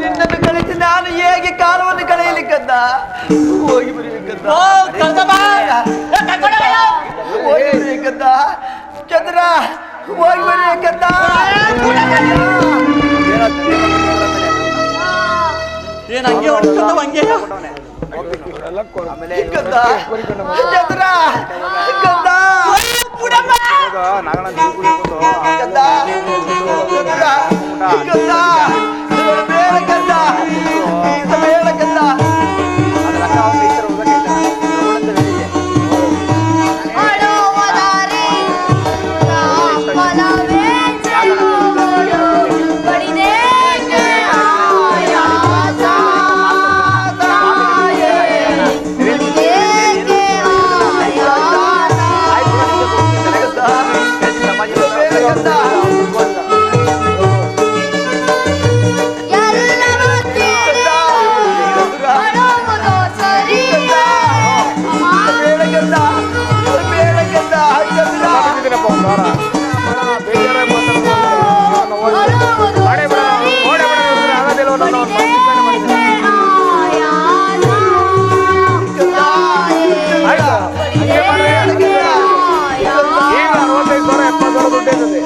[SPEAKER 3] ನಿನ್ನನ್ನು ಕಳಿಸಿ ನಾನು ಹೇಗೆ ಕಾಲವನ್ನು ಕಳೆಯಲಿ ಕದ್ದ. ಹೋಗಿ ಬರಬೇಕದ್ದ ಹೋಗಿ ಬರಬೇಕದ್ದ ಚಂದ್ರ ಹೋಗಿ ಬರಬೇಕದ್ದ.
[SPEAKER 6] ಏನ್ ಹಂಗೆ ಹೊಡ್ಕೊಂಡ ಹಂಗೆ
[SPEAKER 3] ಕದ್ದ ಚಂದ್ರ ಕದ್ದ
[SPEAKER 4] ನಾಗಣ್ಣ ನೀರು ಕುಡಿಯೋದು
[SPEAKER 3] ಕದ್ದ ಚಂದ್ರ ಕದ್ದ ಬೇಡ ಕದ್ದ ಬೇಡ ಕದ್ದ.
[SPEAKER 5] ಅಳುವುದಾರಿ ಫಲವೇ ಚೆಲ್ಲುವುದು ಬಡಿದೇಕೆ ಆಯಾಸ ತಾಯೇ. ಬಡಿದೇಕೆ ಆಯಾಸ. ಎಲ್ಲವೂ ತಿಳಿದು ಅಳುವುದು ಸರಿಯೇ ಅಳುವುದು
[SPEAKER 4] ಈಗ 65,000 70,000 ದುಡ್ಡು ಇರ್ತದೆ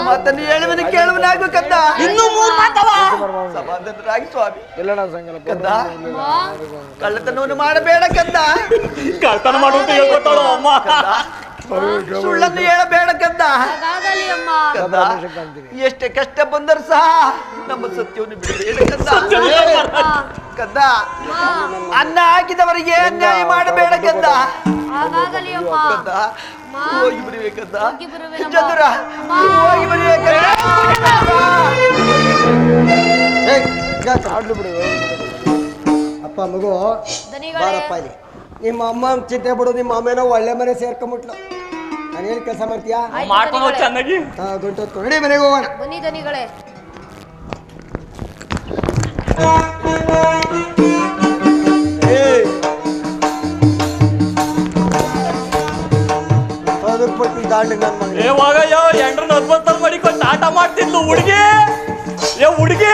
[SPEAKER 3] ಮಾತನ್ನು ಹೇಳುವನು ಕೇಳುವನಾಗಬೇಕಂದ
[SPEAKER 6] ಇನ್ನೂ 3 ಮಾತವ.
[SPEAKER 3] ಸಮಾಧಾನರಾಗಿ ಸ್ವಾಮಿ ಕಂದ ಕಳ್ಳತನವನ್ನು ಮಾಡಬೇಡ ಕಂದ
[SPEAKER 6] ಕಳ್ತನ ಮಾಡುವಂತ ಹೇಳ್ಕೊಟ್ಟಾಳು ಅಮ್ಮ.
[SPEAKER 3] ಸುಳ್ಳನ್ನು ಹೇಳಬೇಡ ಕಂದ
[SPEAKER 5] ಹಾಗಾಗಲಿ ಅಮ್ಮ.
[SPEAKER 3] ಕಂದ ಎಷ್ಟೇ ಕಷ್ಟ ಬಂದರೂ ಸಹ ನಮ್ಮ ಸತ್ಯವನ್ನು ಬಿಡಬೇಡ ಕಂದ ಕಂದ ಅನ್ನ ಹಾಕಿದವರಿಗೆ ಅನ್ಯಾಯ ಮಾಡಬೇಡ ಕಂದ
[SPEAKER 5] ಹಾಗಾಗಲಿ ಅಮ್ಮ.
[SPEAKER 3] ಕಂದ ಹೋಗಿ ಬರಬೇಕಂದ
[SPEAKER 5] ಹೋಗಿ ಬರುವೆನಮ್ಮ.
[SPEAKER 3] ಚಂದ್ರ ಹೋಗಿ ಬರಬೇಕಂದ
[SPEAKER 2] ಆಡ್ಲು ಬಿಡು ಅಪ್ಪ ಮಗು
[SPEAKER 5] ದನಿಗಳೇ
[SPEAKER 2] ಬಾರಪ್ಪ ಇಲ್ಲಿ ನಿಮ್ಮ ಅಮ್ಮ ಚಿಂತೆ ಬಿಡು ನಿಮ್ಮ ಅಮ್ಮೇನೋ ಒಳ್ಳೆ ಮನೆ ಸೇರ್ಕೊಂಬಿಟ್ಲು ನಾನು ಹೇಳಿ ಕೆಲಸ ಮಾಡ್ತೀಯಾ
[SPEAKER 5] ಆಯ್ತು
[SPEAKER 6] ಮಾಡ್ಕೊಂಡು
[SPEAKER 5] ದನಿಗಳೇ.
[SPEAKER 6] ಚೆನ್ನಾಗಿ.
[SPEAKER 2] ಗಂಟು ಹೊತ್ಕೊಂಡು ನಡಿ ಮನೆಗೆ ಹೋಗೋಣ
[SPEAKER 5] ಬನ್ನಿ ದನಿಗಳೇ.
[SPEAKER 2] ಅದಕ್ಕೆ ಬಿಟ್ಟು ದಾಂಡ್ ನನ್ನ ಮಗನೇ
[SPEAKER 6] ಏವಾಗಯ್ಯ ಎಂಡ್ರನ್ನ ಅದ್ಭುತ ಮಾಡಿಕೊಂಡು ಆಟ ಮಾಡ್ತಿದ್ಲು ಹುಡುಗಿ. ಹುಡುಗಿ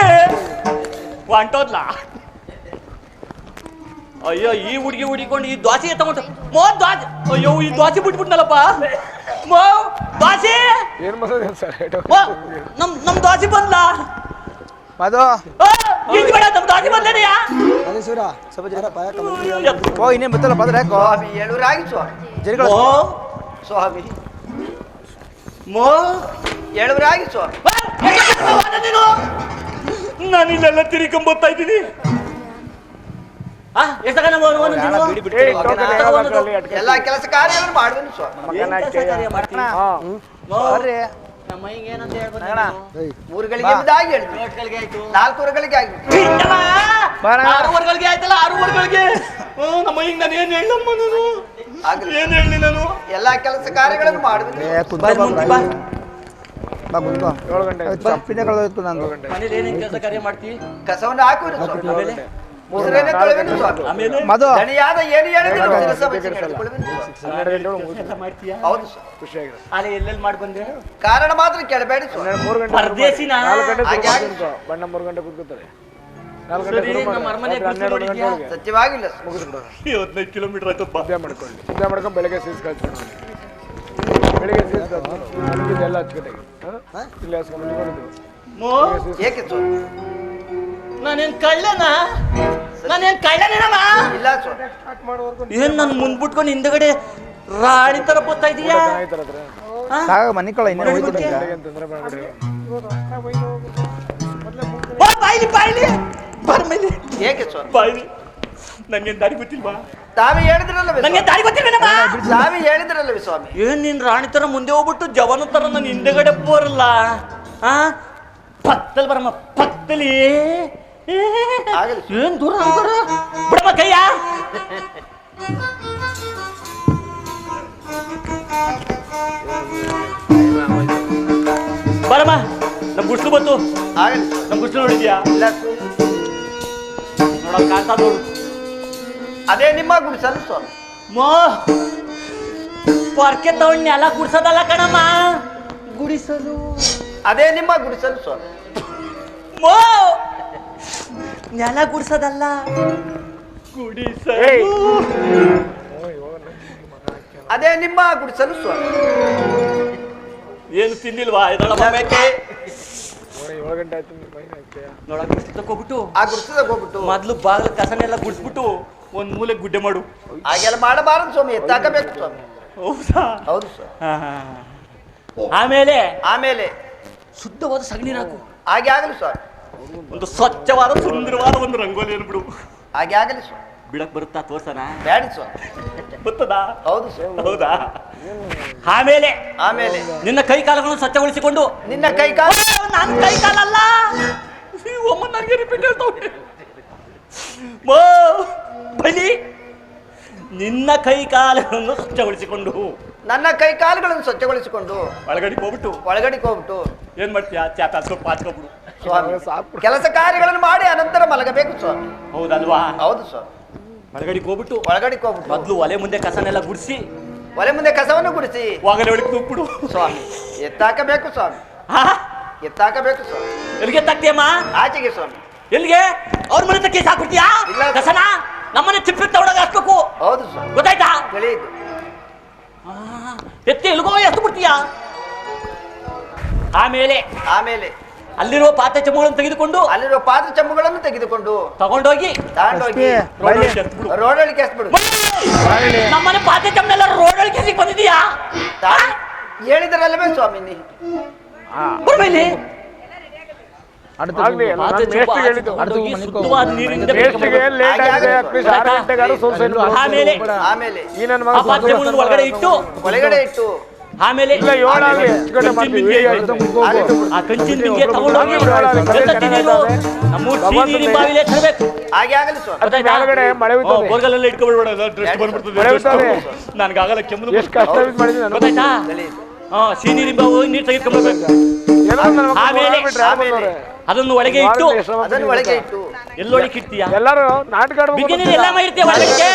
[SPEAKER 6] ಹೊಂಟೋದ್ಲಾ? ಅಯ್ಯೋ ಈ ಹುಡುಗಿ ಹುಡಿಕೊಂಡು ಈ ದ್ವಾಸೆ ತಗೊಂಡು ದ್ವಾಸೆ. ಅಯ್ಯೋ ಈ ದ್ವಾಸೆ ಬಿಟ್ಬಿಟ್ನಲ್ಲಪ್ಪ. ದ್ವಾಸೆ ನಮ್ ದ್ವಾಸೆ ಬಂದ್ಲಾ?
[SPEAKER 4] ಮದು
[SPEAKER 6] ಬೇಡ ನಮ್ ದ್ವಾಸೆ ಬಂದೇನೆಯಾ?
[SPEAKER 2] ಅದೇ ಸೂರ ಸ್ವಲ್ಪ ಜನ ಪಾಯ
[SPEAKER 4] ಓ ಇನ್ನೇನು ಬತ್ತಲ್ಲ ಬಂದ್ರೆ
[SPEAKER 3] ಸ್ವಾಮಿ ಹೇಳುವರಾಗಿ ಸ್ವಾಮಿ ಸ್ವಾಮಿ ಹೇಳುವರಾಗಿ ಸ್ವಾಮಿ
[SPEAKER 6] ನಾನು ಇಲ್ಲೆಲ್ಲ ತಿರ್ಕೊಂಬತ್ತಾ ಇದ್ದೀನಿ.
[SPEAKER 3] ಎಲ್ಲಾ ಕೆಲಸ ಕಾರ್ಯಗಳನ್ನು ಮಾಡುವನು ಸ್ವಾಮಿ ಮೂರುಗಳಿಗೆ ಎಂಬುದಾಗಿ ಹೇಳಿದ್ರು 4 ವರ್ಷಗಳಿಗೆ ಆಗಿತ್ತು
[SPEAKER 6] 6 ವರ್ಷಗಳಿಗೆ ಆಯ್ತಲ್ಲ 6 ವರ್ಷಗಳಿಗೆ ನಮ್ಮ ಹಿಂಗ್ ನಾನು ಏನ್ ಹೇಳಮ್ಮ ನಾನು ಏನ್ ಹೇಳಿ ನಾನು
[SPEAKER 3] ಎಲ್ಲಾ ಕೆಲಸ ಕಾರ್ಯಗಳನ್ನು ಮಾಡುವನು
[SPEAKER 6] ಮನೇಲಿ ಏನೇನ್ ಕೆಲಸ ಕಾರ್ಯ ಮಾಡ್ತೀವಿ?
[SPEAKER 3] ಕಸವನ್ನು ಹಾಕುವರು ಸ್ವಾಮಿ ಮುಸುರೆನೆ ತೊಳೆಯುವನು ಸ್ವಾಮಿ
[SPEAKER 6] ಆಮೇಲೆ
[SPEAKER 3] ದಣಿಯಾದ ಏನು ಹೇಳಿದ್ರು ಶಿರಸ ವಹಿಸಿ ನಡೆದುಕೊಳ್ಳುವನು ಸ್ವಾಮಿ. ಹೌದು ಸ್ವಾಮಿ
[SPEAKER 6] ಅಲ್ಲಿ ಎಲ್ಲೆಲ್ಲಿ ಮಾಡಿ ಬಂದೆ?
[SPEAKER 3] ಕಾರಣ ಮಾತ್ರ ಕೇಳಬೇಡಿ ಸ್ವಾಮಿ
[SPEAKER 6] ಪರದೇಶಿನ
[SPEAKER 3] ಹಾಗೆ ಆಗಿ
[SPEAKER 7] ಬಣ್ಣ 3 ಗಂಟೆ ಕೂತ್ಕೊತಾರೆ
[SPEAKER 6] ಸರಿ, ನಮ್ಮ ಅರಮನೆ ಬಿಸಿಲು ನೋಡಿದ್ಯಾ?
[SPEAKER 3] ಸತ್ಯವಾಗಿಲ್ಲ
[SPEAKER 6] 15 ಕಿಲೋಮೀಟರ್ ಆಯ್ತಪ್ಪ.
[SPEAKER 7] ಮುದ್ದೆ ಮಾಡ್ಕೊಂಡು ಬೆಳಗ್ಗೆ ಸೀಸ್ ಕಳ್ಸ್ಕೊಂಡು ಬೆಳಿಗ್ಗೆ ಸೀಸ್ ಕಳ್ಸ್ಕೊಂಡು ಎಲ್ಲ ಹಚ್ಕಟ್ಟೆಗೆ ಇಲ್ಲಿ ಹಸ್ಕೊಂಡು
[SPEAKER 3] ಏಕೆ ಸ್ವಾಮಿ
[SPEAKER 6] ನಾನೇನ್ ಕಳ್ಳನ? ನಾನೇನ್ ಕಳ್ಳನೇನಮ್ಮ?
[SPEAKER 3] ಇಲ್ಲ ಸ್ವಾಮಿ
[SPEAKER 6] ಏನ್ ನನ್ ಮುಂದ್ಬಿಟ್ಕೊಂಡು ಹಿಂದಗಡೆ ರಾಣಿ ತರ ಬರ್ತಾ ಇದೀಯಾ?
[SPEAKER 4] ಮನೆ ಕಳ ಇನ್ನೇನು ಹೋಯ್ತಿಲ್ಲ
[SPEAKER 7] ತೊಂದರೆ ಮಾಡ್ಬಿಡಿ
[SPEAKER 6] ಬಾಯ್ಲಿ ಬರ್ಮೇಲೆ
[SPEAKER 3] ಏಕೆ ಸ್ವಾಮಿ
[SPEAKER 6] ಬಾಯ್ಲಿ ನಂಗೇನ್ ದಾರಿ ಗೊತ್ತಿಲ್ವಾ?
[SPEAKER 3] ತಾವೇ ಹೇಳಿದ್ರಲ್ಲ
[SPEAKER 6] ನಂಗೆ ದಾರಿ ಗೊತ್ತಿಲ್ವೇನಮ್ಮ?
[SPEAKER 3] ತಾವೇ ಹೇಳಿದ್ರಲ್ಲವೇ ಸ್ವಾಮಿ
[SPEAKER 6] ಏನ್ ನೀನ್ ರಾಣಿ ತರ ಮುಂದೆ ಹೋಗ್ಬಿಟ್ಟು ಜವಾನ ತರ ನನ್ ಹಿಂದೆಗಡೆ ಬರಲ್ಲ? ಪತ್ತಲ್ ಬರಮ್ಮ ಪತ್ತಲಿ
[SPEAKER 3] ಆಗಲಿ
[SPEAKER 6] ಏನ್ ದೂರ ಬಿಡಮ್ಮ ಕೈಯ ಬರಮ್ಮ ನಮ್ ಗುಡ್ಸ್ಲು ಬಂತು.
[SPEAKER 3] ಆಗಲಿ
[SPEAKER 6] ನಮ್ ಗುಡ್ಸ್ಲು ನೋಡಿದ್ಯಾ?
[SPEAKER 3] ಇಲ್ಲ
[SPEAKER 6] ನೋಡ ಕಾಣ್ತಾ ನೋಡು.
[SPEAKER 3] ಅದೇ ನಿಮ್ಮ ಗುಡಿಸಲು ಸ್ವಾಮಿ
[SPEAKER 6] ಪೊರ್ಕೆ ತಗೊಂಡ್ ನೆಲ ಗುಡ್ಸೋದಲ್ಲ ಕಣಮ್ಮ, ಗುಡಿಸಲು.
[SPEAKER 3] ಅದೇ ನಿಮ್ಮ ಗುಡಿಸಲು ಸ್ವಾಮಿ
[SPEAKER 6] ನೆಲ ಗುಡ್ಸೋದಲ್ಲ ಗುಡಿಸಲು.
[SPEAKER 3] ಅದೇ ನಿಮ್ಮ ಗುಡಿಸಲು ಸ್ವಾಮಿ
[SPEAKER 6] ಏನು ತಿನ್ನಿಲ್ವಾ? ಇದೊಳಗೆ
[SPEAKER 7] 7 ಗಂಟೆ ಆಯ್ತು
[SPEAKER 6] ನೋಡ ಗುಡ್ಸಿ ತಗೋಬಿಟ್ಟು
[SPEAKER 3] ಆ ಗುಡಿಸದಾಗ ಹೋಗ್ಬಿಟ್ಟು
[SPEAKER 6] ಮೊದ್ಲು ಬಾಗಿಲು ಕಸನೆಲ್ಲ ಗುಡಿಸ್ಬಿಟ್ಟು ಒಂದ್ ಮೂಲೆ ಗುಡ್ಡೆ ಮಾಡು.
[SPEAKER 3] ಹಾಗೆಲ್ಲ ಮಾಡಬಾರದು ಸ್ವಾಮಿ ಎತ್ತಾಕಬೇಕು ಸ್ವಾಮಿ.
[SPEAKER 6] ಹೌದಾ?
[SPEAKER 3] ಹೌದು ಸ್ವಾಮಿ ಆಮೇಲೆ
[SPEAKER 6] ಶುದ್ಧವಾದ ಸಗಣಿ ಹಾಕು.
[SPEAKER 3] ಹಾಗೆ ಆಗಲಿ ಸ್ವಾಮಿ
[SPEAKER 6] ಒಂದು ಸ್ವಚ್ಛವಾದ ಸುಂದರವಾದ ಒಂದು ರಂಗೋಲಿ ಬಿಡು.
[SPEAKER 3] ಹಾಗೆ ಆಗಲಿ ಸ್ವಾಮಿ
[SPEAKER 6] ಬಿಡಕ್ ಬರುತ್ತಾ? ತೋರ್ಸನ
[SPEAKER 3] ಬ್ಯಾಡಿ ಸ್ವಾಮಿ
[SPEAKER 6] ಬರ್ತದಾ?
[SPEAKER 3] ಹೌದು ಸ್ವಾಮಿ
[SPEAKER 6] ಹೌದಾ? ಆಮೇಲೆ ನಿನ್ನ ಕೈ ಕಾಲಗಳನ್ನು ಸ್ವಚ್ಛಗೊಳಿಸಿಕೊಂಡು
[SPEAKER 3] ನಿನ್ನ ಕೈ ಕಾಲ
[SPEAKER 6] ನನ್ನ ಕೈ ಕಾಲಲ್ಲ ಒಮ್ಮ ನನಗೆ ರಿಪೀಟ್ ಹೇಳ್ತಾವೆ ಬಲಿ. ನಿನ್ನ ಕೈ ಕಾಲಗಳನ್ನು ಸ್ವಚ್ಛಗೊಳಿಸಿಕೊಂಡು
[SPEAKER 3] ನನ್ನ ಕೈ ಕಾಲುಗಳನ್ನು ಸ್ವಚ್ಛಗೊಳಿಸಿಕೊಂಡು
[SPEAKER 6] ಒಳಗಡೆ
[SPEAKER 3] ಹೋಗ್ಬಿಟ್ಟು
[SPEAKER 6] ಏನ್ ಮಾಡ್ತೀಯ? ಚಾಪ ಸ್ವಲ್ಪ ಹಾಚ್ಕೊಬಿಡು
[SPEAKER 3] ಸ್ವಾಮಿ ಕೆಲಸ ಕಾರ್ಯಗಳನ್ನು ಮಾಡಿ ಅನಂತರ ಮಲಗಬೇಕು ಸ್ವಾಮಿ.
[SPEAKER 6] ಹೌದಲ್ವಾ?
[SPEAKER 3] ಹೌದು ಸ್ವಾಮಿ
[SPEAKER 6] ಒಳಗಡೆ ಹೋಗ್ಬಿಟ್ಟು
[SPEAKER 3] ಹೋಗ್ಬಿಟ್ಟು
[SPEAKER 6] ಮೊದ್ಲು ಒಲೆ ಮುಂದೆ ಕಸನೆಲ್ಲ ಗುಡಿಸಿ
[SPEAKER 3] ಒಲೆ ಮುಂದೆ ಕಸವನ್ನು ಗುಡಿಸಿ
[SPEAKER 6] ಒಳಗಡೆ ಒಳಗೆ ತೂಗ್ಬಿಡು
[SPEAKER 3] ಸ್ವಾಮಿ ಎತ್ತಾಕಬೇಕು ಸ್ವಾಮಿ ಎತ್ತಾಕಬೇಕು ಸ್ವಾಮಿ.
[SPEAKER 6] ಎಲ್ಲಿಗೆ ತಾಕ್ತಿಯಮ್ಮ?
[SPEAKER 3] ಆಚೆಗೆ ಸ್ವಾಮಿ.
[SPEAKER 6] ಎಲ್ಲಿಗೆ? ಅವ್ರ ಮನೆ ತಕ್ಕಿ ಸಾಕ್ಬಿಡ್ತೀಯಾ
[SPEAKER 3] ಇಲ್ಲ.
[SPEAKER 6] ಕಸನ ನಮ್ಮನೆ ತಿಪ್ಪಿ ತಗೊಳಗ ಹಾಕ್ಬೇಕು.
[SPEAKER 3] ಹೌದು ಸ್ವಾಮಿ
[SPEAKER 6] ಗೊತ್ತಾಯ್ತಾ?
[SPEAKER 3] ತಿಳಿಯಿತು.
[SPEAKER 6] ಎತ್ತಿ ಎಲ್ಗೋ ಎಷ್ಟು ಬಿಡ್ತೀಯಾ? ಆಮೇಲೆ
[SPEAKER 3] ಆಮೇಲೆ
[SPEAKER 6] ಅಲ್ಲಿರುವ ಪಾತ್ರೆ ಚಮಗಳನ್ನು ತೆಗೆದುಕೊಂಡು
[SPEAKER 3] ಅಲ್ಲಿರುವ ಪಾತ್ರೆ ಚಮ್ಮಗಳನ್ನು ತೆಗೆದುಕೊಂಡು
[SPEAKER 6] ತಗೊಂಡೋಗಿ
[SPEAKER 3] ತಗೊಂಡೋಗಿ ರೋಡೊಳಗೆ ಎಸ್ಬಿಡು.
[SPEAKER 6] ನಮ್ಮನೆ ಪಾತ್ರೆ ಚಮ್ಮನೆಲ್ಲ ರೋಡ್ ಒಳಗೆ ಬಂದಿದೀಯಾ?
[SPEAKER 3] ಹೇಳಿದ್ರಲ್ಲವೇ ಸ್ವಾಮಿ ನೀ
[SPEAKER 6] ಬರ್ಮೇಲೆ
[SPEAKER 7] ಆಗ್ಲಿ ಅಲ್ಲ, ನಾನು ಮೇಷ್ಟ್ರಿಗೆ ಹೇಳಿದ್ದು.
[SPEAKER 6] ಶುದ್ಧವಾದ ನೀರಿಂದ
[SPEAKER 7] ಮೇಷ್ಟ್ರಿಗೆ ಲೇಟ್ ಆಗಿದೆ, ಅಟ್ಲೀಸ್ಟ್ 6 ಗಂಟೆಗಾರು ಸ್ವಲ್ಪ
[SPEAKER 6] ಆಮೇಲೆ
[SPEAKER 3] ಆಮೇಲೆ
[SPEAKER 7] ಈ ನನ್ನ
[SPEAKER 6] ಆ ಪಾತ್ರೆ
[SPEAKER 7] ಮಗ
[SPEAKER 6] ಒಳಗಡೆ ಇಟ್ಟು
[SPEAKER 3] ಒಳಗಡೆ ಇಟ್ಟು
[SPEAKER 6] ಆಮೇಲೆ
[SPEAKER 7] ಇಲ್ಲ 7 ಆಗಲಿ ಎಷ್ಟು ಗಂಟೆ ಮಾಡ್ತೀವಿ ಈಗ ಆಯ್ತು ಮುಗ್ದೋಗು.
[SPEAKER 6] ಆ ಕಂಚಿನ ಬಿಂದಿಗೆ ತಗೊಂಡೋಗಿ ನಮ್ಮೂರ್ ನೀರಿನ ಬಾವಿಲೆ ತರಬೇಕು.
[SPEAKER 3] ಹಾಗೆ ಆಗಲಿ ಸ್ವಾಮಿ.
[SPEAKER 7] ಅದ್ರ ಕೆಳಗಡೆ ಮಳೆ ಬಿದ್ದದೆ.
[SPEAKER 6] ಬೋರ್ಗಲ್ಲೆಲ್ಲ ಇಟ್ಕೊಬಿಡ್ಬೇಡ, ಡ್ರೆಸ್ ಬಂದ್ಬಿಡ್ತದೆ.
[SPEAKER 7] ಮಳೆ ಬಿದ್ದದೆ.
[SPEAKER 6] ನನಗಾಗಲ್ಲ ಕೆಮ್ಮು.
[SPEAKER 7] ಎಷ್ಟು ಕಷ್ಟ ಬಿದ್ದು ಮಾಡಿದ್ದೀನಿ ನಾನು.
[SPEAKER 6] ಗೊತ್ತಾಯ್ತಾ? ಸಿಹಿನೀರಿನ ಬಾವು ನೀರು ತೆಗೆದುಕೊಂಡ್ಬರ್ಬೇಕು.
[SPEAKER 7] ಏನೋ ನನ್ನ ಮಗ
[SPEAKER 6] ಆಮೇಲೆ
[SPEAKER 7] ಬಿಟ್ರೆ ಯಾರು ಬಂದವ್ರೆ?
[SPEAKER 6] ಅದನ್ನು ಒಳಗೆ ಇಟ್ಟು
[SPEAKER 3] ಅದನ್ನು ಒಳಗೆ ಇಟ್ಟು
[SPEAKER 6] ಎಲ್ಲೊಳಗೆ ಇಡ್ತೀಯ?
[SPEAKER 7] ಎಲ್ಲರೂ ನಾಟಕ ಆಡ್ಬೇಕು
[SPEAKER 6] ಬಿಗಿನಿ ಎಲ್ಲ ಮಾಡಿರ್ತೀಯ ಒಳಗೆ.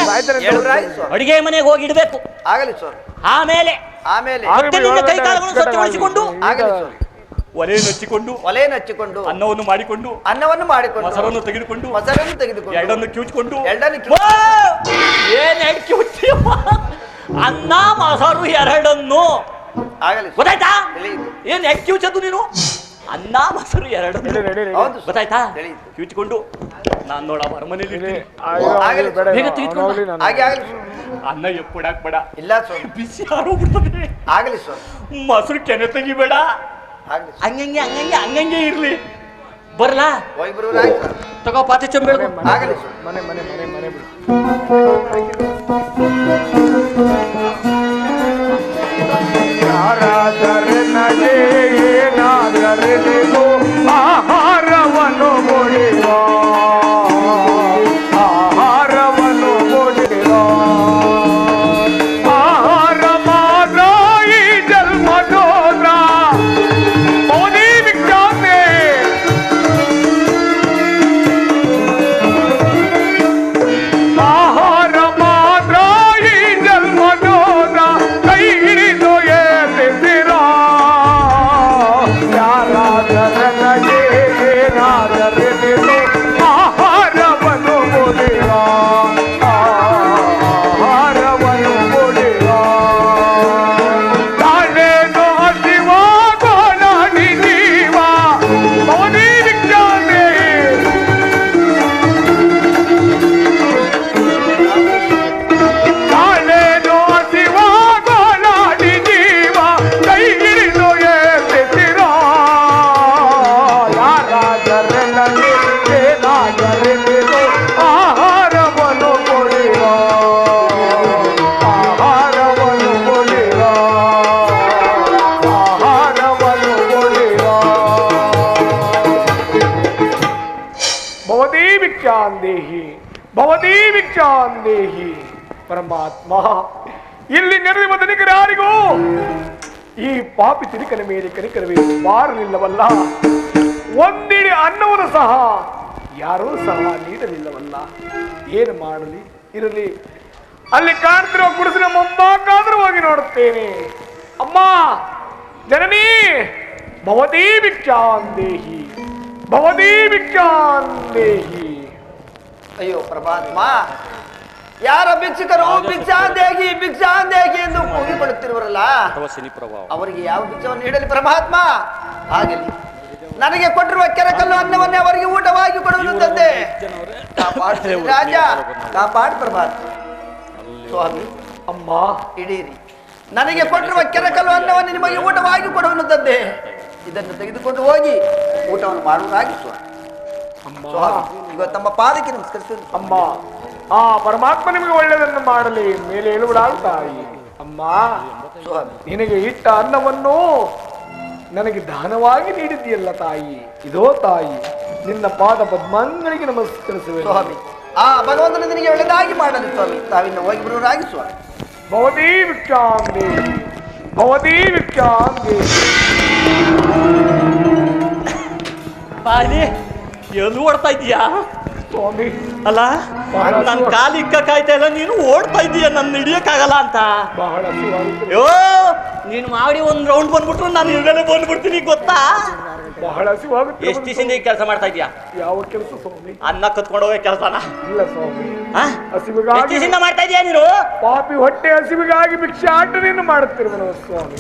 [SPEAKER 3] ಹೇಳಿದ್ರಾಯ್ತು ಸ್ವಾಮಿ.
[SPEAKER 6] ಅಡಿಗೆ ಮನೆಗೆ ಹೋಗಿ ಇಡಬೇಕು.
[SPEAKER 3] ಆಗಲಿ ಸ್ವಾಮಿ.
[SPEAKER 6] ಆಮೇಲೆ
[SPEAKER 3] ಆಮೇಲೆ
[SPEAKER 6] ಮತ್ತೆ ನಿನ್ನ ಕೈ ಕಾಲುಗಳನ್ನು ಸ್ವಚ್ಛಗೊಳಿಸಿಕೊಂಡು
[SPEAKER 3] ಆಗಲಿ ಸ್ವಾಮಿ.
[SPEAKER 6] ಒಲೆಯನ್ನು ಹಚ್ಚಿಕೊಂಡು
[SPEAKER 3] ಒಲೆಯನ್ನು ಹಚ್ಚಿಕೊಂಡು
[SPEAKER 6] ಅನ್ನವನ್ನು ಮಾಡಿಕೊಂಡು
[SPEAKER 3] ಅನ್ನವನ್ನು ಮಾಡಿಕೊಂಡು
[SPEAKER 6] ಮೊಸರನ್ನು ತೆಗೆದುಕೊಂಡು
[SPEAKER 3] ಮೊಸರನ್ನು ತೆಗೆದುಕೊಂಡು
[SPEAKER 6] ಎರಡನ್ನು ಕಿವುಚಿಕೊಂಡು
[SPEAKER 3] ಎರಡನ್ನು
[SPEAKER 6] ಏನ್ ಕಿವುಚಿಯಪ್ಪ? ಅನ್ನ ಮೊಸರು ಎರಡನ್ನು
[SPEAKER 3] ಆಗಲಿ ಸ್ವಾಮಿ.
[SPEAKER 6] ಗೊತ್ತಾಯ್ತಾ?
[SPEAKER 3] ತಿಳಿಯಿತು.
[SPEAKER 6] ಏನ್ ಯಾಕೆ ಕಿವುಚದ್ದು ನೀನು? ಅನ್ನ ಮೊಸರು ಎರಡನ್ನು
[SPEAKER 3] ಹೌದು ಸ್ವಾಮಿ.
[SPEAKER 6] ಗೊತ್ತಾಯ್ತಾ?
[SPEAKER 3] ತಿಳಿಯಿತು.
[SPEAKER 6] ಕಿವುಚಿಕೊಂಡು ನಾನು ನೋಡ ಅರಮನೆಯಲ್ಲಿ ಇರ್ತೀನಿ.
[SPEAKER 3] ಆಗಲಿ
[SPEAKER 7] ಬೇಡ
[SPEAKER 6] ಬೇಗ ತೆಗೆದುಕೊಂಡು
[SPEAKER 7] ಹೋಗ್ಲಿ ನಾನು.
[SPEAKER 3] ಹಾಗೆ ಆಗಲಿ ಸ್ವಾಮಿ.
[SPEAKER 6] ಅನ್ನ ಎಪ್ಪಡಾಕ್ ಬೇಡ,
[SPEAKER 3] ಇಲ್ಲ ಸ್ವಾಮಿ.
[SPEAKER 6] ಬಿಸಿ ಆರೋಗ್ಬಿಡ್ತದೆ.
[SPEAKER 3] ಆಗಲಿ ಸ್ವಾಮಿ.
[SPEAKER 6] ಮೊಸರು ಕೆನೆ ತೆಗಿಬೇಡ,
[SPEAKER 3] ಆಗಲಿ ಸ್ವಾಮಿ.
[SPEAKER 6] ಹಂಗಂಗೆ ಹಂಗಂಗೆ ಹಂಗಂಗೆ ಇರ್ಲಿ. ಬರ್ಲಾ?
[SPEAKER 3] ಹೋಗಿ ಬರುವುದಾಯ್ತು.
[SPEAKER 6] ತಗೋ ಪಾತ್ರೆ ಚಂಬೇಳು.
[SPEAKER 3] ಆಗಲಿ ಸ್ವಾಮಿ.
[SPEAKER 7] ಮನೆ ಮನೆ ಮನೆ ಮನೆ ಬಿಡು. ಯಾರಾದರೆ ನಗೆ ಏನಾದರೆ ನೀವು ಆಹಾರವನ್ನು ಕೊಡಿವ, ಆಹಾರವನ್ನು ಕೊಡಿವ. ಆಹಾರ ಮಾತ್ರ ಈ ಜನ್ಮದೋದ್ರ ಮೋದಿ ವಿಖ್ಯಾತೆ. ಆಹಾರ ಮಾತ್ರ ಈ ಜನ್ಮದೋದ್ರ ಕೈ ಹಿಡಿದು ಏರಿಸಿರ. ಯಾರಾದರೆ ನನಗೆ ಏನಾದರೆ ನೀವು ಆಹಾರವನ್ನು ಕೊಡಿರ, ಆಹಾರವನ್ನು ಕೊಡಿರ. ತಾನೇನು ಹಸಿವ ಗೋಳಾಡಿ ಜೀವ ಮೋದಿ ವಿಖ್ಯಾತೆ. ತಾನೇನು ಹಸಿವ ಗೋಳಾಡಿ ಜೀವ ಕೈ ಹಿಡಿದು ಏರಿಸಿರ. ಯಾರಾದರೆ ನನಗೆ ಏನಾದರೆ ನೀವು ಆಹಾರವನ್ನು ಕೊಡಿರ, ಆಹಾರವನ್ನು ಕೊಡಿರ, ಆಹಾರವನ್ನು ಕೊಡಿರ. ಭವತೀ ಭಿಕ್ಷಾಂದೇಹಿ, ಭವತೀ ಭಿಕ್ಷಾಂದೇಹಿ. ಪರಮಾತ್ಮ, ಇಲ್ಲಿ ನೆರೆಯುವ ಧನಿಕರಾರಿಗೂ ಈ ಪಾಪಿ ತಿರುಕನ ಮೇಲೆ ಕನಿಕರವೇ ಬಾರಲಿಲ್ಲವಲ್ಲ. ಒಂದಿಡಿ ಅನ್ನವನ್ನು ಸಹ ಯಾರೂ ಸಹ ನೀಡಲಿಲ್ಲವಲ್ಲ. ಏನು ಮಾಡಲಿ? ಇರಲಿ, ಅಲ್ಲಿ ಕಾಣ್ತಿರೋ ಗುಡಿಸಿನ ಮೊಮ್ಮಕ್ಕಾದ್ರೂ ಹೋಗಿ ನೋಡುತ್ತೇನೆ. ಅಮ್ಮ ಜನನಿ, ಭವತೀ ಭಿಕ್ಷಾಂದೇಹಿ, ಭವತೀ ಭಿಕ್ಷಾಂದೇಹಿ.
[SPEAKER 3] ಅಯ್ಯೋ ಪರಮಾತ್ಮ, ಯಾರ ಭಿಕ್ಷುಕರು ಭಿಕ್ಷಾಂದೇಹಿ ಭಿಕ್ಷಾಂದೇಹಿ ಎಂದು ಕೂಗಿಕೊಳ್ಳುತ್ತಿರುವರಲ್ಲ, ಅವರಿಗೆ ಯಾವ ಭಿಕ್ಷವನ್ನು ನೀಡಲಿ ಪರಮಾತ್ಮ? ಆಗಲಿ, ನನಗೆ ಕೊಟ್ಟಿರುವ ಕೆರಕಲ್ಲು ಅನ್ನವನ್ನೇ ಅವರಿಗೆ ಊಟವಾಗಿ ಕೊಡುವುದು ತಂದೆ. ಕಾಪಾಡು ರಾಜ, ಕಾಪಾಡು ಪರಮಾತ್ಮ. ಸ್ವಾಮಿ,
[SPEAKER 7] ಅಮ್ಮ
[SPEAKER 3] ಹಿಡೀರಿ. ನನಗೆ ಕೊಟ್ಟಿರುವ ಕೆರಕಲ್ಲು ಅನ್ನವನ್ನು ನಿಮಗೆ ಊಟವಾಗಿ ಕೊಡುವುದು ತಂದೆ. ಇದನ್ನು ತೆಗೆದುಕೊಂಡು ಹೋಗಿ ಊಟವನ್ನು ಮಾಡುವುದಾಗಿ ಸ್ವಾಮಿ. ಸ್ವಾಮಿ, ಈಗ ತಮ್ಮ ಪಾದಕ್ಕೆ ನಮಸ್ಕರಿಸುತ್ತೇನೆ.
[SPEAKER 7] ಅಮ್ಮ, ಆ ಪರಮಾತ್ಮ ನಿಮಗೆ ಒಳ್ಳೆಯದನ್ನು ಮಾಡಲಿ. ಮೇಲೆ ಹೇಳುವುದಾಲ್ ತಾಯಿ. ಅಮ್ಮ,
[SPEAKER 3] ಸ್ವಾಮಿ,
[SPEAKER 7] ನಿನಗೆ ಇಟ್ಟ ಅನ್ನವನ್ನು ನನಗೆ ದಾನವಾಗಿ ನೀಡಿದ್ದೀಯಲ್ಲ ತಾಯಿ. ಇದೋ ತಾಯಿ, ನಿನ್ನ ಪಾದ ಪದ್ಮಗಳಿಗೆ ನಮಸ್ಕರಿಸುವೆ.
[SPEAKER 3] ಸ್ವಾಮಿ, ಆ ಭಗವಂತನ ನಿನಗೆ ಒಳ್ಳೆಯದಾಗಿ ಮಾಡಲಿ ಸ್ವಾಮಿ. ತಾವಿನ್ನ ಹೋಗಿ ಬರುವುದಾಗಿ ಸ್ವಾಮಿ.
[SPEAKER 7] ಭವತೀ ಭಿಕ್ಷಾಂದೇಹಿ, ಭವತೀ ಭಿಕ್ಷಾಂದೇಹಿ.
[SPEAKER 6] ಬಾಲಿ ಎಲ್ಲಿ ಓಡ್ತಾ ಇದೀಯಾ?
[SPEAKER 7] ಸ್ವಾಮಿ,
[SPEAKER 6] ಅಲ್ಲ ನನ್ ಕಾಲು ಇಕ್ಕಾಯ್ತಾ ಇಲ್ಲ, ನೀನು ಓಡ್ತಾ ಇದೀಯ ನನ್ನ ಹಿಡಿಯಕ್ಕಾಗಲ್ಲ ಅಂತ.
[SPEAKER 7] ಬಹಳ ಹಸಿವಾಗುತ್ತದೆ.
[SPEAKER 6] ಅಯ್ಯೋ ನೀನು ಮಾಡಿ ಒಂದ್ ರೌಂಡ್ ಬಂದ್ಬಿಟ್ರು ನಾನು ಇಲ್ಲೇ ಬಂದ್ಬಿಡ್ತೀನಿ ಗೊತ್ತಾ.
[SPEAKER 7] ಬಹಳ ಹಸಿವಾಗುತ್ತೆ.
[SPEAKER 6] ಎಷ್ಟು ದಿವಸದಿಂದ ಈ ಕೆಲಸ ಮಾಡ್ತಾ ಇದೀಯಾ?
[SPEAKER 7] ಯಾವ ಕೆಲಸ ಸ್ವಾಮಿ?
[SPEAKER 6] ಅನ್ನ ಕತ್ಕೊಂಡು ಹೋಗೋ ಕೆಲಸನ?
[SPEAKER 7] ಇಲ್ಲ ಸ್ವಾಮಿ,
[SPEAKER 6] ಎಷ್ಟು
[SPEAKER 7] ಹಸಿವಿಗಾಗಿ
[SPEAKER 6] ದಿವಸದಿಂದ ಮಾಡ್ತಾ ಇದೀಯಾ ನೀನು?
[SPEAKER 7] ಪಾಪಿ ಹೊಟ್ಟೆ ಹಸಿವಿಗಾಗಿ ಭಿಕ್ಷಾಟನೆಯನ್ನು ಮಾಡುತ್ತಿರುವನು ಸ್ವಾಮಿ.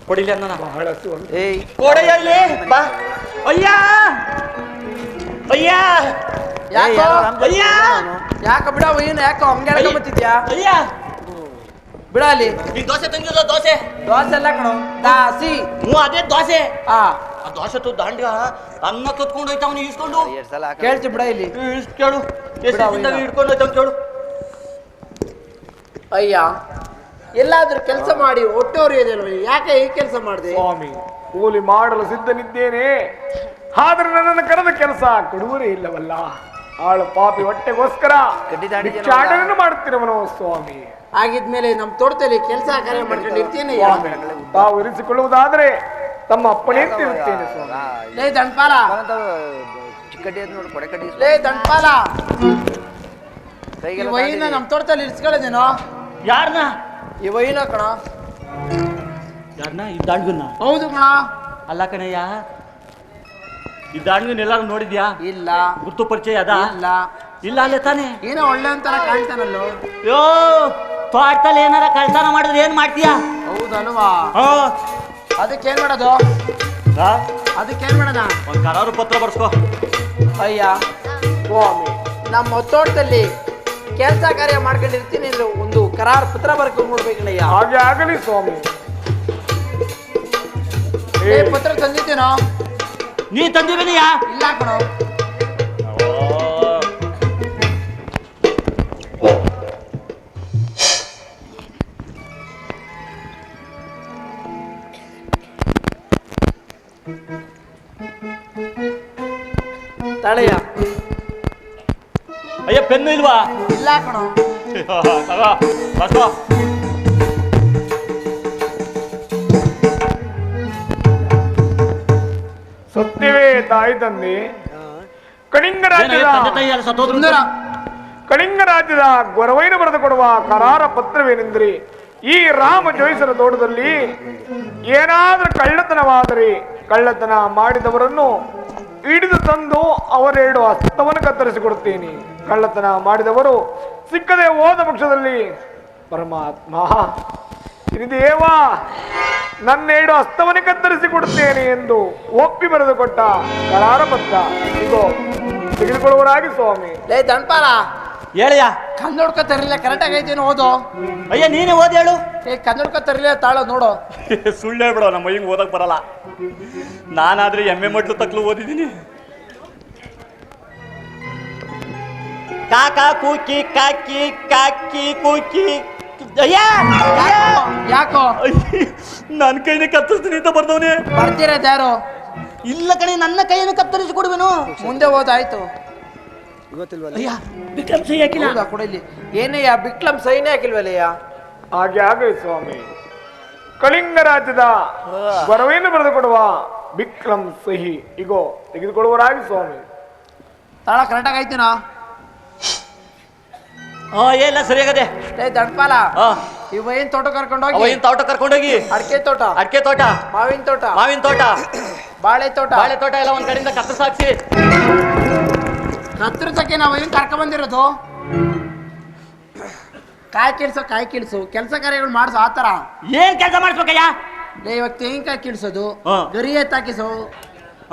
[SPEAKER 6] ಕೊಡಿಲಿ ಅನ್ನ.
[SPEAKER 7] ಬಹಳ ಹಸಿವಾಗುತ್ತೆ.
[SPEAKER 3] ಏಯ್
[SPEAKER 6] ಕೊಡಯ್ಯ ಇಲ್ಲಿ ಬಾ. ಅಯ್ಯ ಅಯ್ಯ
[SPEAKER 1] ಯಾಕೋ
[SPEAKER 6] ಅಯ್ಯ
[SPEAKER 1] ಯಾಕ ಬಿಡ ಏನು ಯಾಕೋ ಹಂಗೆ ಹೇಳ್ಕೊಂಬತ್ತಿದ್ಯಾ?
[SPEAKER 6] ಅಯ್ಯ
[SPEAKER 1] ಬಿಡ ಅಲ್ಲಿ
[SPEAKER 6] ನೀನ್ ದೋಸೆ ತಂದಿಲ್ಲ? ದೋಸೆ
[SPEAKER 1] ದೋಸೆ ಎಲ್ಲ ಕಣೋ ದಾಸಿ.
[SPEAKER 6] ಹ್ಞೂ ಅದೇ ದೋಸೆ.
[SPEAKER 1] ಆ
[SPEAKER 6] ಆ ದೋಸೆ ತು ದಾಂಡ್ಗ ಅನ್ನ ಕತ್ಕೊಂಡು ಹೋಯ್ತ ಅವನು ಇಸ್ಕೊಂಡು.
[SPEAKER 3] ಎರಡ್ ಸಲ ಹಾಕ.
[SPEAKER 1] ಕೇಳ್ತಿ ಬಿಡ ಇಲ್ಲಿ.
[SPEAKER 6] ಕೇಳು ಎಷ್ಟು ಹಿಡ್ಕೊಂಡು ಹೋಯ್ತ ಕೇಳು.
[SPEAKER 1] ಅಯ್ಯ ಎಲ್ಲಾದ್ರೂ ಕೆಲಸ ಮಾಡಿ ಹೊಟ್ಟೆ ಹೊರೆಯೋದಿಲ್ವ? ಯಾಕೆ ಈ ಕೆಲಸ ಮಾಡಿದೆ?
[SPEAKER 7] ಸ್ವಾಮಿ, ಕೂಲಿ ಮಾಡಲು ಸಿದ್ಧನಿದ್ದೇನೆ, ಆದ್ರೆ ನನ್ನನ್ನು ಕರೆದ ಕೆಲಸ ಕೊಡುವರೇ ಇಲ್ಲವಲ್ಲ. ಆಳು ಪಾಪಿ ಹೊಟ್ಟೆಗೋಸ್ಕರ
[SPEAKER 3] ಗಡ್ಡಿ ದಾಡಿ ಜನ
[SPEAKER 7] ಭಿಕ್ಷಾಟನೆಯನ್ನು ಮಾಡುತ್ತಿರುವನು ಸ್ವಾಮಿ.
[SPEAKER 1] ಆಗಿದ್ಮೇಲೆ ನಮ್ ತೋಟದಲ್ಲಿ ಕೆಲಸ ಕಾರ್ಯ ಮಾಡ್ಕೊಂಡಿರ್ತೀನಿ.
[SPEAKER 7] ಸ್ವಾಮಿ, ತಾವು ಇರಿಸಿಕೊಳ್ಳುವುದಾದ್ರೆ ತಮ್ಮ ಅಪ್ಪಣೆ ಇರುತ್ತೇನೆ ಸ್ವಾಮಿ.
[SPEAKER 1] ಲೇ ದಂಡಪಾಲ,
[SPEAKER 3] ಚಿಕ್ಕಡ್ಡಿ ಅದ್ ನೋಡಿ, ಕೊಡೆ ಕಡ್ಡಿ
[SPEAKER 1] ಲೇ ದಂಡಪಾಲ, ಈ
[SPEAKER 3] ಕೈಗೆಲ್ಲ
[SPEAKER 1] ವೈನ ನಮ್ ತೋಟದಲ್ಲಿ ಇರಿಸ್ಕೊಳ್ಳೋದೇನೋ?
[SPEAKER 6] ಯಾರನ್ನ?
[SPEAKER 1] ಈ ವೈನ ಕಣ.
[SPEAKER 6] ಯಾರನ್ನ? ಈ ದಾಂಡ್ಗನ್ನ?
[SPEAKER 1] ಹೌದು ಕಣ.
[SPEAKER 6] ಅಲ್ಲ ಕಣಯ್ಯ, ಈ ದಾಂಡ್ಗನ್ ಎಲ್ಲಾರು ನೋಡಿದ್ಯಾ?
[SPEAKER 1] ಇಲ್ಲ.
[SPEAKER 6] ಗುರ್ತು ಪರಿಚಯ ಅದ?
[SPEAKER 1] ಇಲ್ಲ.
[SPEAKER 6] ಇಲ್ಲ ಅಲ್ಲೇ ತಾನೆ?
[SPEAKER 1] ಏನೋ ಒಳ್ಳೆ ಒಂಥರ ಕಾಣ್ತಾನಲ್ಲೋ.
[SPEAKER 6] ಯೋ ತೋಟದಲ್ಲಿ ಏನಾರ ಕಳ್ತನ ಮಾಡಿದ್ರೆ ಏನ್ ಮಾಡ್ತೀಯಾ?
[SPEAKER 1] ಹೌದಲ್ವಾ? ಅದಕ್ಕೇನ್ ಮಾಡೋದು? ಅದಕ್ಕೇನ್ ಮಾಡೋಣ?
[SPEAKER 6] ಒಂದ್ ಕರಾರು ಪತ್ರ ಬರ್ಸ್ಕೋ.
[SPEAKER 1] ಅಯ್ಯ
[SPEAKER 7] ಸ್ವಾಮಿ,
[SPEAKER 1] ನಮ್ಮ ತೋಟದಲ್ಲಿ ಕೆಲಸ ಕಾರ್ಯ ಮಾಡ್ಕೊಂಡಿರ್ತೀನಿ ಅಂದ್ರೆ ಒಂದು ಕರಾರ್ ಪತ್ರ ಬರ್ಕೊಂಡ್ಬಿಡ್ಬೇಕಣ್ಣಯ್ಯ.
[SPEAKER 7] ಹಾಗೆ ಆಗಲಿ ಸ್ವಾಮಿ.
[SPEAKER 1] ಏ ಪತ್ರ ತಂದಿದ್ದೇನೋ?
[SPEAKER 6] ನೀ ತಂದಿವೇನಿಯಾ?
[SPEAKER 1] ಇಲ್ಲ ಕಣೋ. ತಳೆಯ.
[SPEAKER 6] ಅಯ್ಯ ಪೆನ್ನು ಇಲ್ವಾ?
[SPEAKER 1] ಇಲ್ಲ ಕಣೋ.
[SPEAKER 6] ಬರ್ಸ್ಕೋ.
[SPEAKER 7] ಸತ್ಯವೇ ತಾಯಿ ತಂದೆ. ಕಳಿಂಗ
[SPEAKER 6] ತಂದೆ
[SPEAKER 7] ರಾಜ್ಯದ
[SPEAKER 6] ತಾಯಿ ಎಲ್ಲ ಸತ್ತೋದ್ರು.
[SPEAKER 1] ಸುಂದರ.
[SPEAKER 7] ಕಳಿಂಗ ರಾಜ್ಯದ ಗೊರವೈನ ಬರೆದುಕೊಡುವ ಕರಾರ ಪತ್ರವೇನೆಂದರೆ, ಈ ರಾಮ ಜೋಯಿಸರ ತೋಟದಲ್ಲಿ ಏನಾದ್ರೂ ಕಳ್ಳತನವಾದರೆ ಕಳ್ಳತನ ಮಾಡಿದವರನ್ನು ಹಿಡಿದು ತಂದು ಅವರೆರಡು ಹಸ್ತವನ್ನು ಕತ್ತರಿಸಿಕೊಡುತ್ತೇನೆ. ಕಳ್ಳತನ ಮಾಡಿದವರು ಸಿಕ್ಕದೆ ಹೋದ ಪಕ್ಷದಲ್ಲಿ ಪರಮಾತ್ಮ ದೇವ ನನ್ನೆರಡು ಹಸ್ತವನ್ನೇ ಕತ್ತರಿಸಿಕೊಡುತ್ತೇನೆ ಎಂದು ಒಪ್ಪಿ ಬರೆದುಕೊಟ್ಟ ಕರಾರ ಪತ್ರ ಇಗೋ ತೆಗೆದುಕೊಳ್ಳುವರಾಗಿ ಸ್ವಾಮಿ.
[SPEAKER 1] ಲೇ ದಂಡಪಾಲ,
[SPEAKER 6] ಹೇಳಯ್ಯ.
[SPEAKER 1] ಕನ್ನಡಕ ತರಲಿಲ್ಲ ಕರೆಕ್ಟ್ ಆಗೈತೇನು? ಓದು.
[SPEAKER 6] ಅಯ್ಯ ನೀನೇ ಓದಿ ಹೇಳು.
[SPEAKER 1] ಏ ಕನ್ನಡಕ ತರಲಿಲ್ಲ ತಾಳೋ ನೋಡು.
[SPEAKER 6] ಸುಳ್ಳು ಹೇಳ್ಬಿಡೋ, ನಮ್ಮ ಹಿಂಗೆ ಓದಕ್ ಬರಲ್ಲ. ನಾನಾದ್ರೆ ಎಮ್ಮೆ ಮಡ್ಲು ತಕ್ಲು ಓದಿದ್ದೀನಿ. ಕಾಕಾ ಕೂಕಿ ಕಾಕಿ ಕಾಕಿ ಕೂಕಿ. ಅಯ್ಯ
[SPEAKER 1] ಯಾಕೋ
[SPEAKER 6] ನನ್ನ ಕೈನೇ ಕತ್ತರಿಸ್ತೀನಿ ಅಂತ ಬರ್ದವನೇ.
[SPEAKER 1] ಬರ್ತಿರೋದು ಯಾರು?
[SPEAKER 6] ಇಲ್ಲ ಕಣೆ, ನನ್ನ ಕೈಯನ್ನು ಕತ್ತರಿಸಿ ಕೊಡುವೆನು.
[SPEAKER 1] ಮುಂದೆ ಓದಾಯ್ತು.
[SPEAKER 6] ಅಯ್ಯ ವಿಕ್ರಮ್ ಸಹಿ ಹಾಕಿಲ್ಲ.
[SPEAKER 1] ಹೌದಾ ಕೊಡಲಿ. ಏನಯ್ಯ ಬಿಕ್ಲಂ ಸೈನೇ ಹಾಕಿಲ್ವಲ್ಲಯ್ಯ?
[SPEAKER 7] ಹಾಗೆ ಆಗಲಿ ಸ್ವಾಮಿ. ಕಳಿಂಗ ರಾಜ್ಯದ ಗೊರವೆಯನ್ನು ಬರೆದುಕೊಡುವ ಬಿಕ್ರಂ ಸಹಿ ಇಗೋ ತೆಗೆದುಕೊಳ್ಳುವರಾಗಿ ಸ್ವಾಮಿ.
[SPEAKER 1] ತಾಳ ಕರೆಕ್ಟಾಗಿ ಆಯ್ತೇನೋ?
[SPEAKER 6] ಎಲ್ಲ ಸರಿಯಾಗದೆ.
[SPEAKER 1] ಲೇ ದಂಡಪಾಲ, ಇವ ಏನ್ ತೋಟ ಕರ್ಕೊಂಡೋಗಿ?
[SPEAKER 6] ಅವ ತೋಟ ಕರ್ಕೊಂಡೋಗಿ
[SPEAKER 1] ಅಡಿಕೆ ತೋಟ,
[SPEAKER 6] ಅಡಿಕೆ ತೋಟ,
[SPEAKER 1] ಮಾವಿನ ತೋಟ,
[SPEAKER 6] ಮಾವಿನ ತೋಟ,
[SPEAKER 1] ಬಾಳೆ ತೋಟ,
[SPEAKER 6] ಬಾಳೆ ತೋಟ ಎಲ್ಲ ಒಂದ್ ಕಡೆಯಿಂದ ಕತ್ತ ಸಾಕ್ಸಿ
[SPEAKER 1] ಕತ್ತರಿಸಕ್ಕೆ ನಾವು ಏನ್ ಕರ್ಕೊಂಡ್ ಬಂದಿರೋದು? ಕಾಯಿ ಕಿಳ್ಸು ಕೆಲಸ ಕಾರ್ಯಗಳು ಮಾಡಿಸು. ಆತರ
[SPEAKER 6] ಏನ್ ಕೆಲಸ ಮಾಡಿಸ್ಬೇಕಯ್ಯ?
[SPEAKER 1] ಲೇ ಇವಾಗ ತೆಂಗಿನಕಾಯಿ ಕಿಳ್ಸೋದು,
[SPEAKER 6] ಹಾ.
[SPEAKER 1] ಗರಿ ಎತ್ತಾಕಿಸು,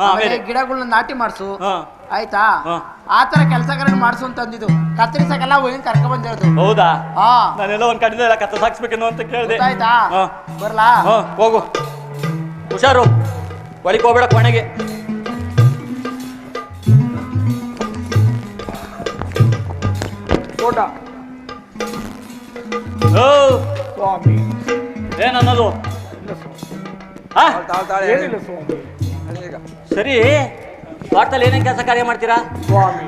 [SPEAKER 6] ಆಮೇಲೆ
[SPEAKER 1] ಗಿಡಗಳನ್ನ ನಾಟಿ ಮಾಡಿಸು.
[SPEAKER 6] ಹಾ.
[SPEAKER 1] ಆಯ್ತಾ?
[SPEAKER 6] ಹಾ.
[SPEAKER 1] ಆತರ ಕೆಲಸ ಕಾರ್ಯ ಮಾಡಿಸು ಅಂತ ಅಂದಿದ್ದು. ಕತ್ತರಿಸಕ್ಕೆಲ್ಲ ಏನ್ ಕರ್ಕೊಂಡ್ ಬಂದಿರೋದು?
[SPEAKER 6] ಹೌದಾ?
[SPEAKER 1] ಹಾ.
[SPEAKER 6] ನಾನೆಲ್ಲ ಒಂದ್ ಕಡೆಯಿಂದ ಎಲ್ಲ ಕತ್ತ ಸಾಕ್ಸ್ಬೇಕೇನೋ ಅಂತ ಕೇಳಿದೆ.
[SPEAKER 1] ಆಯ್ತಾ?
[SPEAKER 6] ಹಾ.
[SPEAKER 1] ಬರ್ಲಾ?
[SPEAKER 6] ಹೋಗು, ಹುಷಾರು, ಒಳಗೆ ಹೋಗ್ಬೇಡ ಕೊನೆಗೆ.
[SPEAKER 7] ತೋಟ ಸ್ವಾಮಿ.
[SPEAKER 6] ಏನನ್ನೋದು?
[SPEAKER 7] ಏನಿಲ್ಲ ಸ್ವಾಮಿ.
[SPEAKER 6] ಸರಿ, ತೋಟದಲ್ಲಿ ಏನೇನ್ ಕೆಲಸ ಕಾರ್ಯ ಮಾಡ್ತೀರಾ
[SPEAKER 7] ಸ್ವಾಮಿ?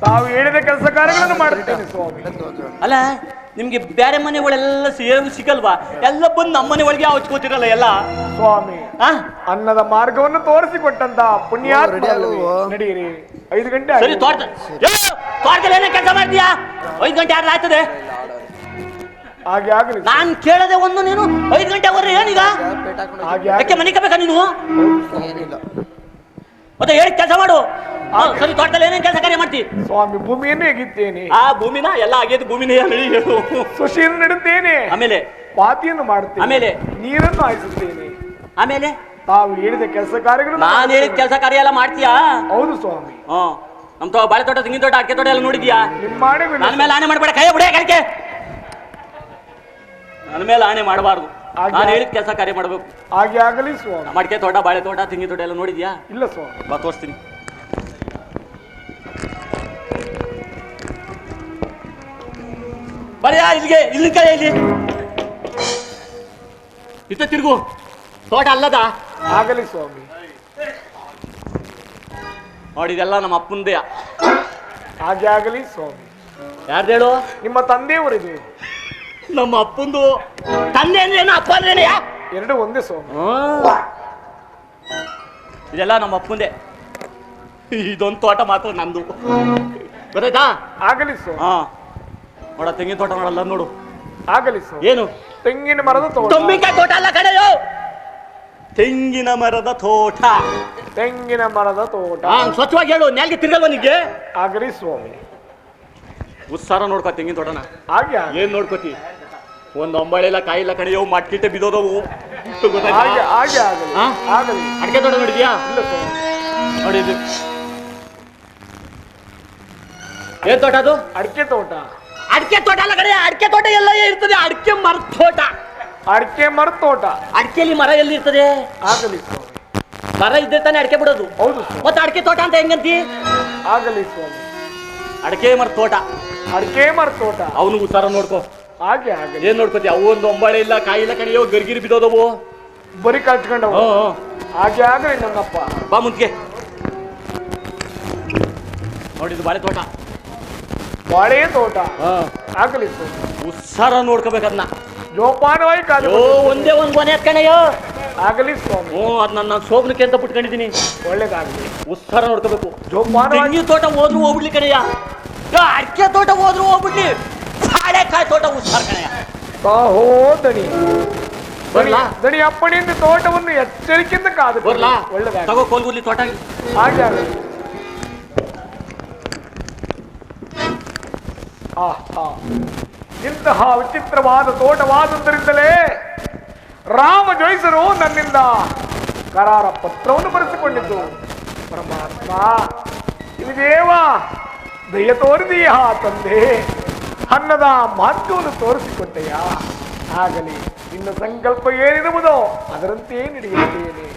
[SPEAKER 7] ತಾವು ಹೇಳಿದ ಕೆಲಸ ಕಾರ್ಯಗಳನ್ನು ಮಾಡುತ್ತೇನೆ ಸ್ವಾಮಿ.
[SPEAKER 6] ಅಲ್ಲ, ನಿಮ್ಗೆ ಬೇರೆ ಮನೆಗಳೆಲ್ಲ ಸಿಗಲ್ವಾ? ಎಲ್ಲ ಬಂದು ನಮ್ಮ ಮನೆ ಒಳಗೆ ಹಚ್ಕೋತಿರಲ್ಲ ಎಲ್ಲ.
[SPEAKER 7] ಸ್ವಾಮಿ, ಅನ್ನದ ಮಾರ್ಗವನ್ನು ತೋರಿಸಿಕೊಟ್ಟಂತ ಪುಣ್ಯಾತ್ಮ ನಡೀರಿ. 5 ಗಂಟೆ
[SPEAKER 6] ಸರಿ ತೋಟದಲ್ಲಿ ಏನೇ ಕೆಲಸ ಮಾಡ್ತೀಯಾ? 5 ಗಂಟೆ ಆದ್ರೆ ಆಯ್ತದೆ.
[SPEAKER 7] ಹಾಗೆ ಆಗಲಿ.
[SPEAKER 6] ನಾನ್ ಕೇಳದೆ ಒಂದು, ನೀನು 5 ಗಂಟೆ ಹೋದ್ರೆ ಏನೀಗ?
[SPEAKER 7] ಹಾಗೆ
[SPEAKER 6] ಯಾಕೆ ಮನೆ ಕಬೇಕಾ ನೀನು?
[SPEAKER 1] ಏನಿಲ್ಲ
[SPEAKER 6] ಮತ್ತೆ ಹೇಳಿ ಕೆಲಸ ಮಾಡು. ಸರಿ, ತೋಟದಲ್ಲಿ ಏನೇನು ಕೆಲಸ ಕಾರ್ಯ ಮಾಡ್ತಿ?
[SPEAKER 7] ಸ್ವಾಮಿ, ಭೂಮಿಯನ್ನು ಹೇಗಿದ್ದೇನೆ.
[SPEAKER 6] ಆ ಭೂಮಿನ ಎಲ್ಲ ಆಗೇದು, ಭೂಮಿನೇ ಹೇಳು.
[SPEAKER 7] ಸೊಸೆಯನ್ನು ನೆಡುತ್ತೇನೆ.
[SPEAKER 6] ಆಮೇಲೆ
[SPEAKER 7] ಪಾತಿಯನ್ನು ಮಾಡುತ್ತೇನೆ.
[SPEAKER 6] ಆಮೇಲೆ
[SPEAKER 7] ನೀರನ್ನು ಹಾಯಿಸುತ್ತೇನೆ.
[SPEAKER 6] ಆಮೇಲೆ
[SPEAKER 7] ತಾವು ಹೇಳಿದ ಕೆಲಸ ಕಾರ್ಯಗಳು
[SPEAKER 6] ನಾನು ಹೇಳಿದ ಕೆಲಸ ಕಾರ್ಯ ಎಲ್ಲ ಮಾಡ್ತೀಯಾ?
[SPEAKER 7] ಹೌದು ಸ್ವಾಮಿ.
[SPEAKER 6] ನಮ್ ಬಾಳೆ ತೋಟ, ತೆಂಗಿನ ತೋಟ, ಅಡಿಕೆ ತೋಟ ಎಲ್ಲ ನೋಡಿದ್ಯಾ?
[SPEAKER 7] ನಿಮ್ಮ
[SPEAKER 6] ನನ್ನ ಮೇಲೆ ಆನೆ ಮಾಡಬೇಡ, ಕೈ ಬಿಡ ಕಲಿಕೆ. ನನ್ನ ಮೇಲೆ ಆನೆ ಮಾಡಬಾರ್ದು. ನಾನು ಹೇಳಿದ ಕೆಲಸ ಕಾರ್ಯ ಮಾಡಬೇಕು.
[SPEAKER 7] ಹಾಗೆ ಆಗಲಿ ಸ್ವಾಮಿ.
[SPEAKER 6] ಅಡಿಕೆ ತೋಟ, ಬಾಳೆ ತೋಟ, ತೆಂಗಿನ ತೋಟ ಎಲ್ಲ ನೋಡಿದ್ಯಾ?
[SPEAKER 7] ಇಲ್ಲ ಸ್ವಾಮಿ.
[SPEAKER 6] ಬಾ ತೋರಿಸ್ತೀನಿ. ಬರ್ಯಾ ಇಲ್ಲಿಗೆ, ಇಲ್ಲಿ ಕೈ ಇಲ್ಲಿ ಇತ್ತ ತಿರುಗು. ತೋಟ ಅಲ್ಲದ?
[SPEAKER 7] ಆಗಲಿ ಸ್ವಾಮಿ.
[SPEAKER 6] ನೋಡಿದೆಲ್ಲ ನಮ್ಮ ಅಪ್ಪಂದೇ.
[SPEAKER 7] ಹಾಗೆ ಆಗಲಿ ಸ್ವಾಮಿ.
[SPEAKER 6] ಯಾರ್ದು ಹೇಳು?
[SPEAKER 7] ನಿಮ್ಮ ತಂದೆಯವರಿದು.
[SPEAKER 6] ನಮ್ಮ ಅಪ್ಪಂದು. ತಂದೆ ಅಂದ್ರೇನು, ಅಪ್ಪ ಅಂದ್ರೇನು?
[SPEAKER 7] ಎರಡು ಒಂದೇ ಸ್ವಾಮಿ.
[SPEAKER 6] ಇದೆಲ್ಲ ನಮ್ಮ ಅಪ್ಪಂದೇ. ಇದೊಂದು ತೋಟ ಮಾತ್ರ ನಂದು, ಗೊತ್ತಾಯ್ತಾ?
[SPEAKER 7] ಆಗಲಿ ಸ್ವಾಮಿ.
[SPEAKER 6] ನೋಡ, ತೆಂಗಿನ ತೋಟ ನೋಡಲ್ಲ, ನೋಡು.
[SPEAKER 7] ಆಗಲಿ ಸ್ವಾಮಿ.
[SPEAKER 6] ಏನು?
[SPEAKER 7] ತೆಂಗಿನ ಮರದ ತೋಟ.
[SPEAKER 6] ತೆಂಗಿನಕಾಯಿ ತೋಟ ಅಲ್ಲ ಕಡೆಯೋ, ತೆಂಗಿನ ಮರದ ತೋಟ.
[SPEAKER 7] ತೆಂಗಿನ ಮರದ ತೋಟ.
[SPEAKER 6] ಸ್ವಚ್ಛವಾಗಿ ಹೇಳು, ನ್ಯಾಲ್ಗೆ ತಿರ್ಗಲ್ವ ನಿಗೆ?
[SPEAKER 7] ಆಗಲಿ ಸ್ವಾಮಿ.
[SPEAKER 6] ಉತ್ಸಾರ ನೋಡ್ಕೊ ತೆಂಗಿನ ತೋಟನ.
[SPEAKER 7] ಹಾಗೆ
[SPEAKER 6] ಏನ್ ನೋಡ್ಕೋತಿ? ಒಂದು ಅಂಬಳೆಲ್ಲ ಕಾಯಿಲ್ಲ ಕಡೆಯೋ, ಮಟ್ಕಿಟ್ಟೆ ಬಿದ್ದೋದವು.
[SPEAKER 7] ಹಾಗೆ ಹಾಗೆ ಆಗಲಿ. ಆಗಲಿ.
[SPEAKER 6] ಅಡಿಕೆ ತೋಟ ನೋಡಿದ್ಯಾ?
[SPEAKER 7] ಇಲ್ಲ ಸ್ವಾಮಿ.
[SPEAKER 6] ನೋಡಿದ್ದು ಏನ್ ತೋಟ ಅದು?
[SPEAKER 7] ಅಡಿಕೆ ತೋಟ.
[SPEAKER 6] ಅಡಿಕೆ ತೋಟ ಅಲ್ಲ ಕಡೆ, ಅಡಿಕೆ ತೋಟ ಎಲ್ಲ ಇರ್ತದೆ. ಅಡಿಕೆ ಮರದ ತೋಟ.
[SPEAKER 7] ಅಡಿಕೆ ಮರದ ತೋಟ.
[SPEAKER 6] ಅಡಿಕೆಲಿ ಮರ ಎಲ್ಲಿ ಇರ್ತದೆ?
[SPEAKER 7] ಆಗಲಿ ಸ್ವಾಮಿ.
[SPEAKER 6] ಮರ ಇದ್ದರೆ ತಾನೆ ಅಡಿಕೆ ಬಿಡೋದು.
[SPEAKER 7] ಹೌದು ಸ್ವಾಮಿ.
[SPEAKER 6] ಮತ್ತೆ ಅಡಿಕೆ ತೋಟ ಅಂತ ಹೆಂಗಂತಿ?
[SPEAKER 7] ಆಗಲಿ ಸ್ವಾಮಿ.
[SPEAKER 6] ಅಡಿಕೆ ಮರ ತೋಟ.
[SPEAKER 7] ಅಡಿಕೆ ಮರದ ತೋಟ.
[SPEAKER 6] ಅವನು ಉತ್ಸಾರ ನೋಡ್ಕೋ.
[SPEAKER 7] ಹಾಗೆ ಆಗಲಿ.
[SPEAKER 6] ಏನ್ ನೋಡ್ಕೋತಿ? ಅವು ಒಂದು ಒಂಬಳೆ ಇಲ್ಲ, ಕಾಯಿಲ್ಲ ಕಡೆಯೋ, ಗರ್ಗಿರಿ ಬಿದ್ದೋದವು.
[SPEAKER 7] ಬರೀ ಕಳ್ಸ್ಕೊಂಡವು. ಹಾಗೆ ಆಗಲಿ ನನ್ನಪ್ಪ.
[SPEAKER 6] ಬಾ ಮುಂದ್ಗೆ. ನೋಡಿದ್ದು ಬಾಳೆ ತೋಟ,
[SPEAKER 7] ಬಾಳೆ ತೋಟ. ಆಗಲಿ ಸ್ವಾಮಿ.
[SPEAKER 6] ಉತ್ಸಾರ ನೋಡ್ಕೋಬೇಕದ್ನ.
[SPEAKER 7] ಜೋಪಾನವಾಗಿ ಕಾದು.
[SPEAKER 6] ಒಂದೇ ಒಂದು ಕೊನೆ ಎತ್ಕಣಯ್ಯೋ.
[SPEAKER 7] ಆಗಲಿ ಸ್ವಾಮಿ.
[SPEAKER 6] ಅದ್ ನನ್ನ ಶೋಭನಕ್ಕೆ ಅಂತ ಬಿಟ್ಕೊಂಡಿದ್ದೀನಿ.
[SPEAKER 7] ಒಳ್ಳೇದಾಗಲಿ.
[SPEAKER 6] ಉತ್ಸಾರ ನೋಡ್ಕೋಬೇಕು.
[SPEAKER 7] ಜೋಪಾನವಾಗಿ.
[SPEAKER 6] ತೆಂಗಿನ ತೋಟ ಹೋದ್ರು ಹೋಗ್ಬಿಡ್ಲಿ ಕಣಯ್ಯ, ಅಡಿಕೆ ತೋಟ ಹೋದ್ರು ಹೋಗ್ಬಿಡ್ಲಿ, ಬಾಳೆಕಾಯಿ ತೋಟ ಉತ್ಸಾರ ಕಣಯ್ಯ.
[SPEAKER 7] ಸಾಹೋ ದಣಿ.
[SPEAKER 6] ಬರ್ಲಾ?
[SPEAKER 7] ದಣಿ ಅಪ್ಪಣಿಯಿಂದ ತೋಟವನ್ನು ಎಚ್ಚರಿಕೆಯಿಂದ ಕಾದು.
[SPEAKER 6] ಬರ್ಲಾ?
[SPEAKER 7] ಒಳ್ಳೇದಾಗಲಿ.
[SPEAKER 6] ತಗೋ ಕೋಲ್ಗುರ್ಲಿ ತೋಟ.
[SPEAKER 7] ಹಾಗೆ ಆಗಲಿ. ಇಂತಹ ವಿಚಿತ್ರವಾದ ತೋಟವಾದುದರಿಂದಲೇ ರಾಮ ಜೋಯಿಸರು ನನ್ನಿಂದ ಕರಾರ ಪತ್ರವನ್ನು ಬರೆಸಿಕೊಂಡಿದ್ದು. ಪರಮಾತ್ಮ, ಇದು ದೇವ ದಯ ತೋರಿದೀಯ ತಂದೆ, ಅನ್ನದ ಮಹತ್ವವನ್ನು ತೋರಿಸಿಕೊಟ್ಟೆಯ. ಆಗಲಿ, ನಿನ್ನ ಸಂಕಲ್ಪ ಏನಿರುವುದೋ ಅದರಂತೆಯೇ ನಡೆಯುತ್ತೇನೆ.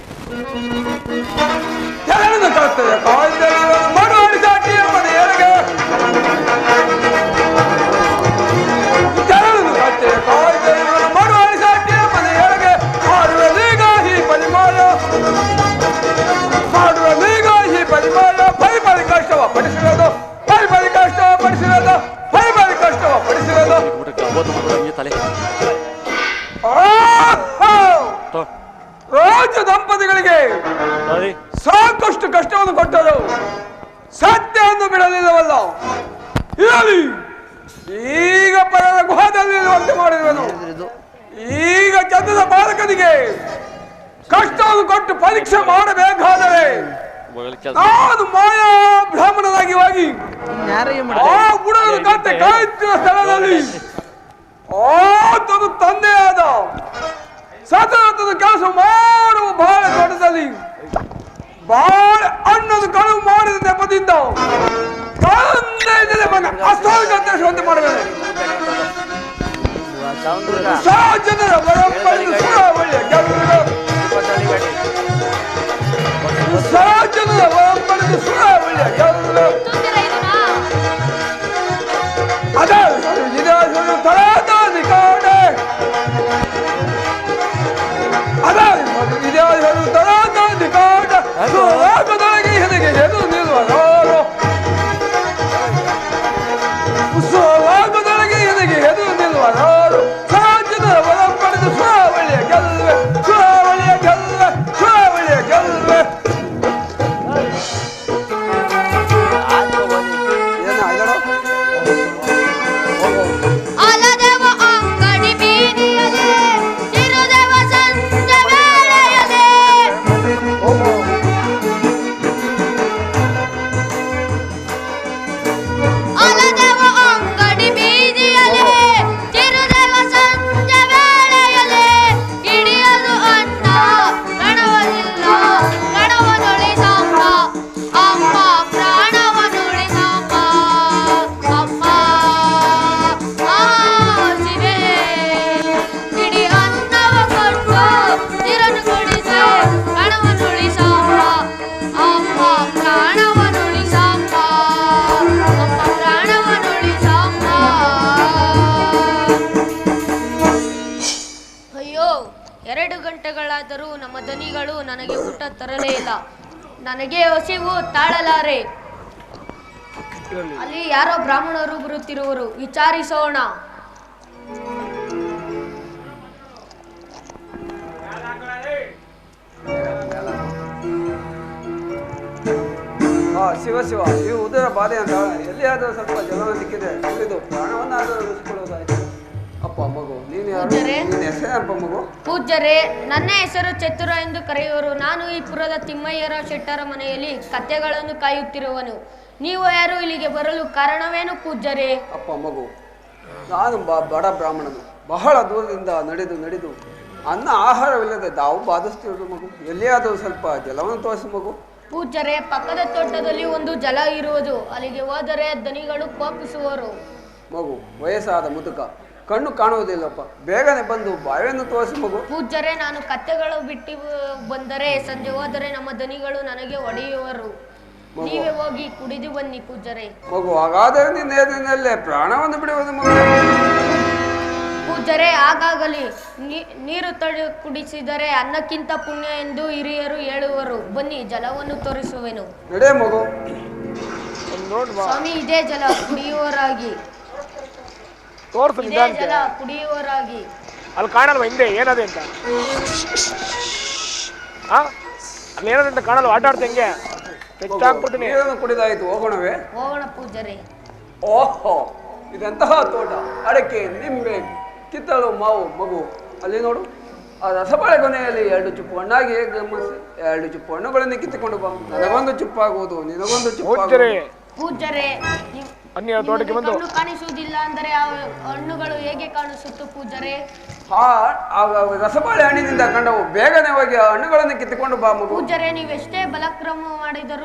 [SPEAKER 2] ರಾಜ ದಂಪತಿಗಳಿಗೆ ಸಾಕಷ್ಟು ಕಷ್ಟವನ್ನು ಕೊಟ್ಟರು, ಸತ್ಯವನ್ನು ಬಿಡಲಿಲ್ಲವಲ್ಲ. ಇರಲಿ, ಈಗ ಪರರ ಗುಹದಲ್ಲಿ ಇರುವಂತೆ ಮಾಡಿರುವನು. ಈಗ ಚಂದ್ರದ ಬಾಲಕನಿಗೆ ಕಷ್ಟವನ್ನು ಕೊಟ್ಟು ಪರೀಕ್ಷೆ ಮಾಡಬೇಕಾದರೆ ನಾನು ಮಾಯಾ ಬ್ರಾಹ್ಮಣನಾಗಿ ಹೋಗಿ ಆ ಬುಡದ ಕತ್ತೆ ಕಾಯುತ್ತಿರುವ ಸ್ಥಳದಲ್ಲಿ ಆತನು ತಂದೆಯಾದ ಸತತದ ಕೆಲಸ ಮಾಡುವ ಬಾಳೆ ತೋಟದಲ್ಲಿ ಬಾಳೆ ಹಣ್ಣನ್ನು ಕಳುವು ಮಾಡಿದ ನೆಪದಿಂದ ಅಸ್ತಾವಿಕಂತೆ ಮಾಡಬೇಕು. ಜನರ ಬರಪಡಿದ ಸುರಾವಳಿಯ ಜನರ ಬರಪಡಿದ ಸುರಾವಳಿಯ ಅದೇ ತರಾದಾದಿ ಕಾಡೆ ಅದೇ ತರಾದಾದಿ ಕಾಡ ಸುರಾಗದೊಳಗೆ ಹೆದಗೆ ಎದುರು ನಿಲ್ಲುವರು. ಸುರಾಗದೊಳಗೆ ಹೆದಗೆ ಎದುರು ನಿಲ್ಲುವರು. ಜನರ ಬರ ಪಡೆದು
[SPEAKER 5] 2 ಗಂಟೆಗಳಾದರೂ ನಮ್ಮ ದನಿಗಳು ನನಗೆ ಊಟ ತರಲೇ ಇಲ್ಲ. ನನಗೆ ಹಸಿವು ತಾಳಲಾರೆ. ಅಲ್ಲಿ ಯಾರೋ ಬ್ರಾಹ್ಮಣರು ಬರುತ್ತಿರುವರು, ವಿಚಾರಿಸೋಣ.
[SPEAKER 8] ಶಿವ ಶಿವ, ಈ ಉದರ ಬಾಧೆ ಅಂತ ಎಲ್ಲಿಯಾದರೂ ಸ್ವಲ್ಪ ಜಲವನ್ನು ಸಿಕ್ಕಿದೆ ಕುಡಿದು ಪ್ರಾಣವನ್ನಾದರೂ ಉಳಿಸಿಕೊಳ್ಳುವುದಾಯ್ತು. ಅಪ್ಪ ಮಗು, ನೀನು ಯಾರು?
[SPEAKER 5] ಪೂಜ್ಯರೇ.
[SPEAKER 8] ನಿನ್ನ ಹೆಸರೇನಪ್ಪ ಮಗು?
[SPEAKER 5] ಪೂಜ್ಯರೇ, ನನ್ನ ಹೆಸರು ಚತುರ ಎಂದು ಕರೆಯುವರು. ನಾನು ಈ ಪುರದ ತಿಮ್ಮಯ್ಯರ ಶೆಟ್ಟರ ಮನೆಯಲ್ಲಿ ಕತ್ತೆಗಳನ್ನು ಕಾಯುತ್ತಿರುವನು. ನೀವು ಯಾರು? ಇಲ್ಲಿಗೆ ಬರಲು ಕಾರಣವೇನು ಪೂಜ್ಯರೇ?
[SPEAKER 8] ಅಪ್ಪ ಮಗು, ನಾನು ಬಡ ಬ್ರಾಹ್ಮಣನು. ಬಹಳ ದೂರದಿಂದ ನಡೆದು ಅನ್ನ ಆಹಾರವಿಲ್ಲದೆ ನಾವು ಬಾಧಿಸ್ತಿರೋದು ಮಗು. ಎಲ್ಲಿಯಾದರೂ ಸ್ವಲ್ಪ ಜಲವನ್ನು ತೋರಿಸು ಮಗು.
[SPEAKER 5] ಪೂಜ್ಯರೇ, ಪಕ್ಕದ ತೋಟದಲ್ಲಿ ಒಂದು ಜಲ ಇರುವುದು. ಅಲ್ಲಿಗೆ ಹೋದರೆ ದನಿಗಳು ಕೋಪಿಸುವರು.
[SPEAKER 8] ಮಗು, ವಯಸ್ಸಾದ ಮುದುಕ, ಕಣ್ಣು ಕಾಣುವುದಿಲ್ಲಪ್ಪ. ಬೇಗನೆ ಬಂದು ಬಾವಿಯನ್ನು ತೋರಿಸು ಮಗು.
[SPEAKER 5] ಪೂಜ್ಯರೇ, ನಾನು ಕತ್ತೆಗಳು ಬಿಟ್ಟು ಬಂದರೆ ಸಂಜೆ ಹೋದರೆ ನಮ್ಮ ದನಿಗಳು ನನಗೆ ಹೊಡೆಯುವರು. ನೀವೇ ಹೋಗಿ ಕುಡಿದು ಬನ್ನಿ ಪೂಜ್ಯರೇ.
[SPEAKER 8] ಮಗು, ಹಾಗಾದರೆ ನಿನ್ನ ಎದುರಿನಲ್ಲೇ ಪ್ರಾಣವನ್ನು ಬಿಡುವುದು ಮಗು.
[SPEAKER 5] ಪೂಜ್ಯರೇ, ಹಾಗಾಗಲಿ. ನೀರು ಕುಡಿಸಿದರೆ ಅನ್ನಕ್ಕಿಂತ ಪುಣ್ಯ ಎಂದು ಹಿರಿಯರು ಹೇಳುವರು. ಬನ್ನಿ, ಜಲವನ್ನು ತೋರಿಸುವೆನು.
[SPEAKER 8] ನಡೆ ಮಗು.
[SPEAKER 5] ಸ್ವಾಮಿ, ಇದೇ ಜಲ ಕುಡಿಯುವರಾಗಿ.
[SPEAKER 7] ತೋರ್ಸು
[SPEAKER 5] ಇದೇ
[SPEAKER 7] ನಿಧಾನಕ್ಕೆ.
[SPEAKER 5] ಜಲ ಕುಡಿಯುವರಾಗಿ.
[SPEAKER 7] ಅಲ್ಲಿ ಕಾಣಲ್ವ ಹಿಂದೆ ಏನದೆ ಅಂತ? ಅಲ್ಲಿ ಏನದೆ ಅಂತ ಕಾಣಲ್ವ? ಆಟ ಆಡ್ತಾ ಹೆಂಗೆ ಹೆಚ್ಚಾಗ್ಬಿಡ್ತೀನಿ.
[SPEAKER 8] ನೀರನ್ನು ಕುಡಿದಾಯ್ತು, ಹೋಗೋಣವೇ?
[SPEAKER 5] ಹೋಗೋಣ ಪೂಜ್ಯರೇ.
[SPEAKER 8] ಓಹೋ, ಇದೆಂತಹ ತೋಟ! ಅಡಕೆ, ನಿಂಬೆ, ಕಿತ್ತಳು, ಮಾವು. ಮಗು, ಅಲ್ಲಿ ನೋಡು, ಆ ರಸಬಾಳೆ ಕೊನೆಯಲ್ಲಿ 2 ಚುಪ್ಪು ಹಣ್ಣಾಗಿ ಗಮನಿಸಿ. 2 ಚುಪ್ಪು ಹಣ್ಣುಗಳನ್ನು ಕಿತ್ತುಕೊಂಡು ಬಾ. ನನಗೊಂದು ಚುಪ್ಪಾಗುವುದು, ನಿನಗೊಂದು ಚುಪ್ಪಾಗುವುದು.
[SPEAKER 5] ಪೂಜ್ಯರೇ,
[SPEAKER 7] ಅನ್ಯ ತೋಟಕ್ಕೆ ಬಂದು
[SPEAKER 5] ಕಣ್ಣು ಕಾಣಿಸುವುದಿಲ್ಲ ಅಂದರೆ ಆ ಹಣ್ಣುಗಳು ಹೇಗೆ ಕಾಣಿಸುತ್ತು ಪೂಜ್ಯರೇ?
[SPEAKER 8] ಆ ರಸಬಾಳೆ ಹಣ್ಣಿನಿಂದ ಕಂಡವು. ಬೇಗನೆ ಹೋಗಿ ಆ ಹಣ್ಣುಗಳನ್ನು ಕಿತ್ತುಕೊಂಡು ಬಾ ಮಗು.
[SPEAKER 5] ಪೂಜ್ಯರೇ, ನೀವೆಷ್ಟೇ ಬಲಕ್ರಮ ಮಾಡಿದರೂ